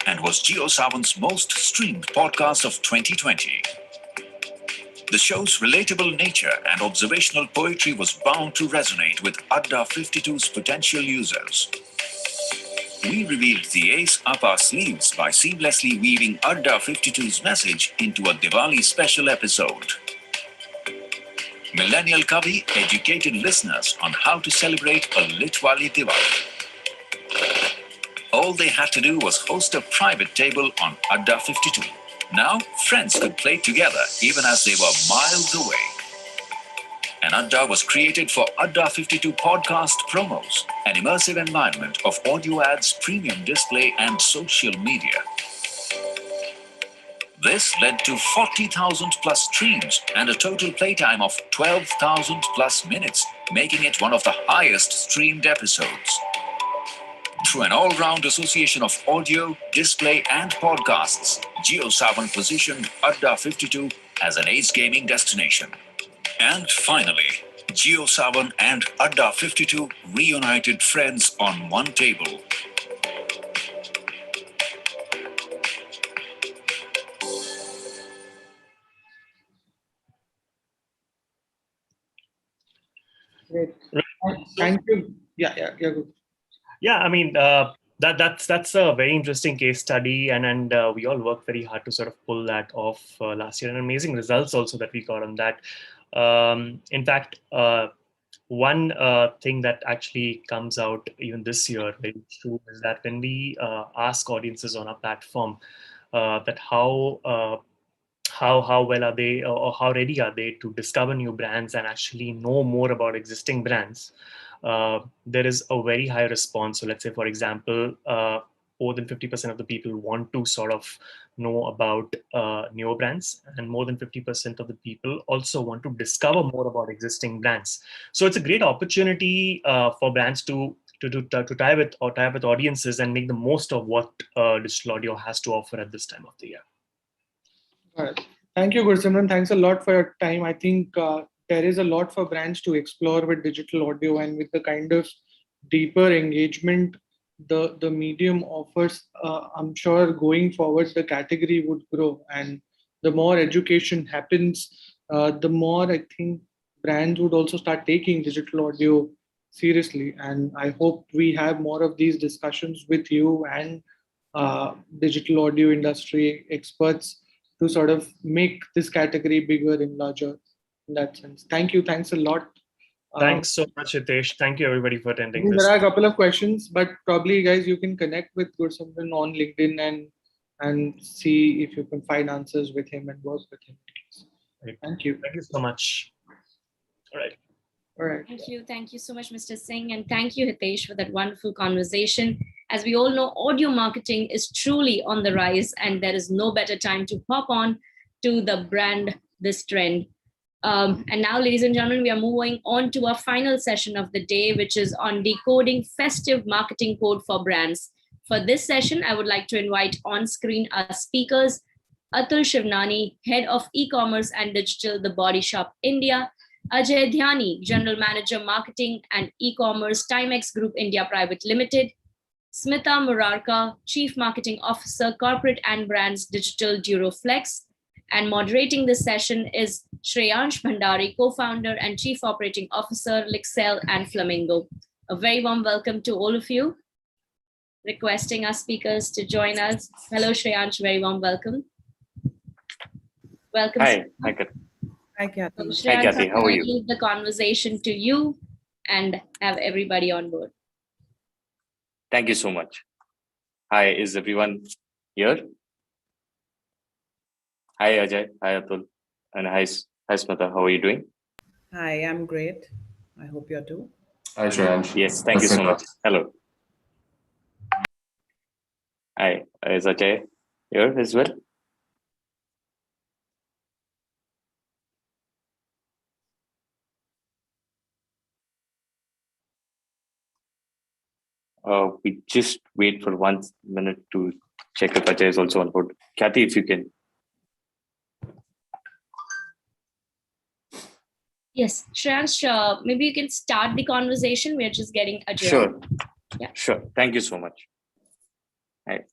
and was JioSaavn's most streamed podcast of 2020. The show's relatable nature and observational poetry was bound to resonate with Adda 52's potential users. We revealed the ace up our sleeves by seamlessly weaving Adda 52's message into a Diwali special episode. Millennial Kavi educated listeners on how to celebrate a Litwali Diwali. All they had to do was host a private table on Adda 52. Now, friends could play together even as they were miles away. An Adda was created for Adda 52 podcast promos, an immersive environment of audio ads, premium display, and social media. This led to 40,000 plus streams and a total playtime of 12,000 plus minutes, making it one of the highest streamed episodes. Through an all-round association of audio, display, and podcasts, JioSaavn positioned Adda 52 as an ace gaming destination. And finally, JioSaavn and Adda 52 reunited friends on one table. Great. Thank you. Yeah, good. Yeah, I mean, that's a very interesting case study, and we all worked very hard to sort of pull that off last year, and amazing results also that we got on that. In fact, one thing that actually comes out even this year very true is that when we ask audiences on our platform that how well are they, or how ready are they to discover new brands and actually know more about existing brands, there is a very high response. So let's say, for example, more than 50% of the people want to sort of know about newer brands, and more than 50% of the people also want to discover more about existing brands. So it's a great opportunity for brands to tie with audiences and make the most of what digital audio has to offer at this time of the year. All right. Thank you, Gursimran. Thanks a lot for your time. I think there is a lot for brands to explore with digital audio, and with the kind of deeper engagement the medium offers. I'm sure going forward the category would grow, and the more education happens, the more I think brands would also start taking digital audio seriously. And I hope we have more of these discussions with you and digital audio industry experts to sort of make this category bigger and larger in that sense. Thank you. Thanks a lot. Thanks so much, Hitesh. Thank you, everybody, for attending this. There are a couple of questions, but probably, guys, you can connect with Gursimran on LinkedIn and see if you can find answers with him and work with him. Right. Thank you. Thank you so much. All right. All right. Thank you so much, Mr. Singh, and thank you, Hitesh, for that wonderful conversation. As we all know, audio marketing is truly on the rise, and there is no better time to hop on to the brand this trend. And now, ladies and gentlemen, we are moving on to our final session of the day, which is on decoding festive marketing code for brands. For this session, I would like to invite on screen our speakers, Atul Shivnani, Head of eCommerce and Digital, The Body Shop India; Ajay Dhyani, General Manager Marketing and eCommerce, Timex Group India Private Limited; Smita Murarka, Chief Marketing Officer, Corporate and Brands Digital, Duroflex. And moderating this session is Shreyansh Bhandari, Co-founder and Chief Operating Officer, Lyxel&Flamingo. A very warm welcome to all of you. Requesting our speakers to join us. Hello, Shreyansh, very warm welcome. Welcome. Hi, Kathy. Hi, Kathy. So, hi, Kathy. How are you? Leave the conversation to you and have everybody on board. Thank you so much. Hi, is everyone here? Hi, Ajay. Hi, Atul. And hi, Smita. How are you doing? Hi, I'm great. I hope you're too. Hi, Shreyansh. Yes, thank you so much. Hello. Hi, is Ajay here as well? We just wait for 1 minute to check if Ajay is also on board. Kathy, if you can. Yes, Shreyansh, maybe you can start the conversation. We're just getting Ajay. Sure. Yeah. Sure. Thank you so much. Hi.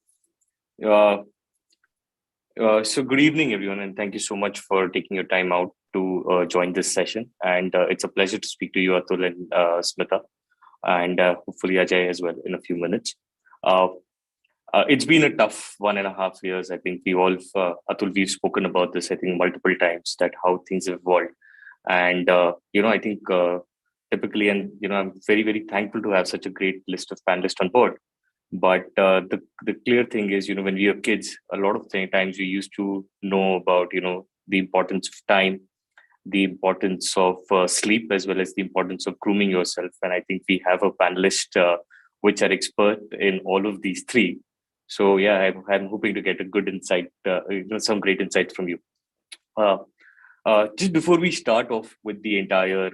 So good evening, everyone, and thank you so much for taking your time out to join this session. And it's a pleasure to speak to you, Atul and Smita, and hopefully Ajay as well in a few minutes. It's been a tough 1.5 years. I think we all, Atul, we've spoken about this, I think, multiple times, that how things have evolved. And I think typically, and I'm very, very thankful to have such a great list of panelists on board. But the clear thing is, when we were kids, a lot of times we used to know about the importance of time, the importance of sleep, as well as the importance of grooming yourself. And I think we have a panelist which are expert in all of these three. So yeah, I'm hoping to get a good insight, some great insights from you. Just before we start off with the entire,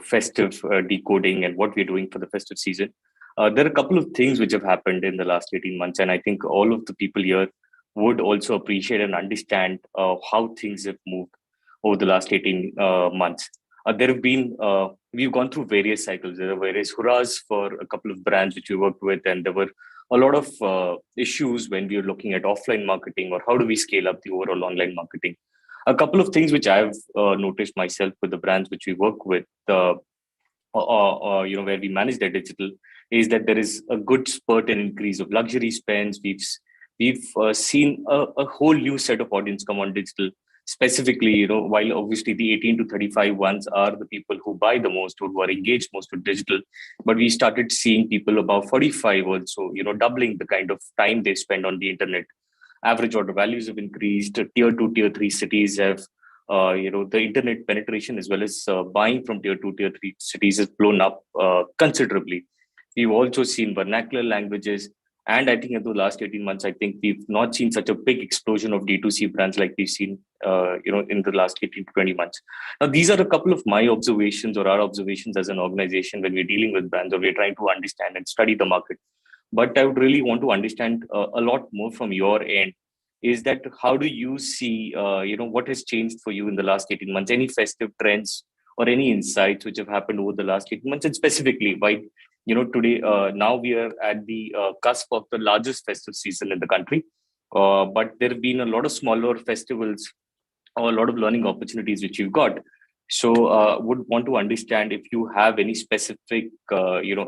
festive decoding and what we're doing for the festive season, there are a couple of things which have happened in the last 18 months, and I think all of the people here would also appreciate and understand how things have moved over the last 18 months. There have been, we've gone through various cycles. There are various hurrahs for a couple of brands which we worked with, and there were a lot of issues when we were looking at offline marketing or how do we scale up the overall online marketing. A couple of things which I've noticed myself with the brands which we work with, where we manage their digital, is that there is a good spurt and increase of luxury spends. We've seen a whole new set of audience come on digital. Specifically, while obviously the 18 to 35 ones are the people who buy the most, who are engaged most with digital, but we started seeing people above 45 also, doubling the kind of time they spend on the internet. Average order values have increased. Tier 2, Tier 3 cities have, the internet penetration as well as buying from Tier 2, Tier 3 cities has blown up considerably. We've also seen vernacular languages. And I think in the last 18 months, I think we've not seen such a big explosion of D2C brands like we've seen, in the last 18 to 20 months. Now, these are a couple of my observations or our observations as an organization when we're dealing with brands or we're trying to understand and study the market. But I would really want to understand a lot more from your end. Is that how do you see, what has changed for you in the last 18 months? Any festive trends or any insights which have happened over the last 18 months? And specifically, by today, now we are at the cusp of the largest festive season in the country. But there have been a lot of smaller festivals or a lot of learning opportunities which you've got. So would want to understand if you have any specific,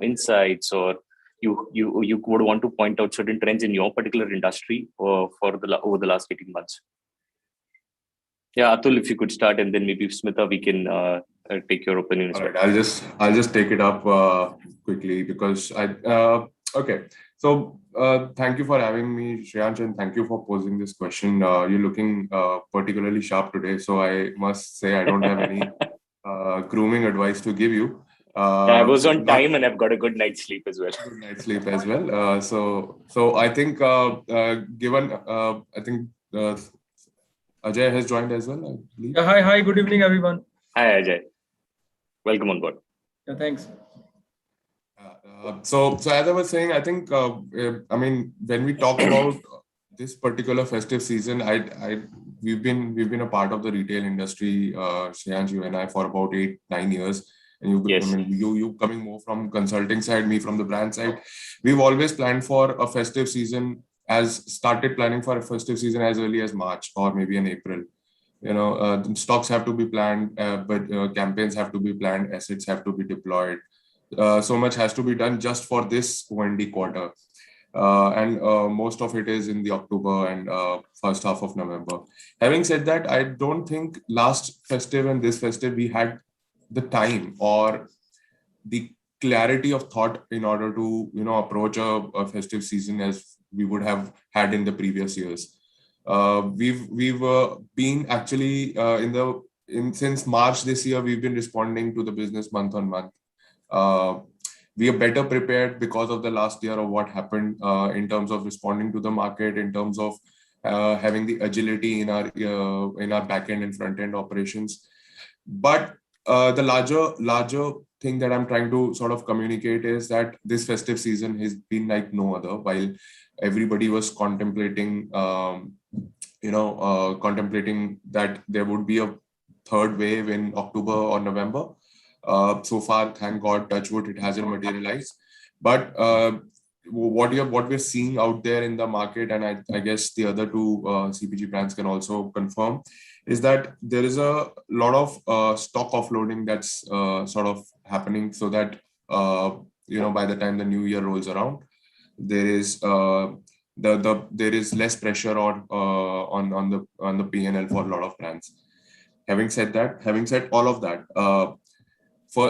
insights, or you would want to point out certain trends in your particular industry over the last 18 months. Yeah, Atul, if you could start, and then maybe Smita, we can take your opinion as well. Right, I'll just take it up quickly because okay. So thank you for having me, Shreyansh, and thank you for posing this question. You're looking particularly sharp today, so I must say I don't have any grooming advice to give you. I was on time and I've got a good night's sleep as well. Good night's sleep as well. So I think given I think Ajay has joined as well, I believe. Hi, good evening, everyone. Hi, Ajay. Welcome on board. Yeah, thanks. So as I was saying, I think when we talk about this particular festive season, we've been a part of the retail industry, Shreyansh, you and I, for about 8-9 years. And you coming more from consulting side, me from the brand side. We've always planned for a festive season, started planning for a festive season as early as March or maybe in April. Stocks have to be planned, but campaigns have to be planned, assets have to be deployed. So much has to be done just for this OND quarter. And most of it is in the October and first half of November. Having said that, I don't think last festive and this festive we had the time or the clarity of thought in order to approach a festive season as we would have had in the previous years. We've been actually since March this year, we've been responding to the business month on month. We are better prepared because of the last year of what happened in terms of responding to the market, in terms of having the agility in our back end and front end operations. But the larger thing that I'm trying to sort of communicate is that this festive season has been like no other. While everybody was contemplating that there would be a third wave in October or November. So far, thank God, touch wood, it hasn't materialized. But what we're seeing out there in the market, and I guess the other two CPG brands can also confirm, is that there is a lot of stock offloading that's sort of happening, so that by the time the new year rolls around, there is there is less pressure on the P&L for a lot of brands. having said all of that,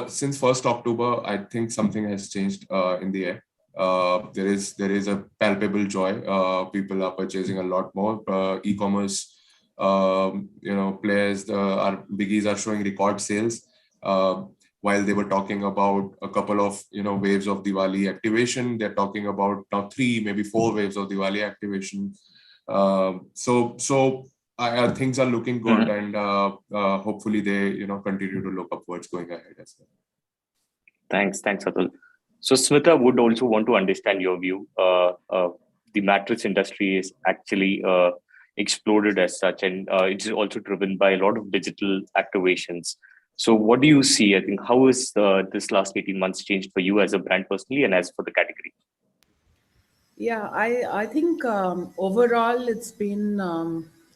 since 1st October, I think something has changed in the air. There is a palpable joy. People are purchasing a lot more. E-commerce, players, our biggies are showing record sales. While they were talking about a couple of waves of Diwali activation, they're talking about now 3, maybe 4 waves of Diwali activation. So things are looking good, and hopefully they continue to look upwards going ahead as well. Thanks, Atul. So Smita would also want to understand your view. The mattress industry is actually exploded as such, and it's also driven by a lot of digital activations. So what do you see? I think how is this last 18 months changed for you as a brand personally and as for the category? Yeah, I think overall it's been,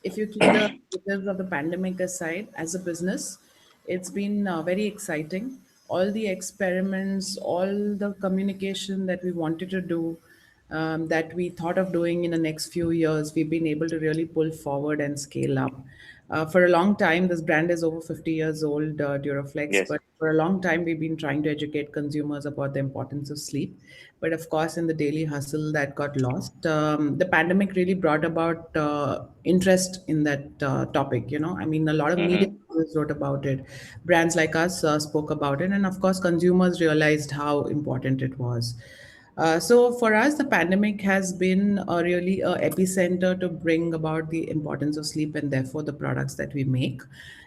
if you keep the figures of the pandemic aside, as a business, it's been very exciting. All the experiments, all the communication that we wanted to do, that we thought of doing in the next few years, we've been able to really pull forward and scale up. For a long time, this brand is over 50 years old, Duraflex, Yes. but for a long time, we've been trying to educate consumers about the importance of sleep. But of course, in the daily hustle, that got lost. The pandemic really brought about interest in that topic. I mean, a lot of media wrote about it. Brands like us spoke about it. And of course, consumers realized how important it was. So for us, the pandemic has been really a epicenter to bring about the importance of sleep and therefore the products that we make.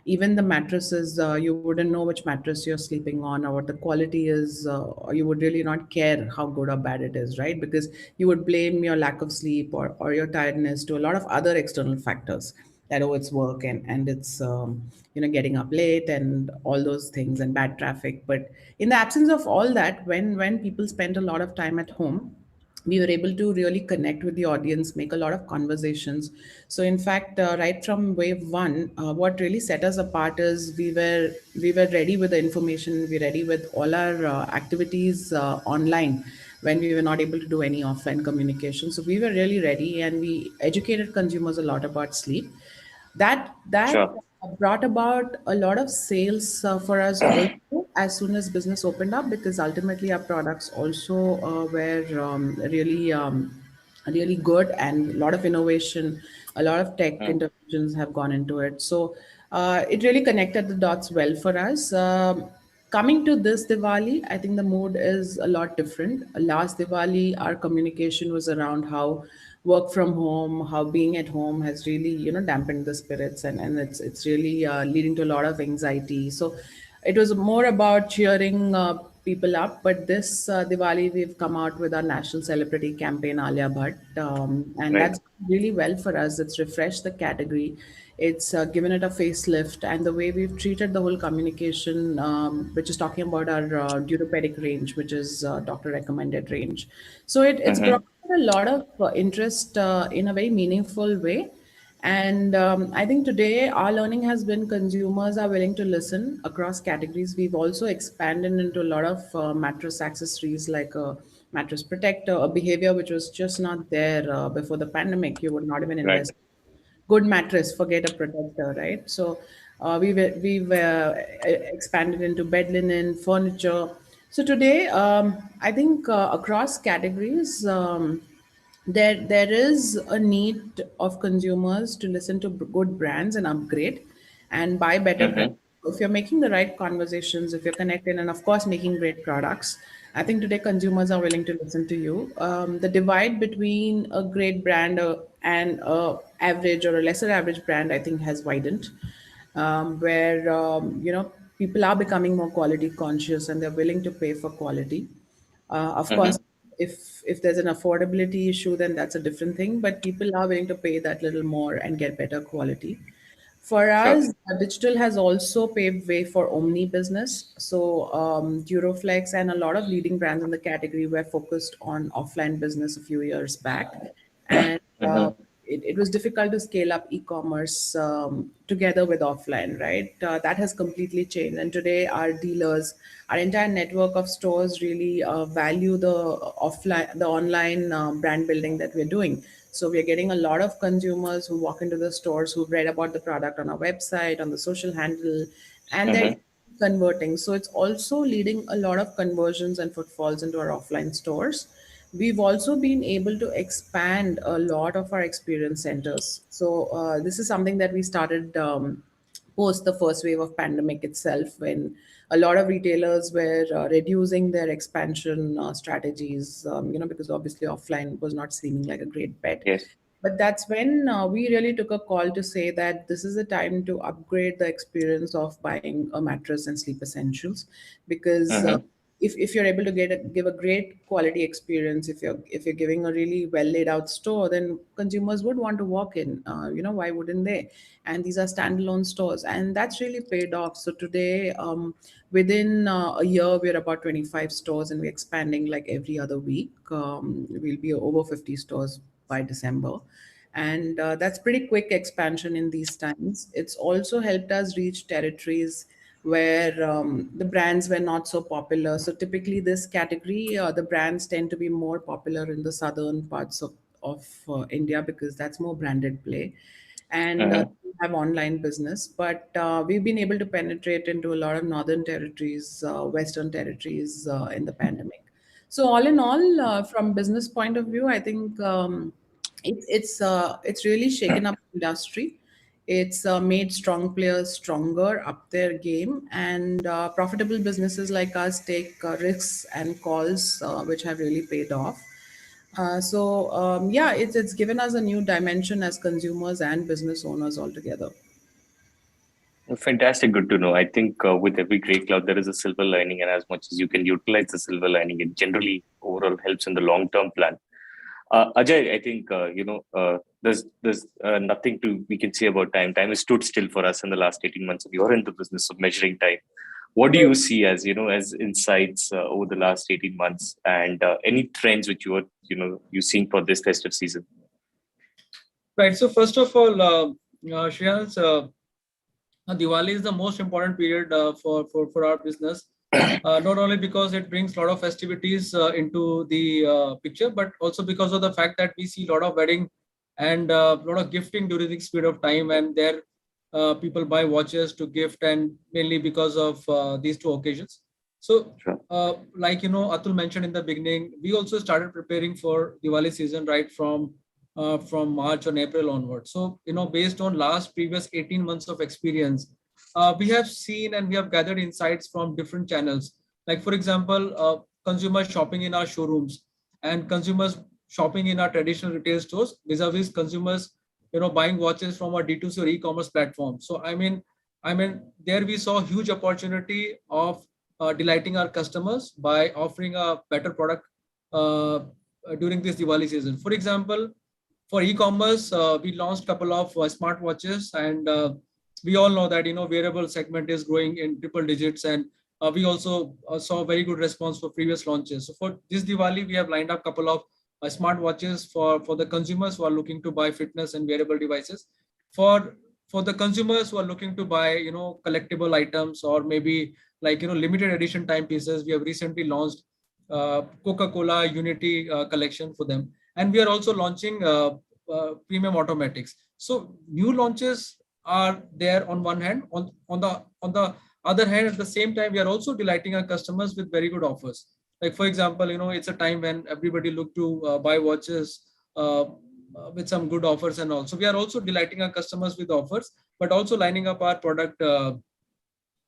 Even the mattresses, you wouldn't know which mattress you're sleeping on or what the quality is, or you would really not care how good or bad it is, right? Because you would blame your lack of sleep or your tiredness to a lot of other external factors, that it's work and it's getting up late and all those things and bad traffic. But in the absence of all that, when people spent a lot of time at home, we were able to really connect with the audience, make a lot of conversations. So in fact, right from wave one, what really set us apart is we were ready with the information, we were ready with all our activities online when we were not able to do any offline communication. So we were really ready and we educated consumers a lot about sleep. That Sure. brought about a lot of sales for us also as soon as business opened up, because ultimately our products also were really good, and a lot of innovation, a lot of tech interventions have gone into it. So it really connected the dots well for us. Coming to this Diwali, I think the mood is a lot different. Last Diwali, our communication was around how work from home, how being at home has really, dampened the spirits, and it's really leading to a lot of anxiety. So it was more about cheering people up. But this Diwali, we've come out with our national celebrity campaign, Alia Bhatt, and Right. that's really well for us. It's refreshed the category. It's given it a facelift, and the way we've treated the whole communication, which is talking about our Durapedic range, which is doctor recommended range. So it's brought a lot of interest in a very meaningful way. And I think today our learning has been consumers are willing to listen across categories. We've also expanded into a lot of mattress accessories like a mattress protector, a behavior which was just not there before the pandemic. You would not even Right. invest. Good mattress, forget a protector, right? So we've expanded into bed linen, furniture. So today, I think across categories, there is a need of consumers to listen to good brands and upgrade and buy better brands. If you're making the right conversations, if you're connected, and of course making great products, I think today consumers are willing to listen to you. The divide between a great brand and a average or a lesser average brand, I think, has widened, where people are becoming more quality conscious and they're willing to pay for quality. Of course, if there's an affordability issue, then that's a different thing. But people are willing to pay that little more and get better quality. For us, digital has also paved way for omni business. So Duroflex and a lot of leading brands in the category were focused on offline business a few years back, and it was difficult to scale up e-commerce together with offline, right? That has completely changed, and today our dealers, our entire network of stores really value the online brand building that we're doing. So we're getting a lot of consumers who walk into the stores who've read about the product on our website, on the social handle, and they're converting. So it's also leading a lot of conversions and footfalls into our offline stores. We've also been able to expand a lot of our experience centers. So this is something that we started post the first wave of pandemic itself, when a lot of retailers were reducing their expansion strategies, because obviously offline was not seeming like a great bet. Yes. But that's when we really took a call to say that this is the time to upgrade the experience of buying a mattress and sleep essentials, because if you're able to give a great quality experience, if you're giving a really well laid out store, then consumers would want to walk in. Why wouldn't they? And these are standalone stores, and that's really paid off. So today, within a year, we're about 25 stores, and we're expanding like every other week. We'll be over 50 stores by December. And that's pretty quick expansion in these times. It's also helped us reach territories where the brands were not so popular. So typically this category, the brands tend to be more popular in the southern parts of India, because that's more branded play. And we have online business, but we've been able to penetrate into a lot of northern territories, western territories in the pandemic. So all in all, from business point of view, I think it's really shaken up the industry. It's made strong players stronger, up their game, and profitable businesses like us take risks and calls, which have really paid off. It's given us a new dimension as consumers and business owners altogether. Fantastic, good to know. I think with every gray cloud, there is a silver lining, and as much as you can utilize the silver lining, it generally overall helps in the long-term plan. Ajay, I think there's nothing we can say about time. Time has stood still for us in the last 18 months. You're in the business of measuring time. What do you see as as insights over the last 18 months, and any trends which you're seeing for this festive season? Right. So first of all, Shreyansh, Diwali is the most important period for our business. Not only because it brings a lot of festivities into the picture, but also because of the fact that we see a lot of wedding and a lot of gifting during this period of time, and there people buy watches to gift, and mainly because of these two occasions. So like Atul mentioned in the beginning, we also started preparing for Diwali season right from March and April onwards. So based on previous 18 months of experience, we have seen and we have gathered insights from different channels. Like for example, consumers shopping in our showrooms and consumers shopping in our traditional retail stores vis-a-vis consumers buying watches from our D2C or e-commerce platform. So I mean there we saw huge opportunity of delighting our customers by offering a better product during this Diwali season. For example, for e-commerce, we launched a couple of smartwatches, and we all know that wearable segment is growing in triple digits, and we also saw very good response for previous launches. So for this Diwali, we have lined up a couple of smartwatches for the consumers who are looking to buy fitness and wearable devices. For the consumers who are looking to buy collectible items, or maybe like limited edition timepieces, we have recently launched Coca-Cola Unity collection for them. And we are also launching premium automatics. So new launches are there on one hand. On the other hand, at the same time, we are also delighting our customers with very good offers. Like for example, it's a time when everybody look to buy watches with some good offers, and also we are also delighting our customers with offers, but also lining up our product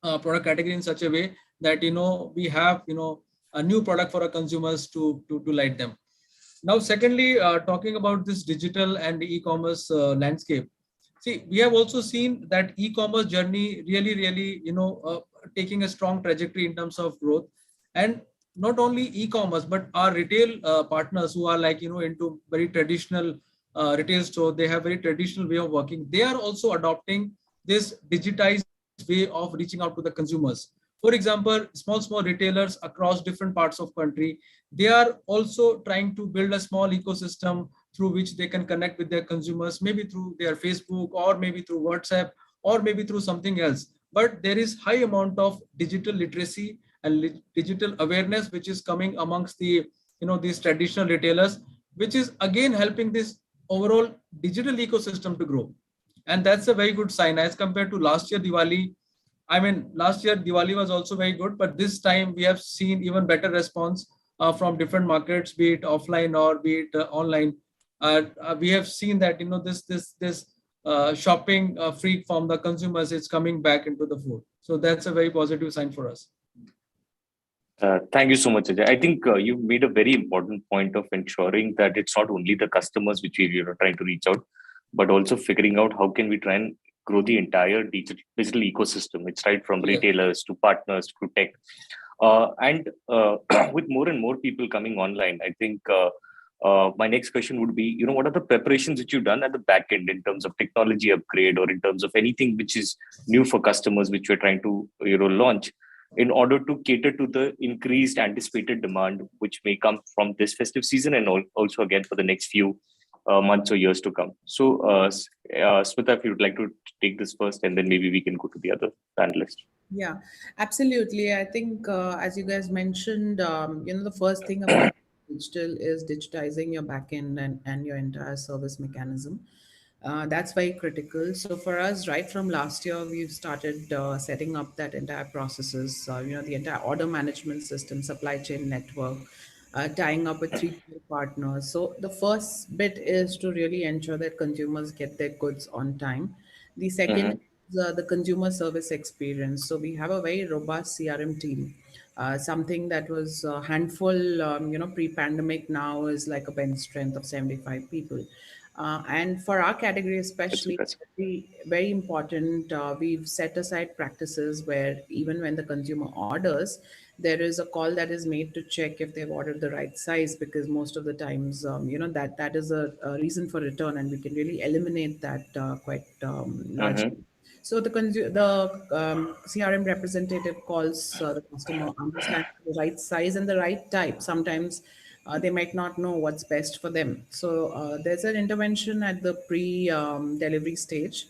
category in such a way that we have a new product for our consumers to delight them. Now, secondly, talking about this digital and the e-commerce landscape, see, we have also seen that e-commerce journey really, taking a strong trajectory in terms of growth. And not only e-commerce, but our retail partners who are like, into very traditional retail store, they have very traditional way of working. They are also adopting this digitized way of reaching out to the consumers. For example, small retailers across different parts of country, they are also trying to build a small ecosystem through which they can connect with their consumers, maybe through their Facebook, or maybe through WhatsApp, or maybe through something else. But there is high amount of digital literacy and digital awareness which is coming amongst the these traditional retailers, which is again helping this overall digital ecosystem to grow. And that's a very good sign as compared to last year Diwali. I mean, last year Diwali was also very good, but this time we have seen even better response from different markets, be it offline or be it online. We have seen that this shopping freak from the consumers is coming back into the fold. So that's a very positive sign for us. Thank you so much, Ajay. I think you've made a very important point of ensuring that it's not only the customers which we're trying to reach out, but also figuring out how can we try and grow the entire digital ecosystem. It's right from retailers to partners to tech. And with more and more people coming online, I think my next question would be, what are the preparations that you've done at the back end in terms of technology upgrade or in terms of anything which is new for customers which we're trying to launch in order to cater to the increased anticipated demand which may come from this festive season and also again for the next few months or years to come. So Smita, if you'd like to take this first and then maybe we can go to the other panelists. Yeah, absolutely. I think as you guys mentioned, the first thing about digital is digitizing your backend and your entire service mechanism. That's very critical. So for us, right from last year, we've started setting up that entire processes, the entire order management system, supply chain network, tying up with 3PL partners. So the first bit is to really ensure that consumers get their goods on time. The second is the consumer service experience. So we have a very robust CRM team. Something that was a handful, pre-pandemic now is like a bench strength of 75 people. And for our category especially, very, very important, we've set aside practices where even when the consumer orders, there is a call that is made to check if they've ordered the right size, because most of the times, that is a reason for return, and we can really eliminate that quite largely. So the CRM representative calls the customer, understands the right size and the right type. Sometimes they might not know what's best for them. So there's an intervention at the pre-delivery stage,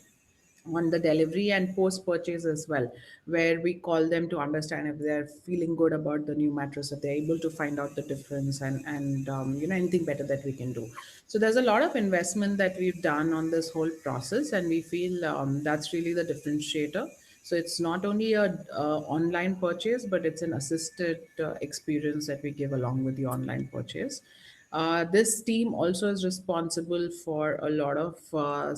on the delivery and post-purchase as well, where we call them to understand if they're feeling good about the new mattress, if they're able to find out the difference and anything better that we can do. So there's a lot of investment that we've done on this whole process, and we feel that's really the differentiator. So it's not only a online purchase, but it's an assisted experience that we give along with the online purchase. This team also is responsible for a lot of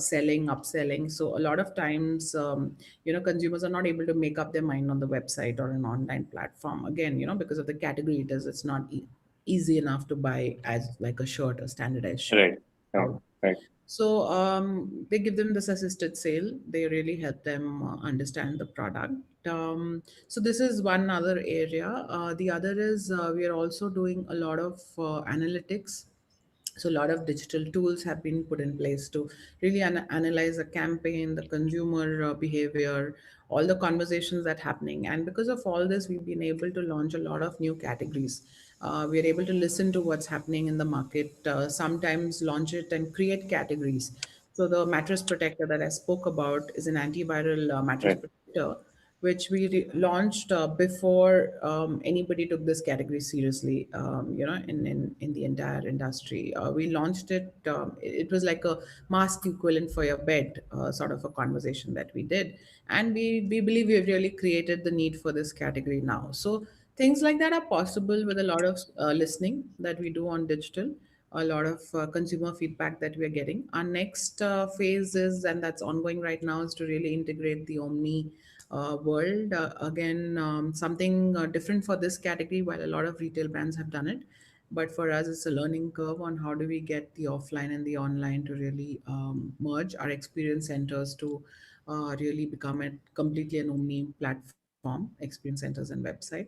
selling, upselling. So a lot of times, consumers are not able to make up their mind on the website or an online platform. Again, because of the category it is, it's not easy enough to buy as like a shirt, a standardized shirt. Right. So they give them this assisted sale. They really help them understand the product. So this is one other area. The other is we are also doing a lot of analytics. So a lot of digital tools have been put in place to really analyze a campaign, the consumer behavior, all the conversations that happening. And because of all this, we've been able to launch a lot of new categories. We are able to listen to what's happening in the market, sometimes launch it and create categories. So the mattress protector that I spoke about is an antiviral mattress protector, which we launched before anybody took this category seriously, in the entire industry. We launched it. It was like a mask equivalent for your bed, sort of a conversation that we did. And we believe we've really created the need for this category now. So things like that are possible with a lot of listening that we do on digital, a lot of consumer feedback that we're getting. Our next phase is, and that's ongoing right now, is to really integrate the Omni world. Again, something different for this category, while a lot of retail brands have done it. But for us, it's a learning curve on how do we get the offline and the online to really merge our experience centers to really become completely an Omni platform, experience centers and website.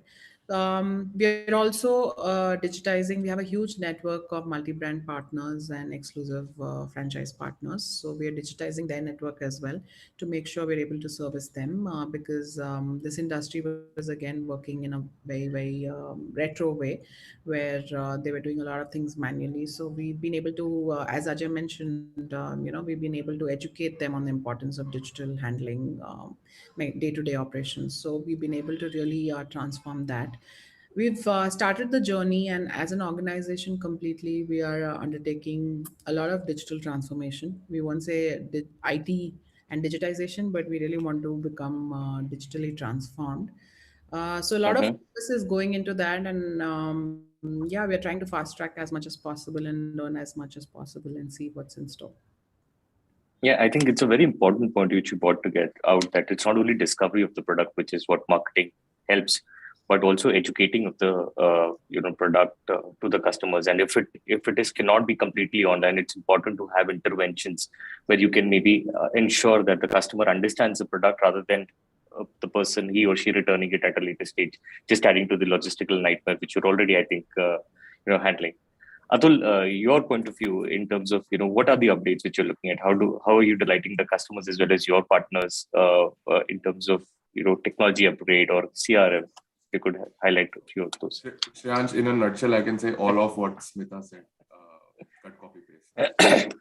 We are also digitizing. We have a huge network of multi-brand partners and exclusive franchise partners. So we are digitizing their network as well to make sure we're able to service them, because this industry was again working in a very, very retro way, where they were doing a lot of things manually. So we've been able to, as Ajay mentioned, we've been able to educate them on the importance of digital handling day-to-day operations. So we've been able to really transform that. We've started the journey, and as an organization, completely, we are undertaking a lot of digital transformation. We won't say IT and digitization, but we really want to become digitally transformed. So a lot of Mhm. focus is going into that, and yeah, we are trying to fast track as much as possible and learn as much as possible and see what's in store. Yeah, I think it's a very important point which you brought to get out, that it's not only discovery of the product, which is what marketing helps, but also educating of the product to the customers. And if it is cannot be completely online, it's important to have interventions where you can maybe ensure that the customer understands the product rather than the person, he or she, returning it at a later stage, just adding to the logistical nightmare which you're already, I think, handling. Atul, your point of view in terms of, what are the updates which you're looking at? How are you delighting the customers as well as your partners in terms of, technology upgrade or CRM? You could highlight a few of those. Shreyansh, in a nutshell, I can say all of what Smita said. Cut, copy, paste.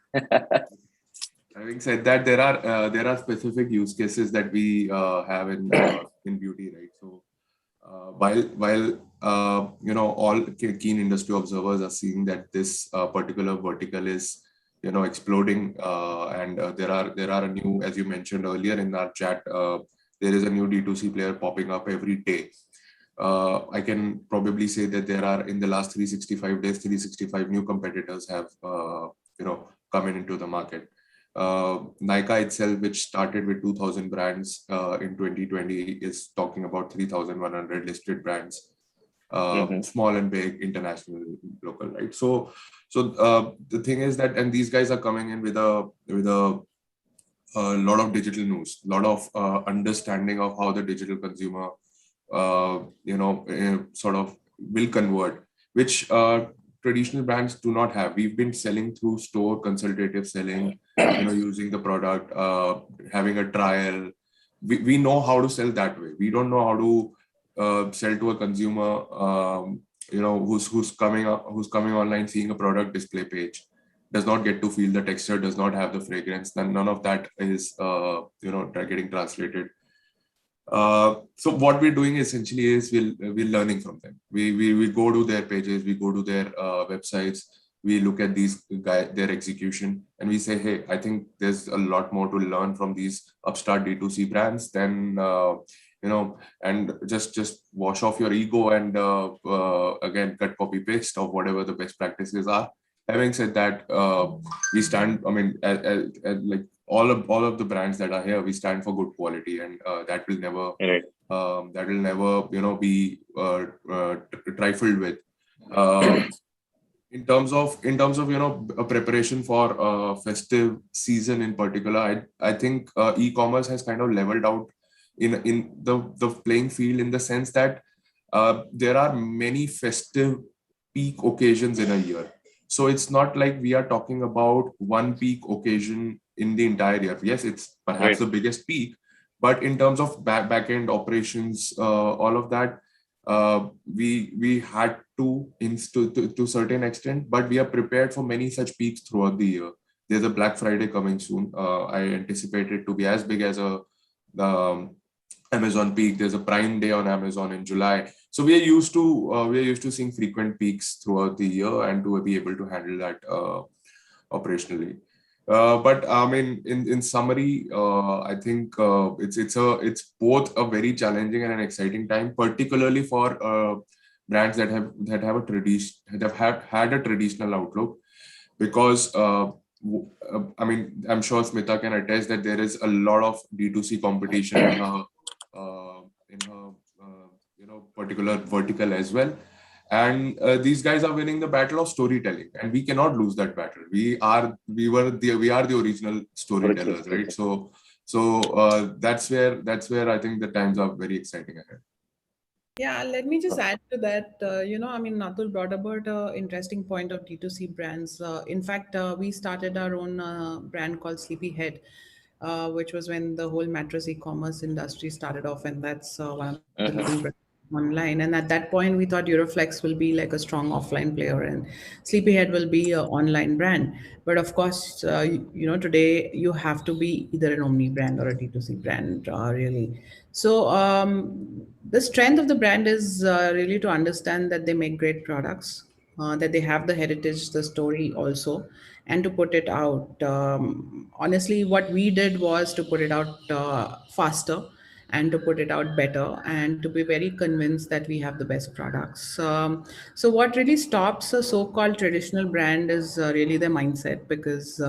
Having said that, there are specific use cases that we have in beauty, right? So while all keen industry observers are seeing that this particular vertical is exploding, and there are a new, as you mentioned earlier in our chat, there is a new D2C player popping up every day. I can probably say that there are, in the last 365 days, 365 new competitors have come into the market. Nykaa itself, which started with 2,000 brands in 2020, is talking about 3,100 listed brands, small and big, international, local, right? So the thing is that, and these guys are coming in with a lot of digital news, lot of understanding of how the digital consumer sort of will convert, which traditional brands do not have. We've been selling through store consultative selling, using the product, having a trial. We know how to sell that way. We don't know how to sell to a consumer, who's coming online, seeing a product display page, does not get to feel the texture, does not have the fragrance. None of that is getting translated. So what we're doing essentially is we're learning from them. We go to their pages, we go to their websites, we look at their execution, and we say, hey, I think there's a lot more to learn from these upstart D2C brands than and just wash off your ego and again cut, copy, paste of whatever the best practices are. Having said that, we stand, I mean, like all of the brands that are here, we stand for good quality, and that will never be trifled with. In terms of a preparation for festive season in particular, I think e-commerce has kind of leveled out in the playing field, in the sense that there are many festive peak occasions in a year. So it's not like we are talking about one peak occasion in the entire year. Yes, it's perhaps the biggest peak, but in terms of back-end operations, all of that, we had to certain extent, but we are prepared for many such peaks throughout the year. There's a Black Friday coming soon. I anticipate it to be as big as a Amazon peak. There's a Prime Day on Amazon in July. So we are used to seeing frequent peaks throughout the year, and to be able to handle that operationally. But I mean, in summary, I think it's both a very challenging and an exciting time, particularly for brands that have had a traditional outlook, because I mean, I'm sure Smita can attest that there is a lot of D2C competition in her particular vertical as well. And these guys are winning the battle of storytelling, and we cannot lose that battle. We are the original storytellers, right? So that's where I think the times are very exciting ahead. Yeah, let me just add to that. I mean, Atul brought about an interesting point of D2C brands. In fact, we started our own brand called Sleepyhead, which was when the whole mattress e-commerce industry started off, and that's one of the leading brands online. And at that point, we thought Euroflex will be like a strong offline player and Sleepyhead will be an online brand. But of course, today you have to be either an omni brand or a D2C brand, really. So the strength of the brand is really to understand that they make great products, that they have the heritage, the story also, and to put it out. Honestly, what we did was to put it out faster and to put it out better and to be very convinced that we have the best products. So what really stops a so-called traditional brand is really their mindset, because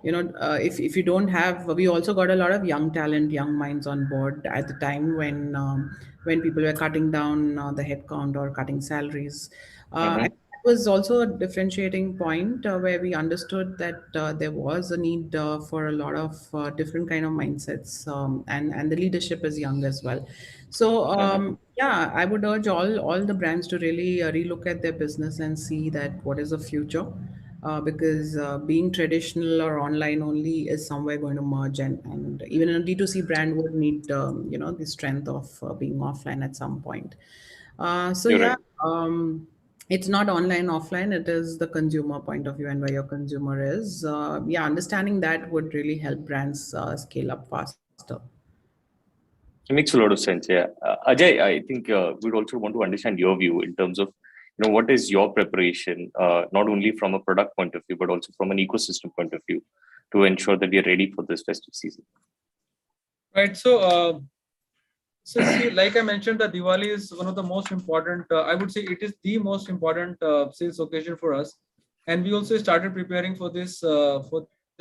if you don't have, we also got a lot of young talent, young minds on board at the time when people were cutting down the headcount or cutting salaries. Mhm. Was also a differentiating point where we understood that there was a need for a lot of different kind of mindsets, and the leadership is young as well. So yeah, I would urge all the brands to really relook at their business and see that what is the future, because being traditional or online only is somewhere going to merge, and even a D2C brand would need the strength of being offline at some point. So You're yeah, right. it's not online, offline. It is the consumer point of view and where your consumer is. Yeah, understanding that would really help brands scale up faster. It makes a lot of sense. Yeah, Ajay, I think we'd also want to understand your view in terms of, what is your preparation, not only from a product point of view, but also from an ecosystem point of view, to ensure that we are ready for this festive season. Right. So see, like I mentioned, that Diwali is one of the most important. I would say it is the most important sales occasion for us, and we also started preparing for this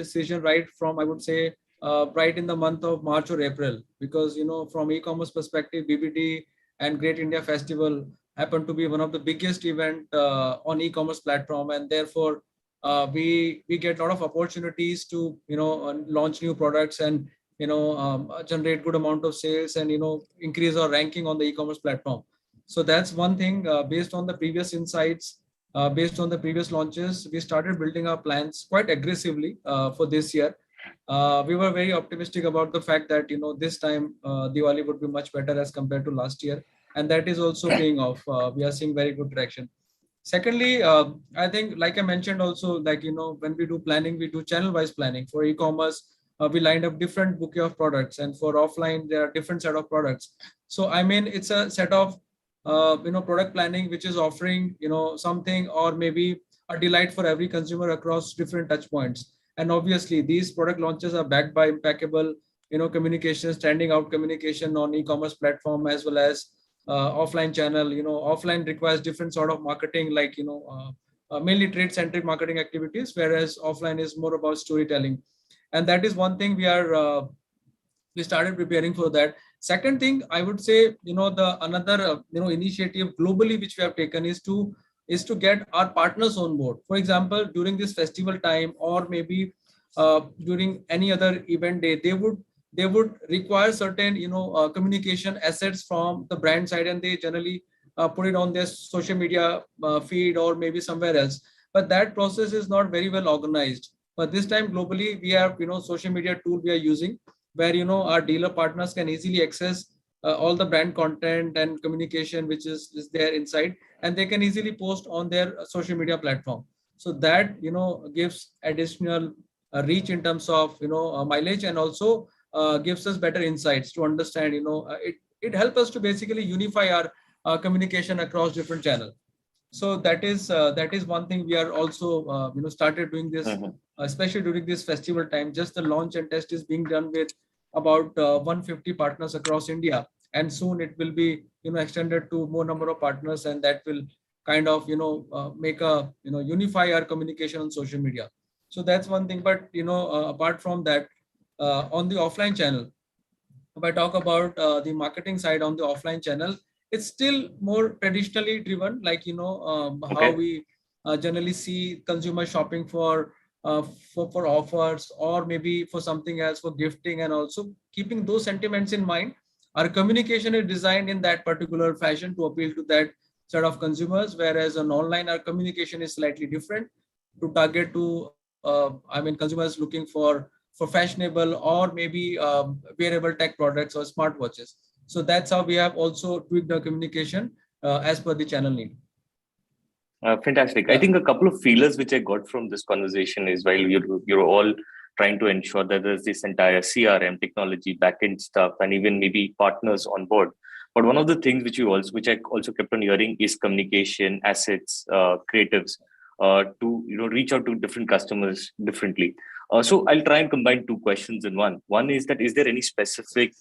season right from, I would say, right in the month of March or April, because from e-commerce perspective, BBD and Great India Festival happen to be one of the biggest event on e-commerce platform, and therefore we get a lot of opportunities to launch new products and generate good amount of sales and increase our ranking on the e-commerce platform. So that's one thing. Based on the previous insights, based on the previous launches, we started building our plans quite aggressively for this year. We were very optimistic about the fact that this time Diwali would be much better as compared to last year, and that is also paying off. We are seeing very good traction. Secondly, I think, like I mentioned also, like when we do planning, we do channel wise planning. For e-commerce, we lined up different bouquet of products, and for offline there are different set of products. So I mean, it's a set of product planning which is offering something, or maybe a delight for every consumer across different touch points. And obviously these product launches are backed by impeccable communication, standing out communication on e-commerce platform, as well as offline channel. Offline requires different sort of marketing, like mainly trade centric marketing activities, whereas offline is more about storytelling. And that is one thing we started preparing for that. Second thing, I would say, the another initiative globally which we have taken is to get our partners on board. For example, during this festival time, or maybe during any other event day, they would require certain communication assets from the brand side, and they generally put it on their social media feed or maybe somewhere else. But that process is not very well organized. But this time globally, we have social media tool we are using, where our dealer partners can easily access all the brand content and communication which is there inside, and they can easily post on their social media platform. So that gives additional reach in terms of mileage, and also gives us better insights to understand. It helps us to basically unify our communication across different channels. So that is one thing we are also started doing this, especially during this festival time. Just the launch and test is being done with about 150 partners across India, and soon it will be extended to more number of partners, and that will kind of make a unify our communication on social media. So that's one thing. But apart from that, on the offline channel, if I talk about the marketing side on the offline channel, it's still more traditionally driven, like how we generally see consumer shopping for offers, or maybe for something else, for gifting, and also keeping those sentiments in mind. Our communication is designed in that particular fashion to appeal to that set of consumers, whereas on online our communication is slightly different, to target to consumers looking for fashionable or maybe wearable tech products or smartwatches. So that's how we have also tweaked the communication as per the channel need. Fantastic. I think a couple of feelers which I got from this conversation is while you're all trying to ensure that there's this entire CRM technology, backend stuff, and even maybe partners on board. But one of the things which I also kept on hearing is communication, assets, creatives, to reach out to different customers differently. So I'll try and combine two questions in one. One is that is there any specific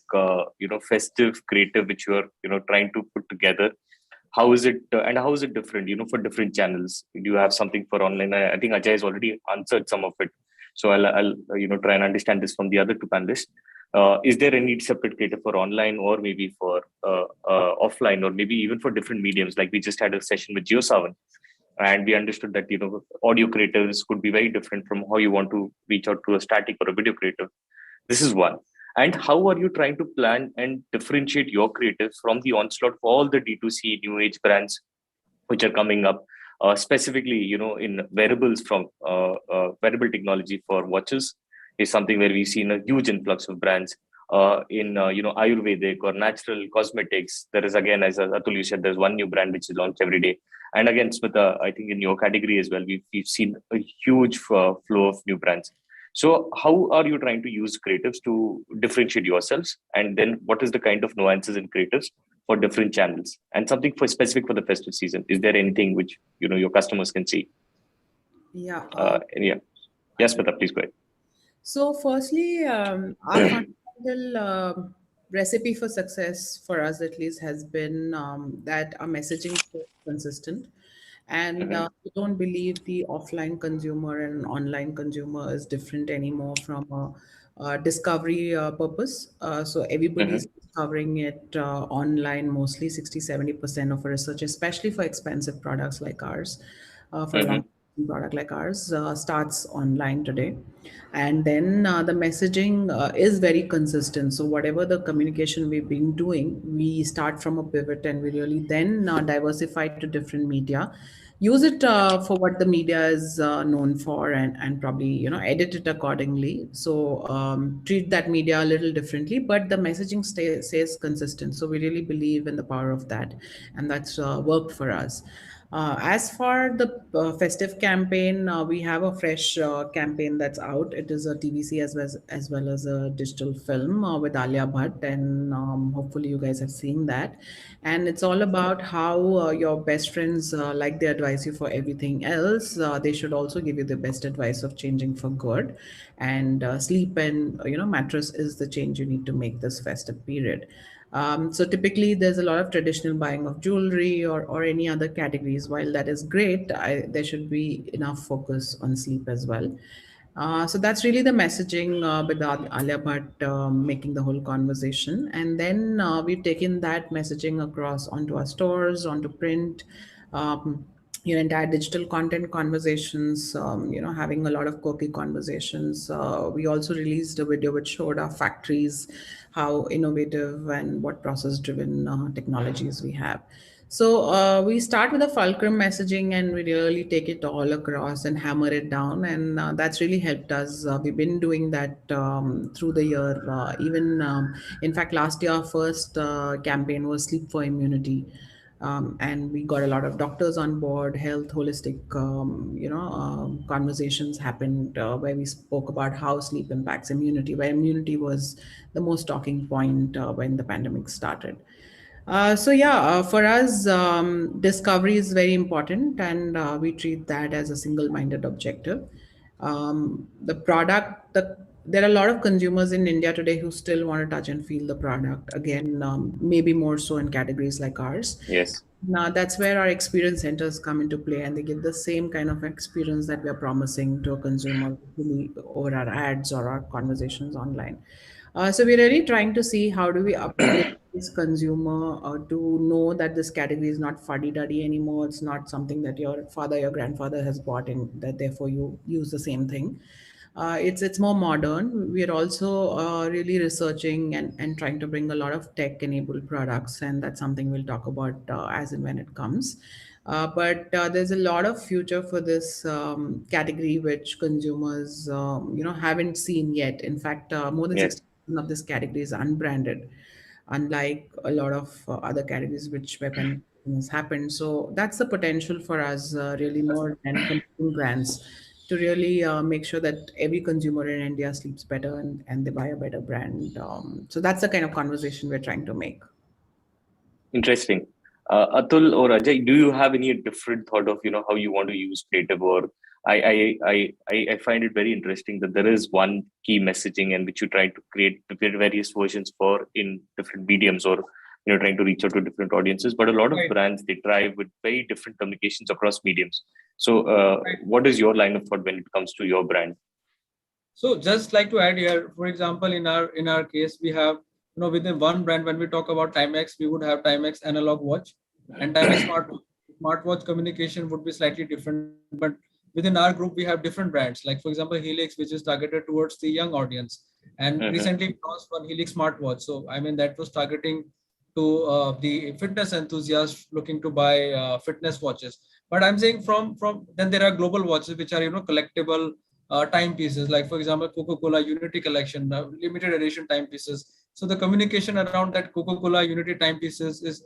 festive creative which you are trying to put together? How is it and how is it different for different channels? Do you have something for online? I think Ajay has already answered some of it, so I'll try and understand this from the other two panelists. Is there any separate creative for online or maybe for offline, or maybe even for different mediums? Like we just had a session with JioSaavn, and we understood that audio creatives could be very different from how you want to reach out to a static or a video creative. This is one. And how are you trying to plan and differentiate your creatives from the onslaught for all the D2C new age brands which are coming up, specifically, in wearables from wearable technology for watches is something where we've seen a huge influx of brands in, Ayurvedic or natural cosmetics. There is, again, as Atul, you said, there's one new brand which is launched every day. And again, Smita, I think in your category as well, we've seen a huge flow of new brands. So how are you trying to use creatives to differentiate yourselves? And then what is the kind of nuances in creatives for different channels? And something for specific for the festive season? Is there anything which, your customers can see? Yeah. Yes, Smita, please go ahead. So firstly, our fundamental recipe for success for us at least has been that our messaging is consistent. And we don't believe the offline consumer and online consumer is different anymore from a discovery purpose. So everybody's discovering it online, mostly 60-70% of our research, especially for expensive products like ours, for a long product like ours, starts online today. And then the messaging is very consistent. So whatever the communication we've been doing, we start from a pivot and we really then diversify to different media. Use it for what the media is known for, and probably edit it accordingly. So treat that media a little differently, but the messaging stays consistent. So we really believe in the power of that, and that's worked for us. As for the festive campaign, we have a fresh campaign that's out. It is a TVC as well as a digital film with Alia Bhatt, and hopefully you guys have seen that. And it's all about how your best friends, like they advise you for everything else, they should also give you the best advice of changing for good. And sleep and mattress is the change you need to make this festive period. So typically there's a lot of traditional buying of jewelry or any other categories. While that is great, there should be enough focus on sleep as well. So that's really the messaging with Alia Bhatt making the whole conversation. And then we've taken that messaging across onto our stores, onto print, entire digital content conversations, having a lot of quirky conversations. We also released a video which showed our factories, how innovative and what process driven technologies we have. So we start with a fulcrum messaging and we really take it all across and hammer it down. And that's really helped us. We've been doing that through the year. In fact, last year, our first campaign was Sleep for Immunity. And we got a lot of doctors on board, health, holistic, conversations happened where we spoke about how sleep impacts immunity, where immunity was the most talking point when the pandemic started. For us, discovery is very important, and we treat that as a single-minded objective. There are a lot of consumers in India today who still want to touch and feel the product. Again, maybe more so in categories like ours. Yes. Now that's where our experience centers come into play, and they give the same kind of experience that we are promising to a consumer over our ads or our conversations online. So we're really trying to see how do we upgrade this consumer to know that this category is not fuddy-duddy anymore. It's not something that your father, your grandfather has bought and that therefore you use the same thing. It's more modern. We are also really researching and trying to bring a lot of tech-enabled products, and that's something we'll talk about as and when it comes. But there's a lot of future for this category, which consumers, haven't seen yet. In fact, more than 60% of this category is unbranded. unlike a lot of other categories where pandemic has happened. So that's the potential for us, really more than competing brands, to really make sure that every consumer in India sleeps better and they buy a better brand. So that's the kind of conversation we're trying to make. Interesting. Atul or Ajay, do you have any different thought of how you want to use creative? Or I find it very interesting that there is one key messaging and which you try to create various versions for in different mediums, or trying to reach out to different audiences. But a lot of Right. brands, they try with very different communications across mediums. So Right. what is your line of thought when it comes to your brand? So just like to add here, for example, in our case, we have within one brand, when we talk about Timex, we would have Timex analog watch and Timex smartwatch communication would be slightly different. But within our group, we have different brands, like for example, Helix, which is targeted towards the young audience, and recently we launched one Helix smartwatch. So I mean that was targeting to the fitness enthusiasts looking to buy fitness watches. But I'm saying from then there are global watches which are collectible timepieces, like for example Coca-Cola Unity Collection, limited edition timepieces. So the communication around that Coca-Cola Unity timepieces is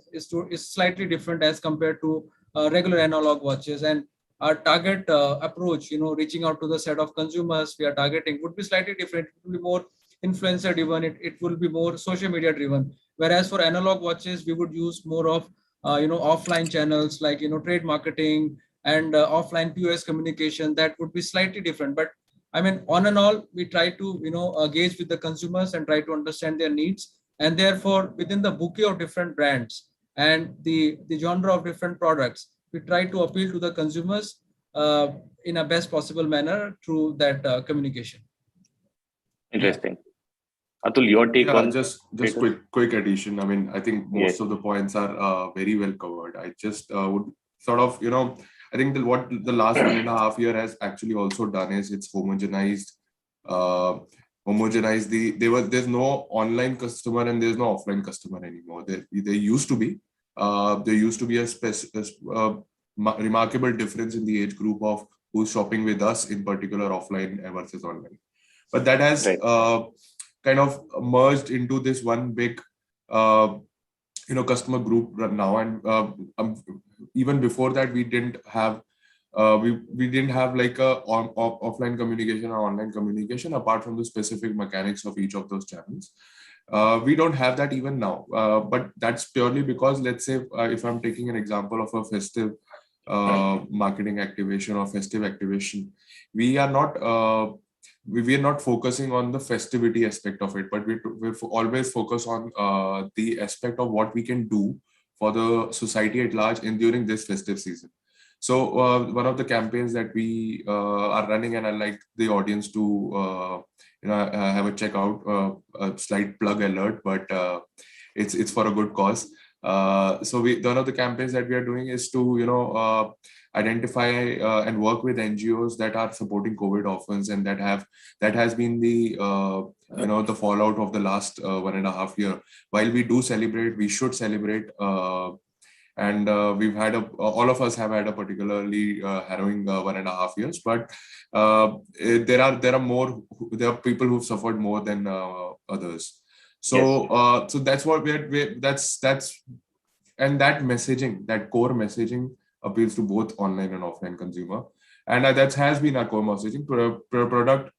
slightly different as compared to regular analog watches, and our target approach, reaching out to the set of consumers we are targeting would be slightly different. It will be more influencer driven. It will be more social media driven. Whereas for analog watches, we would use more of offline channels like trade marketing and offline POS communication. That would be slightly different. But I mean, on and all, we try to gauge with the consumers and try to understand their needs. And therefore, within the bouquet of different brands and the genre of different products, we try to appeal to the consumers in a best possible manner through that communication. Interesting. Atul, your take on just quick addition. I mean, I think most of the points are very well covered. I just would sort of, I think what the last 1.5 years has actually also done is it's homogenized there's no online customer and there's no offline customer anymore. There used to be a remarkable difference in the age group of who's shopping with us, in particular offline versus online. But that has kind of merged into this one big customer group right now. And even before that, we didn't have like a offline communication or online communication apart from the specific mechanics of each of those channels. We don't have that even now, but that's purely because, let's say, if I'm taking an example of a festive marketing activation or festive activation, we are not focusing on the festivity aspect of it, but we always focus on the aspect of what we can do for the society at large during this festive season. So one of the campaigns that we are running, and I'd like the audience to have a check out, a slight plug alert, but it's for a good cause. So one of the campaigns that we are doing is to identify and work with NGOs that are supporting COVID orphans, and that has been the the fallout of the last 1.5 years. While we do celebrate, we should celebrate. And we've had all of us have had a particularly harrowing 1.5 years, but there are people who've suffered more than others. So so that's what that's and that messaging, that core messaging, appeals to both online and offline consumer, and that has been our core messaging. Product,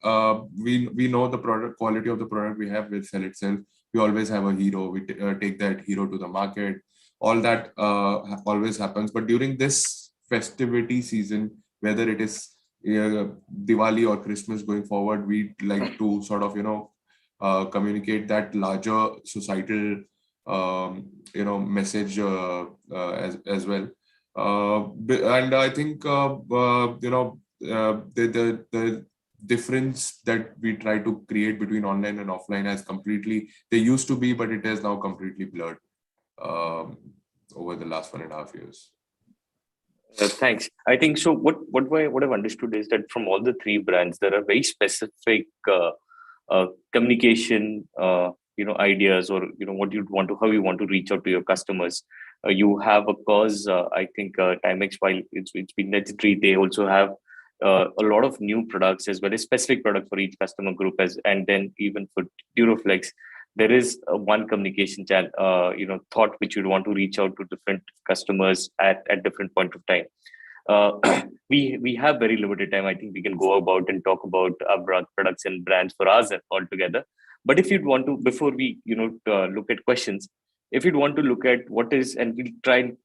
we know the product quality of the product we have will sell itself. We always have a hero. We take that hero to the market. All that always happens. But during this festivity season, whether it is Diwali or Christmas going forward, we like to sort of communicate that larger societal message as well. And I think the difference that we try to create between online and offline has completely, they used to be, but it has now completely blurred over the last 1.5 years. Thanks. I think so. What I've understood is that from all the three brands, there are very specific communication ideas, or what you'd want to, how you want to reach out to your customers. You have a cause. I think Timex, while it's been legendary, they also have a lot of new products as well as specific product for each customer group, and then even for Duroflex, there is one communication channel, thought which you'd want to reach out to different customers at different point of time. We have very limited time. I think we can go about and talk about our products and brands for us altogether. But if you'd want to, before we look at questions, if you'd want to look at what is, and we'll try and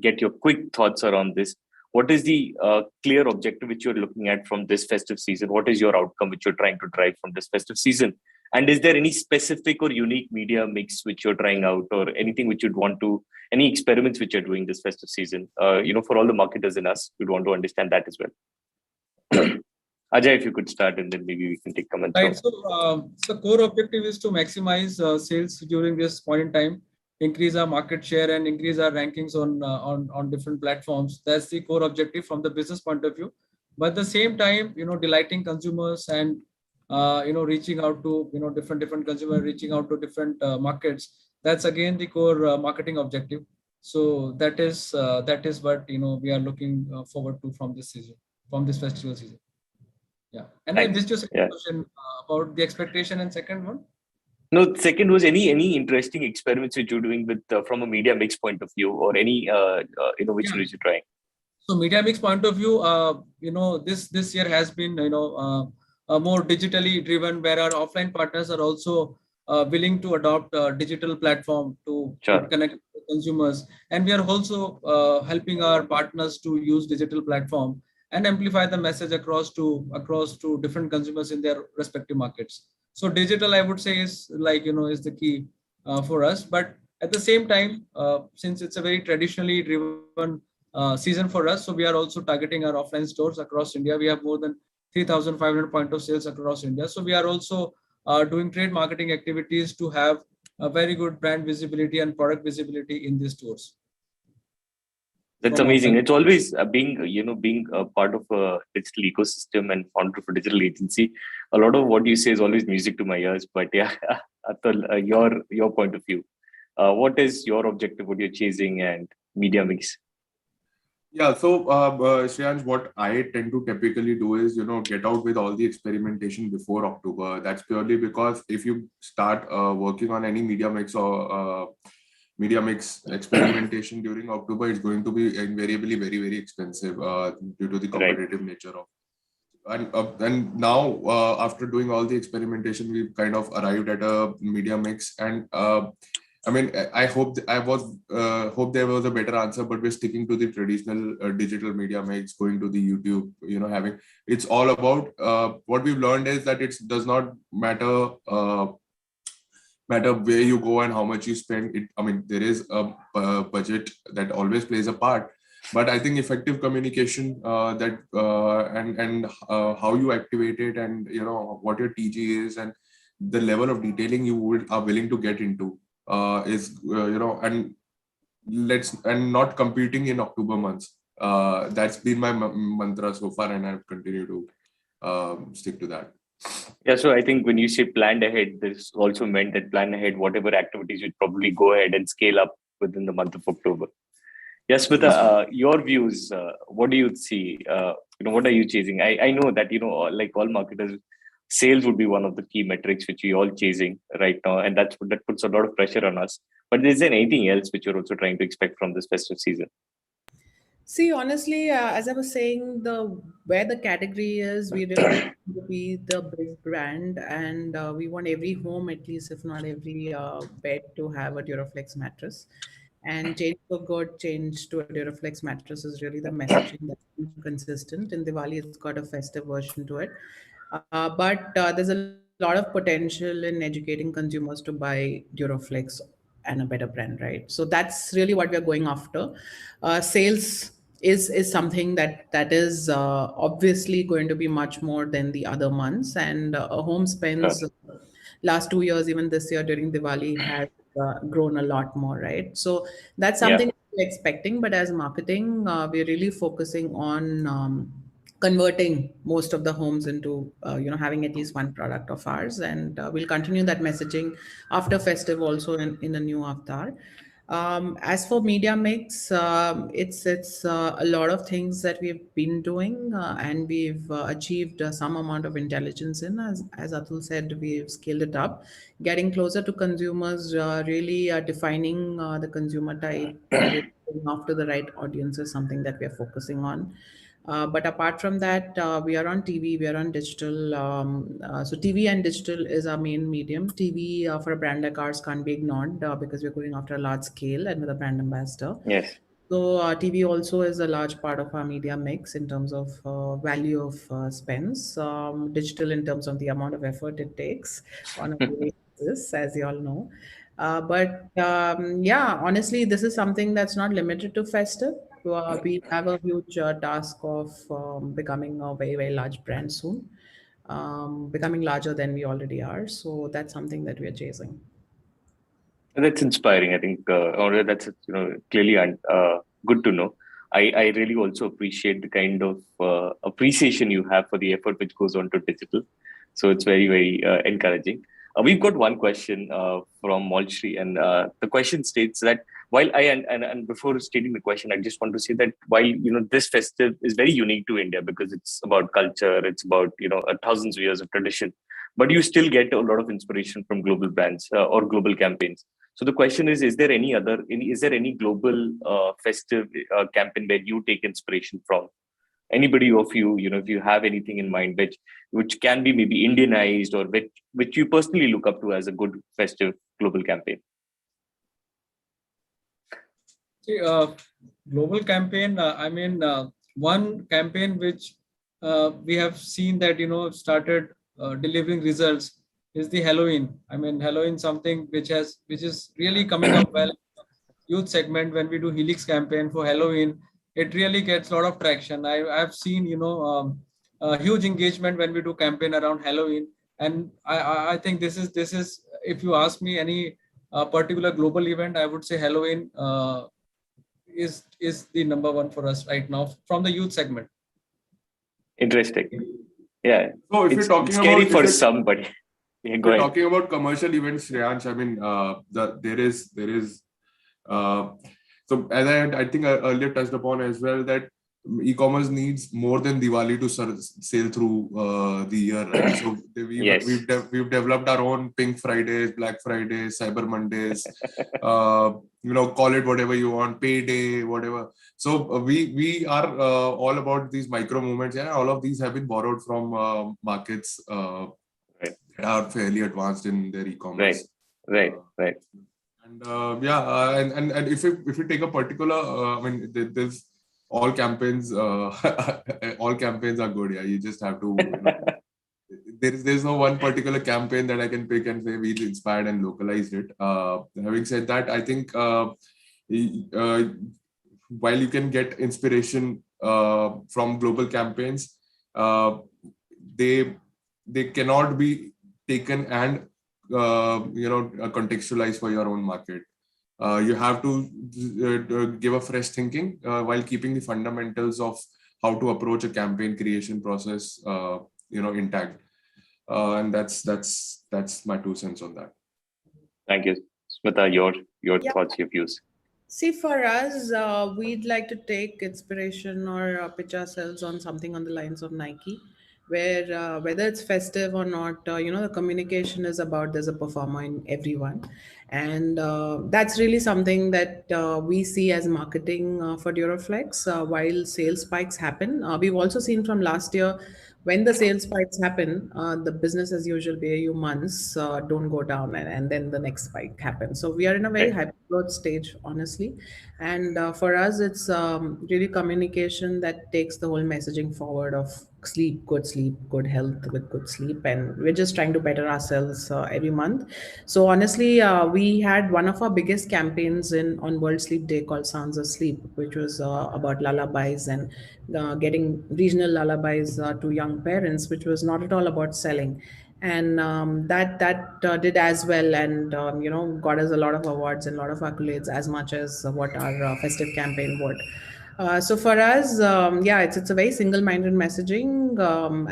get your quick thoughts around this. What is the clear objective which you're looking at from this festive season? What is your outcome which you're trying to drive from this festive season? And is there any specific or unique media mix which you're trying out, or anything which you'd want to, any experiments which you're doing this festive season? For all the marketers in us, we'd want to understand that as well. Ajay, if you could start, and then maybe we can take comments. Right. So, the core objective is to maximize sales during this point in time, increase our market share, and increase our rankings on different platforms. That's the core objective from the business point of view. But at the same time, delighting consumers and reaching out to different consumers, reaching out to different markets. That's again the core marketing objective. So that is what we are looking forward to from this season, from this festival season. Yeah. And I missed your second question about the expectation, and second one. No, second was any interesting experiments which you're doing with from a media mix point of view, or any which you're trying. So media mix point of view, this year has been more digitally driven, where our offline partners are also willing to adopt a digital platform to connect with consumers, and we are also helping our partners to use digital platform and amplify the message across to different consumers in their respective markets. So digital, I would say, is is the key for us. But at the same time, since it's a very traditionally driven season for us, so we are also targeting our offline stores across India. We have more than 3,500 point of sales across India. So we are also doing trade marketing activities to have a very good brand visibility and product visibility in these stores. That's amazing. It's always being a part of a digital ecosystem and founder of a digital agency. A lot of what you say is always music to my ears. But yeah, Atul, your point of view. What is your objective? What you're chasing, and media mix? Yeah, so Shreyansh, what I tend to typically do is get out with all the experimentation before October. That's purely because if you start working on any media mix or media mix experimentation during October, it's going to be invariably very, very expensive due to the competitive nature of. And now after doing all the experimentation, we've kind of arrived at a media mix, and I mean, I hope there was a better answer, but we're sticking to the traditional digital media mix, going to the YouTube, having, it's all about what we've learned is that it does not matter where you go and how much you spend. I mean, there is a budget that always plays a part, but I think effective communication and how you activate it, and what your TG is, and the level of detailing you are willing to get into is and not competing in October months. That's been my mantra so far, and I've continued to stick to that. Yeah, so I think when you say planned ahead, this also meant that plan ahead whatever activities you'd probably go ahead and scale up within the month of October. Yes, Smita, your views, what do you see? What are you chasing? I know that, like all marketers, sales would be one of the key metrics which we're all chasing right now, and that puts a lot of pressure on us. But is there anything else which you're also trying to expect from this festive season? See, honestly, as I was saying, where the category is, we really want to be the big brand, and we want every home, at least if not every bed, to have a Duraflex mattress. And change for good, change to a Duraflex mattress is really the messaging that's consistent. In Diwali, it's got a festive version to it. But there's a lot of potential in educating consumers to buy Duraflex and a better brand, right? So that's really what we're going after. Sales is something that is obviously going to be much more than the other months, and a home spends last 2 years, even this year during Diwali, has grown a lot more, right? So that's something we're expecting. But as marketing, we're really focusing on converting most of the homes into having at least one product of ours, and we'll continue that messaging after festive also in a new avatar. As for media mix, it's a lot of things that we've been doing, and we've achieved some amount of intelligence in. As Atul said, we've scaled it up, getting closer to consumers, really defining the consumer type, really going after the right audience is something that we are focusing on. But apart from that, we are on TV, we are on digital. So TV and digital is our main medium. TV for a brand like ours can't be ignored because we're going after a large scale and with a brand ambassador. Yes. So TV also is a large part of our media mix in terms of value of spends. Digital in terms of the amount of effort it takes on a daily basis, as you all know. But yeah, honestly, this is something that's not limited to Festive. We have a huge task of becoming a very, very large brand soon, becoming larger than we already are. So that's something that we are chasing. That's inspiring. I think, or that's clearly good to know. I really also appreciate the kind of appreciation you have for the effort which goes on to digital. So it's very, very encouraging. We've got one question from Molshri, and the question states that while and before stating the question, I just want to say that while this festive is very unique to India because it's about culture, it's about thousands of years of tradition, but you still get a lot of inspiration from global brands or global campaigns. So the question is there any global festive campaign where you take inspiration from? Anybody of you, if you have anything in mind which can be maybe Indianized or which you personally look up to as a good festive global campaign? See, global campaign, one campaign which we have seen that, started delivering results is the Halloween. Halloween something which is really coming up well. Youth segment, when we do Helix campaign for Halloween, it really gets a lot of traction. I've seen, huge engagement when we do campaign around Halloween. And I think this is, if you ask me any particular global event, I would say Halloween is the number one for us right now from the youth segment. Interesting. Yeah. So if it's you're talking scary about for somebody. Yeah, go ahead. Talking about commercial events, Shreyansh, there is so as I think I earlier touched upon as well that e-commerce needs more than Diwali to sail through the year, right? So we've developed our own Pink Fridays, Black Fridays, Cyber Mondays, call it whatever you want, payday, whatever. So we are all about these micro movements. Yeah, all of these have been borrowed from markets that are fairly advanced in their e-commerce. Right. And and if you take a particular, there's all campaigns. All campaigns are good. Yeah, you just have to. There's no one particular campaign that I can pick and say we inspired and localized it. Having said that, I think while you can get inspiration from global campaigns, they cannot be taken and contextualized for your own market. You have to give a fresh thinking while keeping the fundamentals of how to approach a campaign creation process intact. And that's my 2 cents on that. Thank you. Smita, your thoughts, your views. See, for us, we'd like to take inspiration or pitch ourselves on something on the lines of Nike, where whether it's festive or not, the communication is about there's a performer in everyone. And that's really something that we see as marketing for Duraflex. While sales spikes happen, we've also seen from last year, when the sales spikes happen, the business as usual BAU months don't go down, and then the next spike happens. So we are in a very hyper growth stage, honestly. And for us, it's really communication that takes the whole messaging forward of sleep, good health with good sleep. And we're just trying to better ourselves every month. So honestly, we had one of our biggest campaigns on World Sleep Day called Sounds of Sleep, which was about lullabies and getting regional lullabies to young parents, which was not at all about selling. And that did as well, and got us a lot of awards and a lot of accolades, as much as what our festive campaign would. So for us, it's a very single-minded messaging,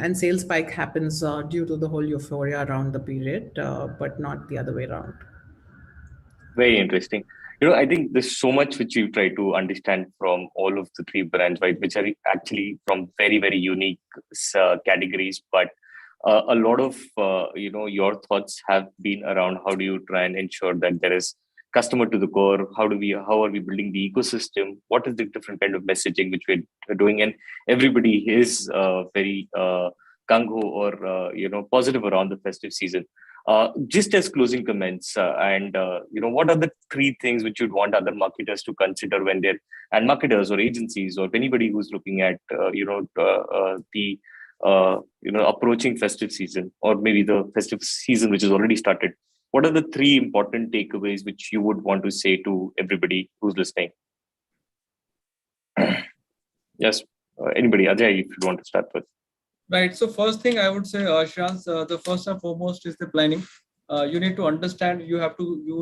and sales spike happens due to the whole euphoria around the period, but not the other way around. Very interesting. I think there's so much which you try to understand from all of the three brands, right, which are actually from very, very unique categories. But a lot of, your thoughts have been around how do you try and ensure that there is customer to the core? How are we building the ecosystem? What is the different kind of messaging which we're doing? And everybody is very gung-ho or, positive around the festive season. Just as closing comments, what are the three things which you'd want other marketers to consider when and marketers or agencies or anybody who's looking at, approaching festive season or maybe the festive season which has already started? What are the three important takeaways which you would want to say to everybody who's listening? Yes, anybody, Ajay, if you want to start with. Right. So first thing I would say, Shreyansh, the first and foremost is the planning. You need to understand. You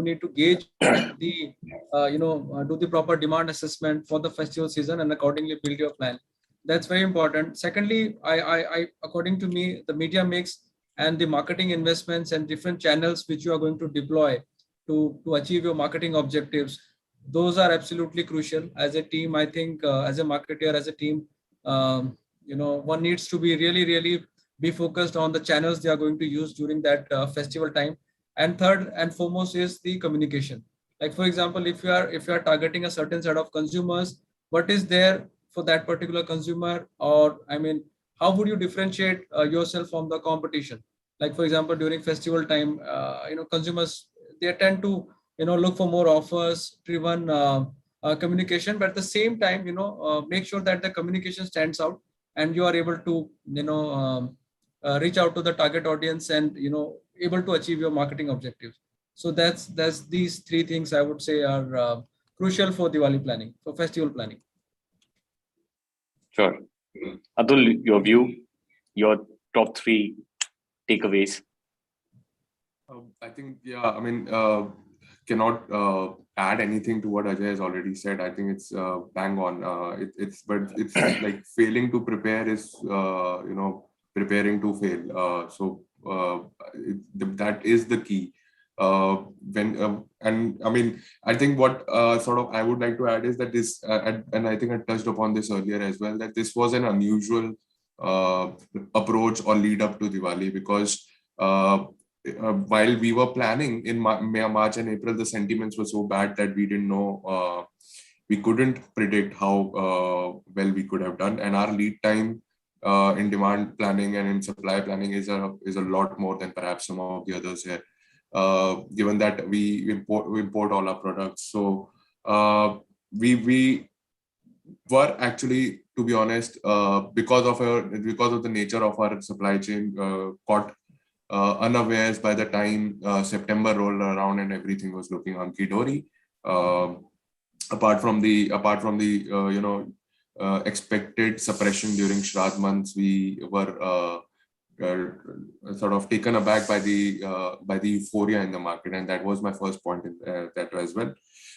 need to gauge the, do the proper demand assessment for the festival season and accordingly build your plan. That's very important. Secondly, I according to me, the media mix and the marketing investments and different channels which you are going to deploy to achieve your marketing objectives, those are absolutely crucial. As a team, I think as a marketer, as a team, one needs to be really be focused on the channels they are going to use during that festival time. And third and foremost is the communication. Like, for example, if you are targeting a certain set of consumers, what is there for that particular consumer? Or how would you differentiate yourself from the competition? Like, for example, during festival time, consumers, they tend to look for more offers driven communication, but at the same time, make sure that the communication stands out and you are able to reach out to the target audience and able to achieve your marketing objectives. So that's these three things I would say are crucial for Diwali planning, for festival planning. Sure. Atul, your view, your top three takeaways. I think, cannot add anything to what Ajay has already said. I think it's bang on. It's like failing to prepare is preparing to fail. So that is the key. I think what sort of I would like to add is that this, and I think I touched upon this earlier as well, that this was an unusual approach or lead up to Diwali, because while we were planning in March and April, the sentiments were so bad that we didn't know, we couldn't predict how well we could have done. And our lead time in demand planning and in supply planning is a lot more than perhaps some of the others here, given that we import all our products. So we were actually, to be honest, because of the nature of our supply chain, caught unawares by the time September rolled around and everything was looking hunky-dory. Apart from the expected suppression during Shraddh months, we were sort of taken aback by the euphoria in the market, and that was my first point in that as well.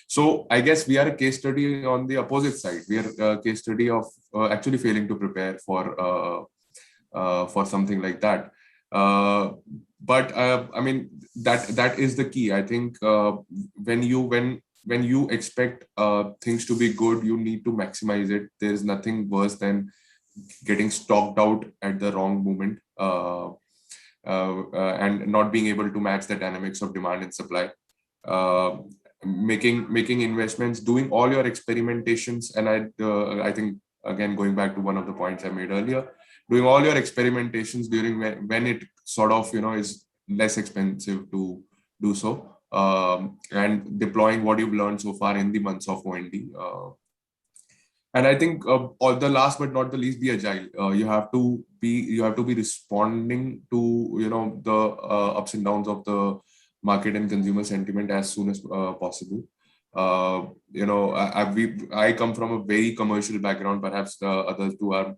So I guess we are a case study on the opposite side. We are a case study of actually failing to prepare for something like that. But that is the key. I think when you expect things to be good, you need to maximize it. There is nothing worse than getting stocked out at the wrong moment and not being able to match the dynamics of demand and supply. Making investments, doing all your experimentations, and I think, again, going back to one of the points I made earlier, doing all your experimentations during when it sort of is less expensive to do so, and deploying what you've learned so far in the months of O&D. And I think the last but not the least, be agile. You have to be responding to the ups and downs of the market and consumer sentiment as soon as possible. I come from a very commercial background. Perhaps the others who are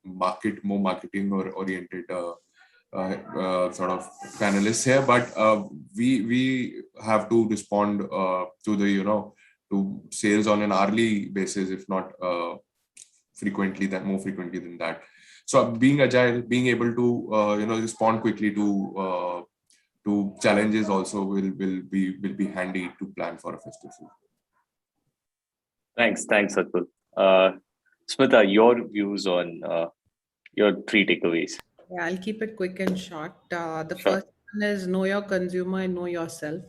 more marketing or oriented sort of panelists here, but we have to respond to the to sales on an hourly basis, if not more frequently than that. So being agile, being able to respond quickly to challenges also will be handy to plan for a festive season. Thanks, Atul. Smita, your views on your 3 takeaways. Yeah, I'll keep it quick and short. The Sure. first one is know your consumer and know yourself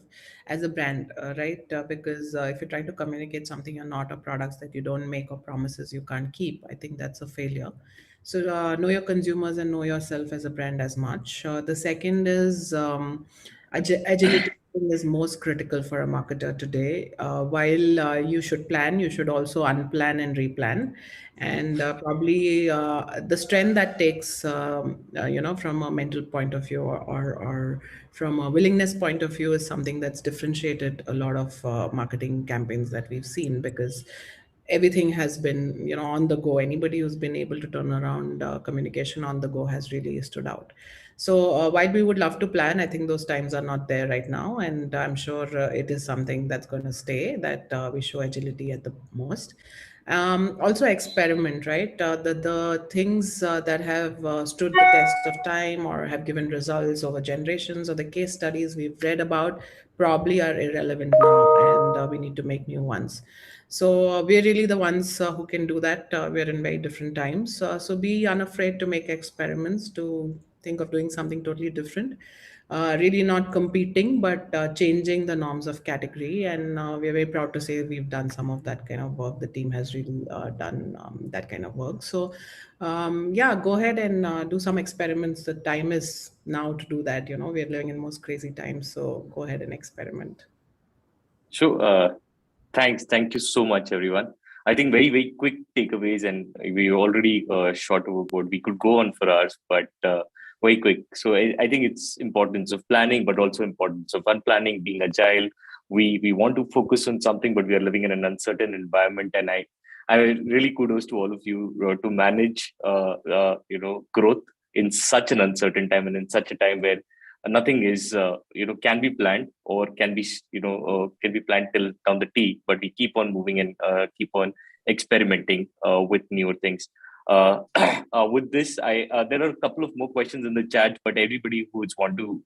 as a brand, right? Because if you're trying to communicate something you're not, or products that you don't make, or promises you can't keep, I think that's a failure. So know your consumers and know yourself as a brand as much. The second is agility is most critical for a marketer today. While you should plan, you should also unplan and replan. And probably the strength that takes, from a mental point of view, or from a willingness point of view, is something that's differentiated a lot of marketing campaigns that we've seen, because everything has been, on the go. Anybody who's been able to turn around communication on the go has really stood out. So while we would love to plan, I think those times are not there right now, and I'm sure it is something that's going to stay, that we show agility at the most. Also experiment, right? The things that have stood the test of time or have given results over generations, or the case studies we've read about, probably are irrelevant now, and we need to make new ones. So we're really the ones who can do that. We're in very different times. So be unafraid to make experiments, to think of doing something totally different. Really not competing, but changing the norms of category. And we're very proud to say we've done some of that kind of work. The team has really done that kind of work. So yeah, go ahead and do some experiments. The time is now to do that. We're living in most crazy times. So go ahead and experiment. Sure. Thank you so much, everyone. I think very, very quick takeaways, and we already shot overboard. We could go on for hours, but very quick. So I think it's importance of planning, but also importance of unplanning, being agile. We want to focus on something, but we are living in an uncertain environment, and I really kudos to all of you to manage growth in such an uncertain time, and in such a time where nothing is can be planned, or can be planned till down the T, but we keep on moving and keep on experimenting with newer things. With this, there are a couple of more questions in the chat, but everybody who's want to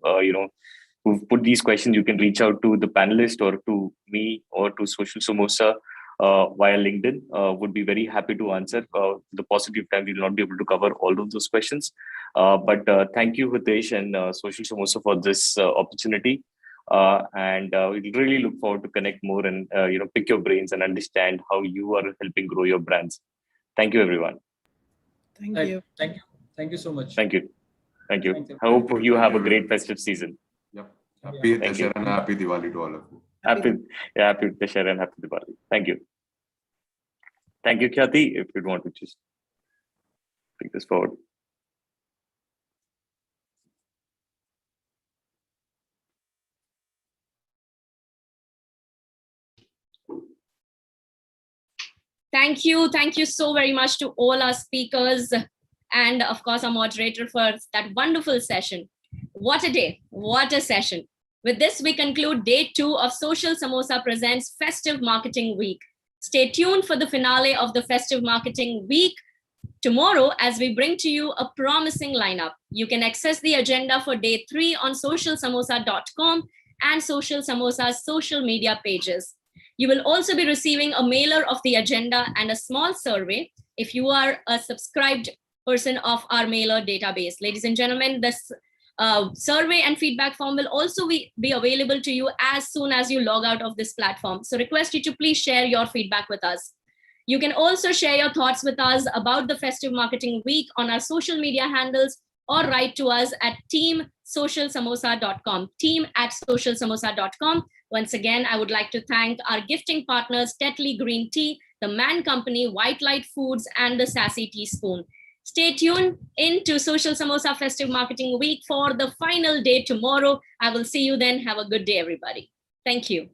who've put these questions, you can reach out to the panelist, or to me, or to Social Samosa via LinkedIn. Would be very happy to answer. The positive time, we will not be able to cover all of those questions. But thank you, Hitesh and Social Samosa, for this opportunity. And we really look forward to connect more, and pick your brains and understand how you are helping grow your brands. Thank you, everyone. Thank you. Thank you so much. Thank you. I hope you have a great festive season. Yep. Happy Dashera and happy Diwali to all of you. Happy Dashera and happy Diwali. Thank you. Thank you, Khyati. If you'd want to just take this forward. Thank you. Thank you so very much to all our speakers, and of course our moderator, for that wonderful session. What a day, what a session. With this, we conclude day 2 of Social Samosa Presents Festive Marketing Week. Stay tuned for the finale of the Festive Marketing Week tomorrow, as we bring to you a promising lineup. You can access the agenda for day 3 on socialsamosa.com and Social Samosa's social media pages. You will also be receiving a mailer of the agenda and a small survey if you are a subscribed person of our mailer database. Ladies and gentlemen, this survey and feedback form will also be available to you as soon as you log out of this platform. So request you to please share your feedback with us. You can also share your thoughts with us about the Festive Marketing Week on our social media handles, or write to us at team@socialsamosa.com, team@socialsamosa.com. Once again, I would like to thank our gifting partners, Tetley Green Tea, the Man Company, White Light Foods, and the Sassy Teaspoon. Stay tuned into Social Samosa Festive Marketing Week for the final day tomorrow. I will see you then. Have a good day, everybody. Thank you.